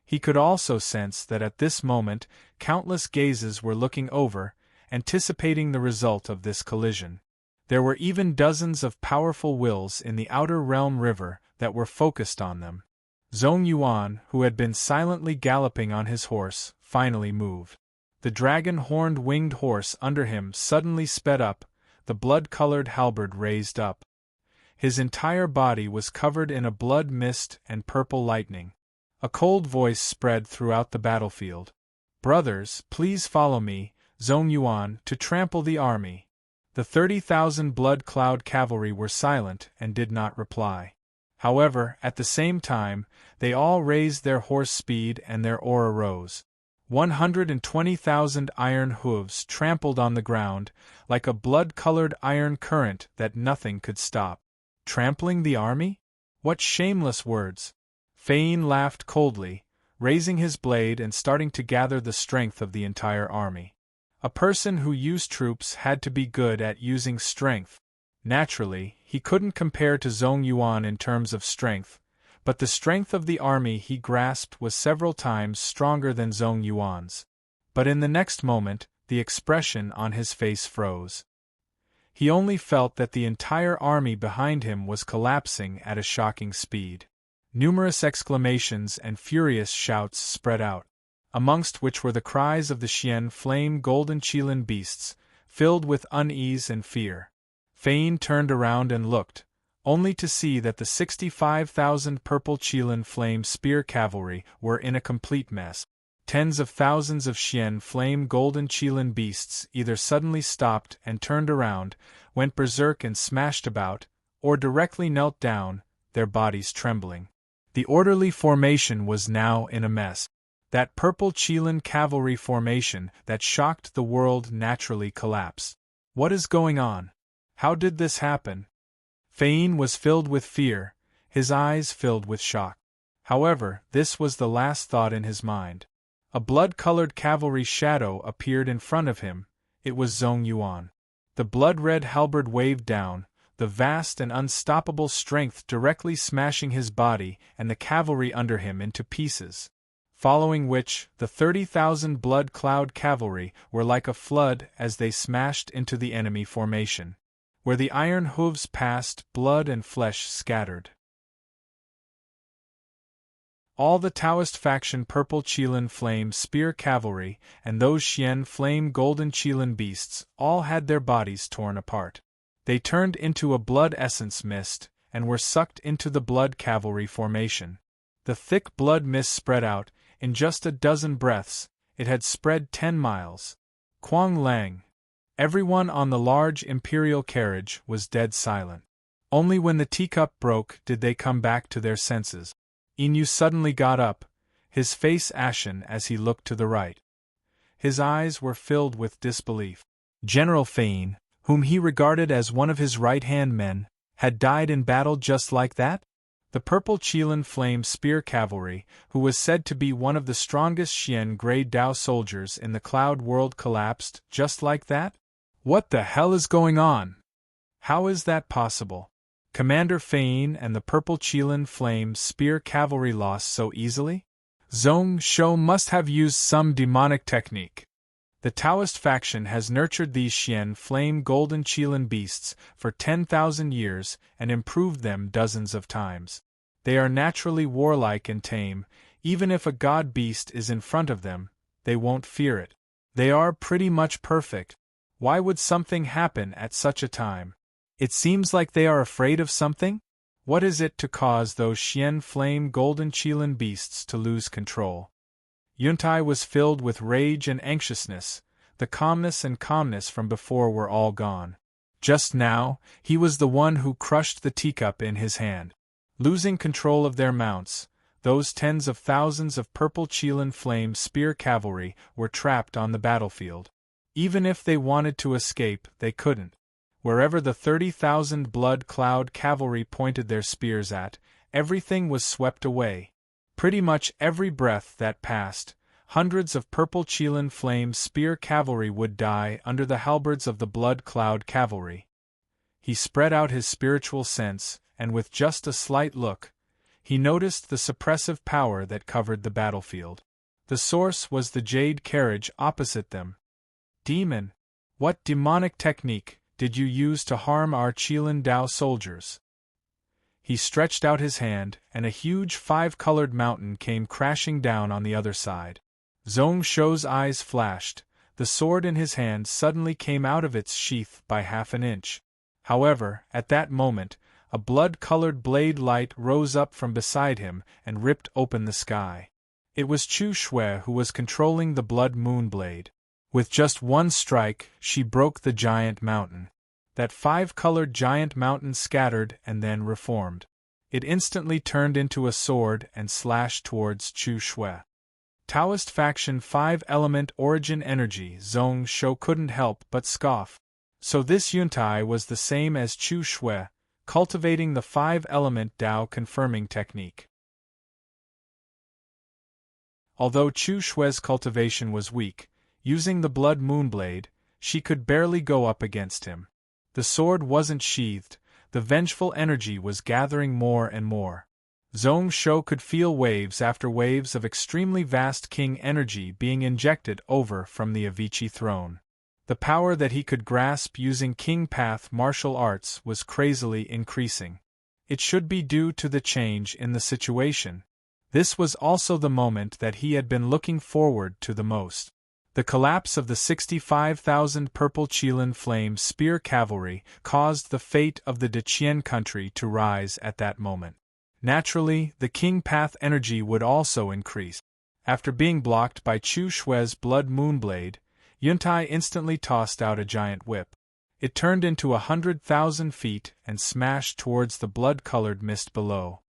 He could also sense that at this moment, countless gazes were looking over, anticipating the result of this collision. There were even dozens of powerful wills in the outer realm river that were focused on them. Zhong Yuan, who had been silently galloping on his horse, finally moved. The dragon-horned winged horse under him suddenly sped up, the blood-colored halberd raised up. His entire body was covered in a blood mist and purple lightning. A cold voice spread throughout the battlefield. "Brothers, please follow me, Zhong Yuan, to trample the army." The 30,000 blood cloud cavalry were silent and did not reply. However, at the same time, they all raised their horse speed and their aura rose. 120,000 iron hooves trampled on the ground, like a blood-colored iron current that nothing could stop. Trampling the army? What shameless words! Fane laughed coldly, raising his blade and starting to gather the strength of the entire army. A person who used troops had to be good at using strength. Naturally, he couldn't compare to Zhong Yuan in terms of strength, but the strength of the army he grasped was several times stronger than Zhong Yuan's. But in the next moment, the expression on his face froze. He only felt that the entire army behind him was collapsing at a shocking speed. Numerous exclamations and furious shouts spread out, amongst which were the cries of the Xian flame golden Qilin beasts, filled with unease and fear. Fane turned around and looked, only to see that the 65,000 purple Qilin flame spear cavalry were in a complete mess. Tens of thousands of Xian flame golden Qilin beasts either suddenly stopped and turned around, went berserk and smashed about, or directly knelt down, their bodies trembling. The orderly formation was now in a mess. That purple Qilin cavalry formation that shocked the world naturally collapsed. What is going on? How did this happen? Fane was filled with fear, his eyes filled with shock. However, this was the last thought in his mind. A blood-colored cavalry shadow appeared in front of him. It was Zhong Yuan. The blood-red halberd waved down, the vast and unstoppable strength directly smashing his body and the cavalry under him into pieces. Following which, the 30,000 blood cloud cavalry were like a flood as they smashed into the enemy formation. Where the iron hooves passed, blood and flesh scattered. All the Taoist faction purple Qilin flame spear cavalry and those Xian flame golden Qilin beasts all had their bodies torn apart. They turned into a blood essence mist and were sucked into the blood cavalry formation. The thick blood mist spread out. In just a dozen breaths, it had spread 10 miles. Kuang Lang. Everyone on the large imperial carriage was dead silent. Only when the teacup broke did they come back to their senses. Inu suddenly got up, his face ashen as he looked to the right. His eyes were filled with disbelief. General Fein, whom he regarded as one of his right-hand men, had died in battle just like that? The purple Qilin flame spear cavalry, who was said to be one of the strongest Xian Grey Dao soldiers in the cloud world, collapsed just like that? What the hell is going on? How is that possible? Commander Fein and the purple Qilin flame spear cavalry lost so easily? Zhong Shou must have used some demonic technique. The Taoist faction has nurtured these Xian flame golden Qilin beasts for 10,000 years and improved them dozens of times. They are naturally warlike and tame. Even if a god beast is in front of them, they won't fear it. They are pretty much perfect. Why would something happen at such a time? It seems like they are afraid of something? What is it to cause those Xian flame golden Qilin beasts to lose control? Yuntai was filled with rage and anxiousness. The calmness from before were all gone. Just now, he was the one who crushed the teacup in his hand. Losing control of their mounts, those tens of thousands of purple Qilin flame spear cavalry were trapped on the battlefield. Even if they wanted to escape, they couldn't. Wherever the 30,000 blood cloud cavalry pointed their spears at, everything was swept away. Pretty much every breath that passed, hundreds of purple Qilin flame spear cavalry would die under the halberds of the blood cloud cavalry. He spread out his spiritual sense, and with just a slight look, he noticed the suppressive power that covered the battlefield. The source was the jade carriage opposite them. Demon, what demonic technique did you use to harm our Qilin Dao soldiers? He stretched out his hand, and a huge 5-colored mountain came crashing down on the other side. Zhong Shou's eyes flashed. The sword in his hand suddenly came out of its sheath by half an inch. However, at that moment, a blood-colored blade light rose up from beside him and ripped open the sky. It was Chu Shui who was controlling the blood moon blade. With just one strike, she broke the giant mountain. That 5-colored giant mountain scattered and then reformed. It instantly turned into a sword and slashed towards Chu Shui. Taoist faction 5-element origin energy. Zhong Shou couldn't help but scoff. So this Yuntai was the same as Chu Shui, cultivating the 5-element Dao confirming technique. Although Chu Shui's cultivation was weak, using the blood moonblade, she could barely go up against him. The sword wasn't sheathed, the vengeful energy was gathering more and more. Zhong Shou could feel waves after waves of extremely vast king energy being injected over from the Avicii throne. The power that he could grasp using King Path martial arts was crazily increasing. It should be due to the change in the situation. This was also the moment that he had been looking forward to the most. The collapse of the 65,000 purple Qilin flame spear cavalry caused the fate of the Deqian country to rise at that moment. Naturally, the King Path energy would also increase. After being blocked by Chu Shui's blood moonblade, Yuntai instantly tossed out a giant whip. It turned into 100,000 feet and smashed towards the blood-colored mist below.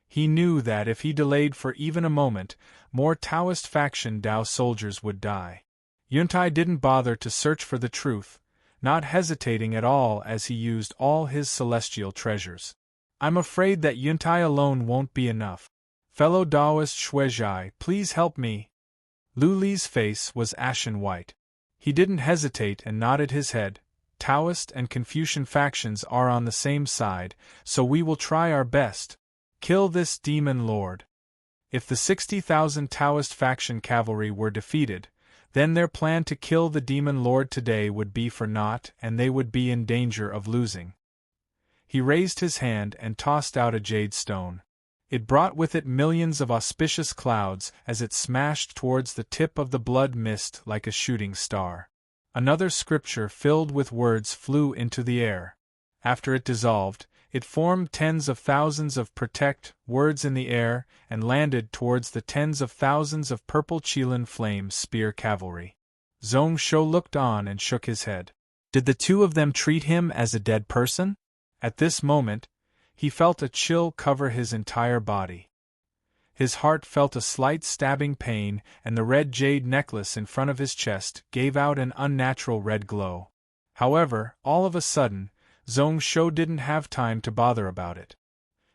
He knew that if he delayed for even a moment, more Taoist faction Dao soldiers would die. Yuntai didn't bother to search for the truth, not hesitating at all as he used all his celestial treasures. I'm afraid that Yuntai alone won't be enough. Fellow Daoist Shuizhai, please help me. Lu Li's face was ashen white. He didn't hesitate and nodded his head. Taoist and Confucian factions are on the same side, so we will try our best. Kill this demon lord. If the 60,000 Taoist faction cavalry were defeated, then their plan to kill the demon lord today would be for naught and they would be in danger of losing. He raised his hand and tossed out a jade stone. It brought with it millions of auspicious clouds as it smashed towards the tip of the blood mist like a shooting star. Another scripture filled with words flew into the air. After it dissolved, it formed tens of thousands of protect words in the air and landed towards the tens of thousands of purple Qilin flame spear cavalry. Zhong Shou looked on and shook his head. Did the two of them treat him as a dead person? At this moment, he felt a chill cover his entire body. His heart felt a slight stabbing pain, and the red jade necklace in front of his chest gave out an unnatural red glow. However, all of a sudden, Zhong Shou didn't have time to bother about it.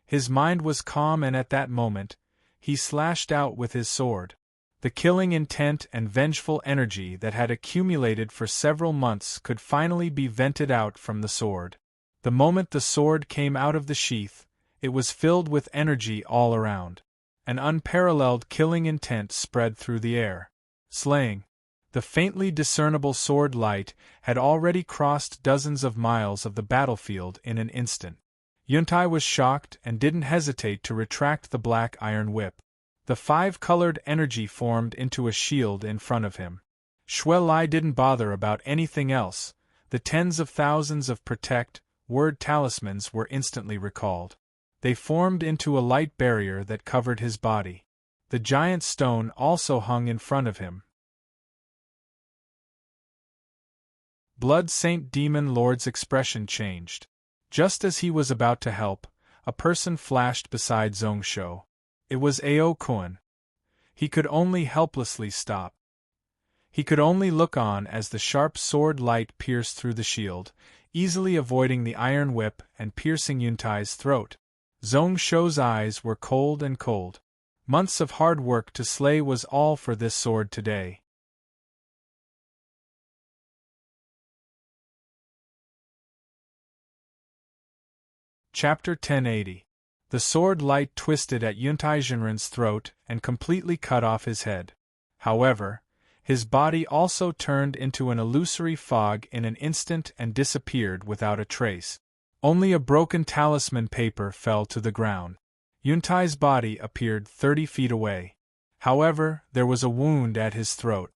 His mind was calm, and at that moment, he slashed out with his sword. The killing intent and vengeful energy that had accumulated for several months could finally be vented out from the sword. The moment the sword came out of the sheath, it was filled with energy all around. An unparalleled killing intent spread through the air. Slaying. The faintly discernible sword light had already crossed dozens of miles of the battlefield in an instant. Yuntai was shocked and didn't hesitate to retract the black iron whip. The five-colored energy formed into a shield in front of him. Shui Lai didn't bother about anything else. The tens of thousands of protect word talismans were instantly recalled. They formed into a light barrier that covered his body. The giant stone also hung in front of him. Blood Saint Demon Lord's expression changed. Just as he was about to help, a person flashed beside Zhong Shou. It was Ao Kuan. He could only helplessly stop. He could only look on as the sharp sword light pierced through the shield, easily avoiding the iron whip and piercing Yuntai's throat. Zhong Shou's eyes were cold and cold. Months of hard work to slay was all for this sword today. Chapter 1080. The sword light twisted at Yuntai Jinren's throat and completely cut off his head. However, his body also turned into an illusory fog in an instant and disappeared without a trace. Only a broken talisman paper fell to the ground. Yuntai's body appeared 30 feet away. However, there was a wound at his throat.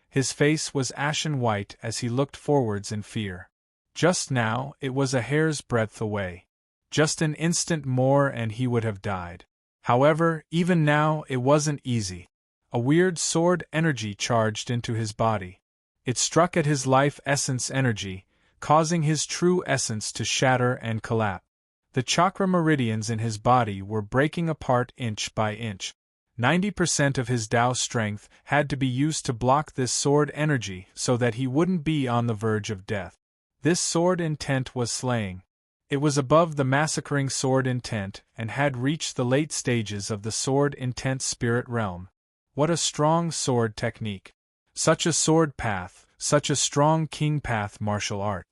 His face was ashen white as he looked forwards in fear. Just now, it was a hair's breadth away. Just an instant more and he would have died. However, even now it wasn't easy. A weird sword energy charged into his body. It struck at his life essence energy, causing his true essence to shatter and collapse. The chakra meridians in his body were breaking apart inch by inch. 90% of his Tao strength had to be used to block this sword energy so that he wouldn't be on the verge of death. This sword intent was slaying. It was above the massacring sword intent and had reached the late stages of the sword intent spirit realm. What a strong sword technique! Such a sword path, such a strong king path martial art.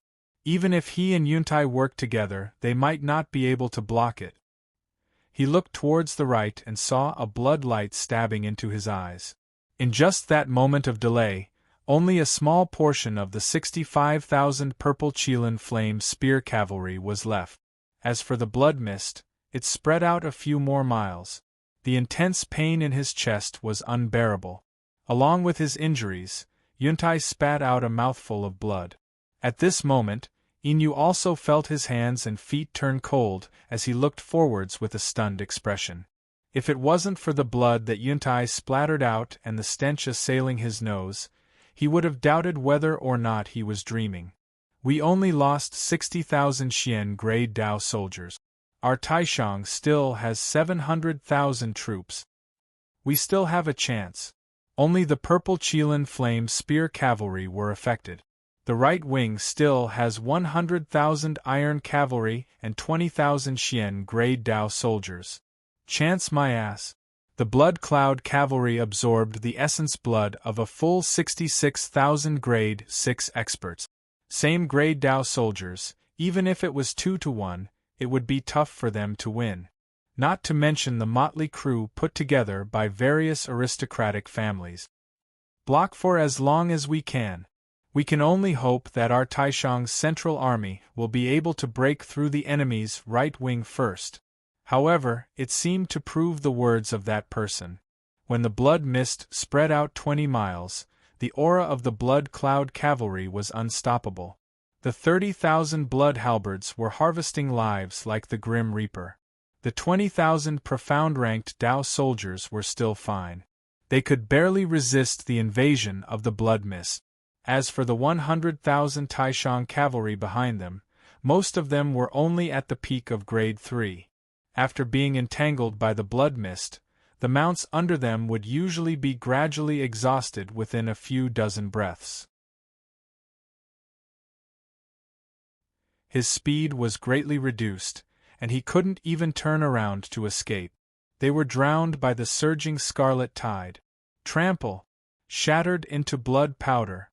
Even if he and Yuntai worked together, they might not be able to block it. He looked towards the right and saw a blood light stabbing into his eyes. In just that moment of delay, only a small portion of the 65,000 purple Qilin flame spear cavalry was left. As for the blood mist, it spread out a few more miles. The intense pain in his chest was unbearable. Along with his injuries, Yuntai spat out a mouthful of blood. At this moment, Inu also felt his hands and feet turn cold as he looked forwards with a stunned expression. If it wasn't for the blood that Yuntai splattered out and the stench assailing his nose, he would have doubted whether or not he was dreaming. We only lost 60,000 Xian grade Dao soldiers. Our Taishang still has 700,000 troops. We still have a chance. Only the purple Qilin flame spear cavalry were affected. The right wing still has 100,000 iron cavalry and 20,000 Xian grade Dao soldiers. Chance my ass. The blood cloud cavalry absorbed the essence blood of a full 66,000 grade 6 experts. Same grade Dao soldiers, even if it was 2-1, it would be tough for them to win. Not to mention the motley crew put together by various aristocratic families. Block for as long as we can. We can only hope that our Taishang's central army will be able to break through the enemy's right wing first. However, it seemed to prove the words of that person. When the blood mist spread out 20 miles, the aura of the blood cloud cavalry was unstoppable. The 30,000 blood halberds were harvesting lives like the Grim Reaper. The 20,000 profound-ranked Tao soldiers were still fine. They could barely resist the invasion of the blood mist. As for the 100,000 Taishang cavalry behind them, most of them were only at the peak of Grade 3. After being entangled by the blood mist, the mounts under them would usually be gradually exhausted within a few dozen breaths. His speed was greatly reduced, and he couldn't even turn around to escape. They were drowned by the surging scarlet tide. Trample! Shattered into blood powder.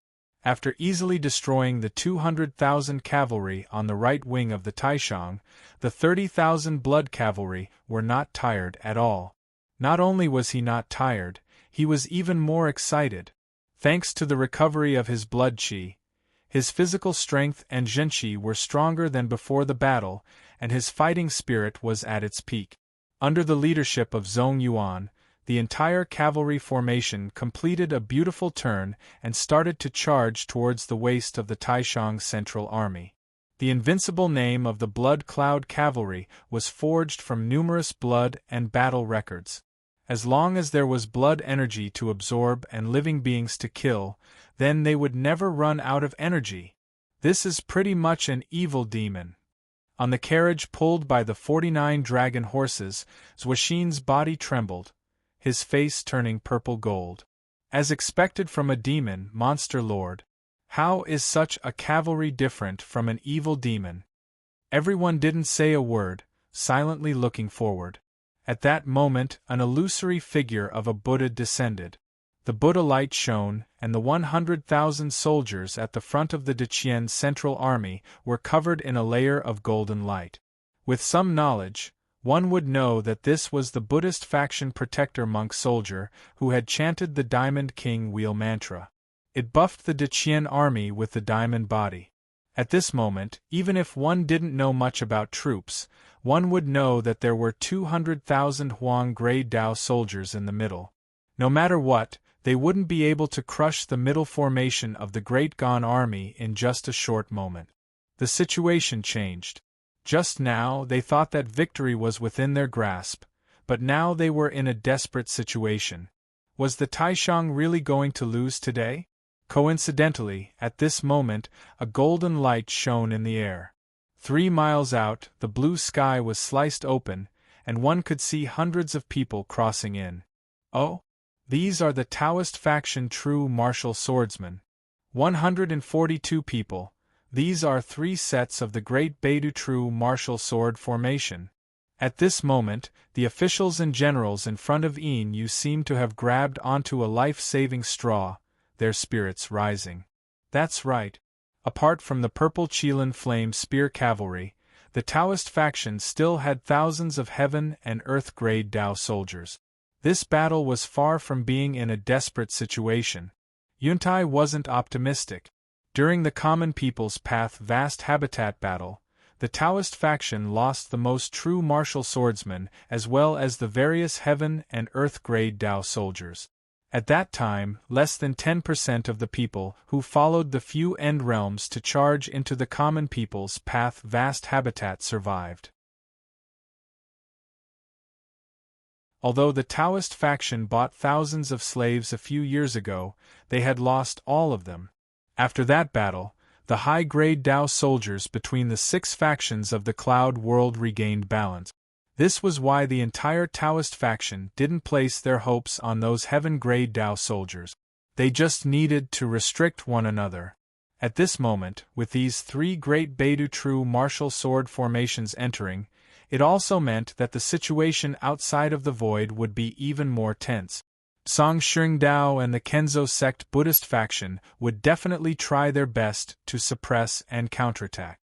After easily destroying the 200,000 cavalry on the right wing of the Taishang, the 30,000 blood cavalry were not tired at all. Not only was he not tired, he was even more excited. Thanks to the recovery of his blood qi, his physical strength and zhenqi were stronger than before the battle, and his fighting spirit was at its peak. Under the leadership of Zhong Yuan, the entire cavalry formation completed a beautiful turn and started to charge towards the waist of the Taishang Central Army. The invincible name of the Blood Cloud Cavalry was forged from numerous blood and battle records. As long as there was blood energy to absorb and living beings to kill, then they would never run out of energy. This is pretty much an evil demon. On the carriage pulled by the 49 dragon horses, Zhuaxin's body trembled, his face turning purple gold. As expected from a demon monster lord, how is such a cavalry different from an evil demon? Everyone didn't say a word, silently looking forward. At that moment, an illusory figure of a Buddha descended. The Buddha light shone, and the 100,000 soldiers at the front of the Deqian Central Army were covered in a layer of golden light. With some knowledge, one would know that this was the Buddhist faction protector monk soldier who had chanted the Diamond King Wheel mantra. It buffed the Deqian army with the diamond body. At this moment, even if one didn't know much about troops, one would know that there were 200,000 Huang Grade Dao soldiers in the middle. No matter what, they wouldn't be able to crush the middle formation of the Great Gan army in just a short moment. The situation changed. Just now they thought that victory was within their grasp, but now they were in a desperate situation. Was the Taishang really going to lose today? Coincidentally, at this moment, a golden light shone in the air. 3 miles out, the blue sky was sliced open, and one could see hundreds of people crossing in. Oh? These are the Taoist faction true martial swordsmen. 142 people. These are 3 sets of the Great Beidu true martial sword formation. At this moment, the officials and generals in front of Yin Yu seemed to have grabbed onto a life-saving straw, their spirits rising. That's right. Apart from the purple Qilin flame spear cavalry, the Taoist faction still had thousands of heaven and earth grade Dao soldiers. This battle was far from being in a desperate situation. Yuntai wasn't optimistic. During the Common People's Path Vast Habitat battle, the Taoist faction lost the most true martial swordsmen as well as the various heaven and earth grade Dao soldiers. At that time, less than 10% of the people who followed the few end realms to charge into the Common People's Path Vast Habitat survived. Although the Taoist faction bought thousands of slaves a few years ago, they had lost all of them. After that battle, the high-grade Dao soldiers between the 6 factions of the Cloud World regained balance. This was why the entire Taoist faction didn't place their hopes on those heaven-grade Dao soldiers. They just needed to restrict one another. At this moment, with these 3 great Beidu true martial sword formations entering, it also meant that the situation outside of the void would be even more tense. Song Sheng Dao and the Kenzo sect Buddhist faction would definitely try their best to suppress and counterattack.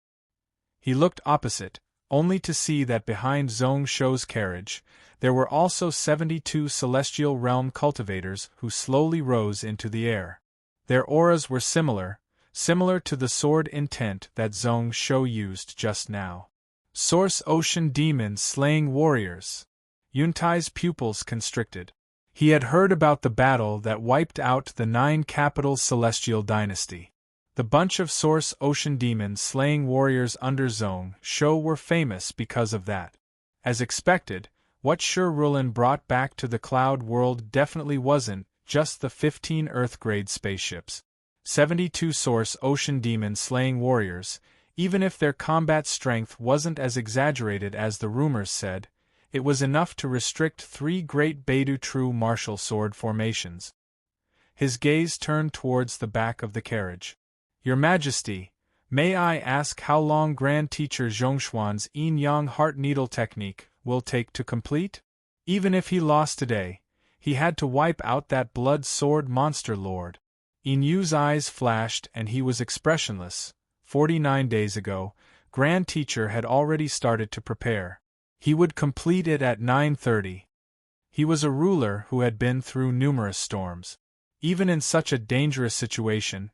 He looked opposite, only to see that behind Zhong Shou's carriage, there were also 72 celestial realm cultivators who slowly rose into the air. Their auras were similar to the sword intent that Zhong Shou used just now. Source Ocean Demon Slaying Warriors. Yuntai's pupils constricted. He had heard about the battle that wiped out the 9 capital celestial dynasty. The bunch of Source Ocean Demon Slaying Warriors under Zong Shou were famous because of that. As expected, what Shurulin brought back to the Cloud World definitely wasn't just the 15 Earth-grade spaceships. 72 Source Ocean Demon Slaying Warriors, even if their combat strength wasn't as exaggerated as the rumors said, it was enough to restrict 3 great Beidou true martial sword formations. His gaze turned towards the back of the carriage. Your Majesty, may I ask how long Grand Teacher Zhongshuan's yin-yang heart needle technique will take to complete? Even if he lost today, he had to wipe out that blood sword monster lord. Yin Yu's eyes flashed and he was expressionless. 49 days ago, Grand Teacher had already started to prepare. He would complete it at 9:30. He was a ruler who had been through numerous storms. Even in such a dangerous situation,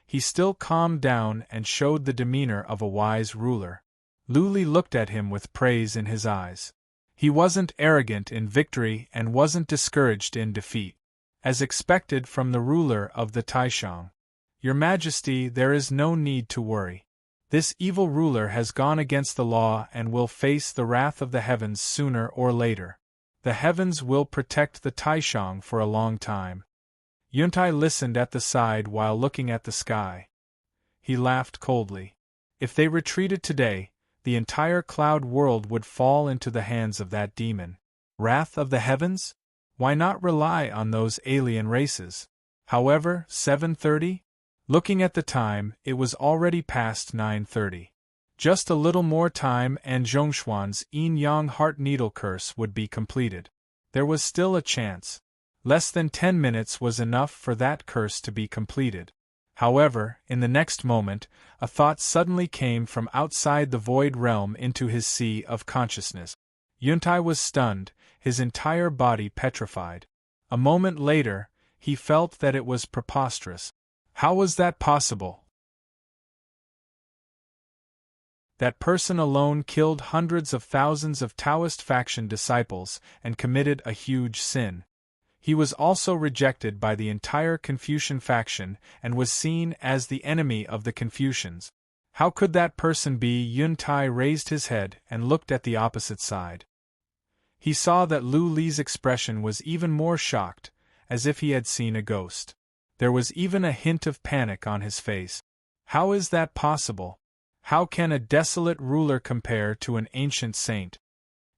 he still calmed down and showed the demeanor of a wise ruler. Lu Li looked at him with praise in his eyes. He wasn't arrogant in victory and wasn't discouraged in defeat. As expected from the ruler of the Taishang. Your Majesty, there is no need to worry. This evil ruler has gone against the law and will face the wrath of the heavens sooner or later. The heavens will protect the Taishang for a long time. Yuntai listened at the side while looking at the sky. He laughed coldly. If they retreated today, the entire cloud world would fall into the hands of that demon. Wrath of the heavens? Why not rely on those alien races? However, 7:30? Looking at the time, it was already past 9:30. Just a little more time and Zhongshuan's yin-yang heart needle curse would be completed. There was still a chance. Less than 10 minutes was enough for that curse to be completed. However, in the next moment, a thought suddenly came from outside the void realm into his sea of consciousness. Yuntai was stunned, his entire body petrified. A moment later, he felt that it was preposterous. How was that possible? That person alone killed hundreds of thousands of Taoist faction disciples and committed a huge sin. He was also rejected by the entire Confucian faction and was seen as the enemy of the Confucians. How could that person be? Yuntai raised his head and looked at the opposite side. He saw that Lu Li's expression was even more shocked, as if he had seen a ghost. There was even a hint of panic on his face. How is that possible? How can a desolate ruler compare to an ancient saint?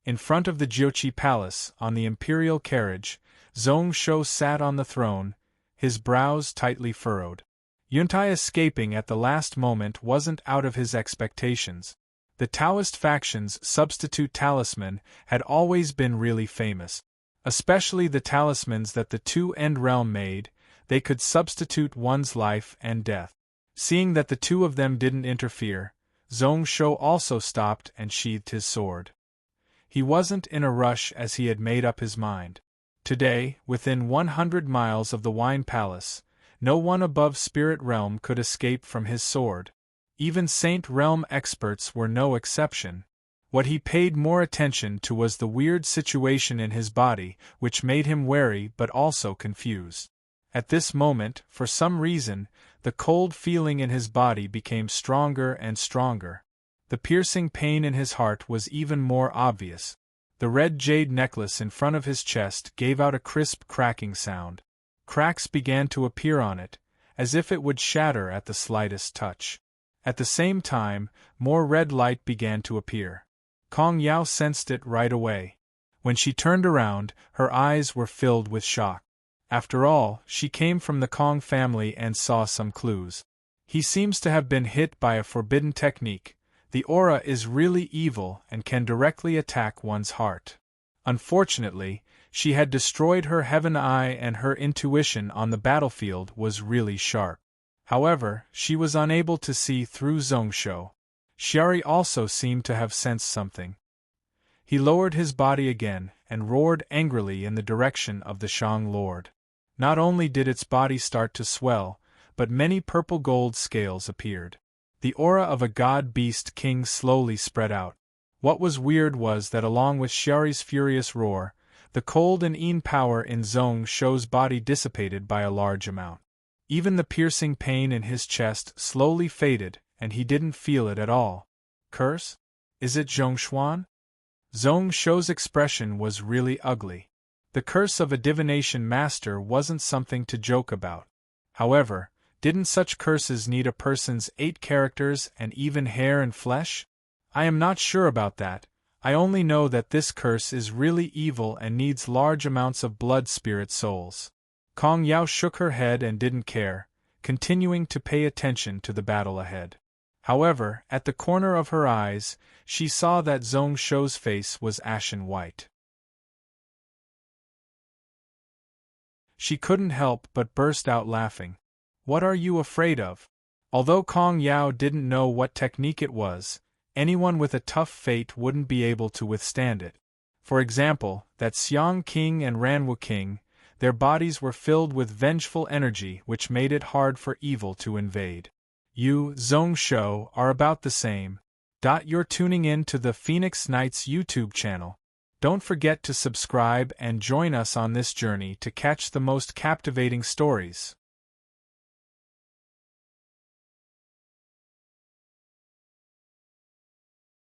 In front of the Jiuqi Palace, on the imperial carriage, Zong Shou sat on the throne, his brows tightly furrowed. Yuntai escaping at the last moment wasn't out of his expectations. The Taoist faction's substitute talisman had always been really famous. Especially the talismans that the Two-End Realm made, they could substitute one's life and death. Seeing that the two of them didn't interfere, Zong Shou also stopped and sheathed his sword. He wasn't in a rush as he had made up his mind. Today, within 100 miles of the Wine Palace, no one above Spirit Realm could escape from his sword. Even Saint Realm experts were no exception. What he paid more attention to was the weird situation in his body, which made him wary but also confused. At this moment, for some reason, the cold feeling in his body became stronger and stronger. The piercing pain in his heart was even more obvious. The red jade necklace in front of his chest gave out a crisp cracking sound. Cracks began to appear on it, as if it would shatter at the slightest touch. At the same time, more red light began to appear. Kong Yao sensed it right away. When she turned around, her eyes were filled with shock. After all, she came from the Kong family and saw some clues. He seems to have been hit by a forbidden technique. The aura is really evil and can directly attack one's heart. Unfortunately, she had destroyed her heaven eye and her intuition on the battlefield was really sharp. However, she was unable to see through Zong Shou. Xiari also seemed to have sensed something. He lowered his body again and roared angrily in the direction of the Shang Lord. Not only did its body start to swell, but many purple-gold scales appeared. The aura of a god-beast king slowly spread out. What was weird was that along with Xiaori's furious roar, the cold and een power in Zhong Shou's body dissipated by a large amount. Even the piercing pain in his chest slowly faded, and he didn't feel it at all. Curse? Is it Zhongshuan? Zhong Shou's expression was really ugly. The curse of a divination master wasn't something to joke about. However, didn't such curses need a person's 8 characters and even hair and flesh? I am not sure about that. I only know that this curse is really evil and needs large amounts of blood spirit souls. Kong Yao shook her head and didn't care, continuing to pay attention to the battle ahead. However, at the corner of her eyes, she saw that Zhong Shou's face was ashen white. She couldn't help but burst out laughing. What are you afraid of? Although Kong Yao didn't know what technique it was, anyone with a tough fate wouldn't be able to withstand it. For example, that Xiang King and Ranwu King, their bodies were filled with vengeful energy which made it hard for evil to invade. You, Zhong Shou, are about the same. You're tuning in to the Phoenix Knights YouTube channel. Don't forget to subscribe and join us on this journey to catch the most captivating stories.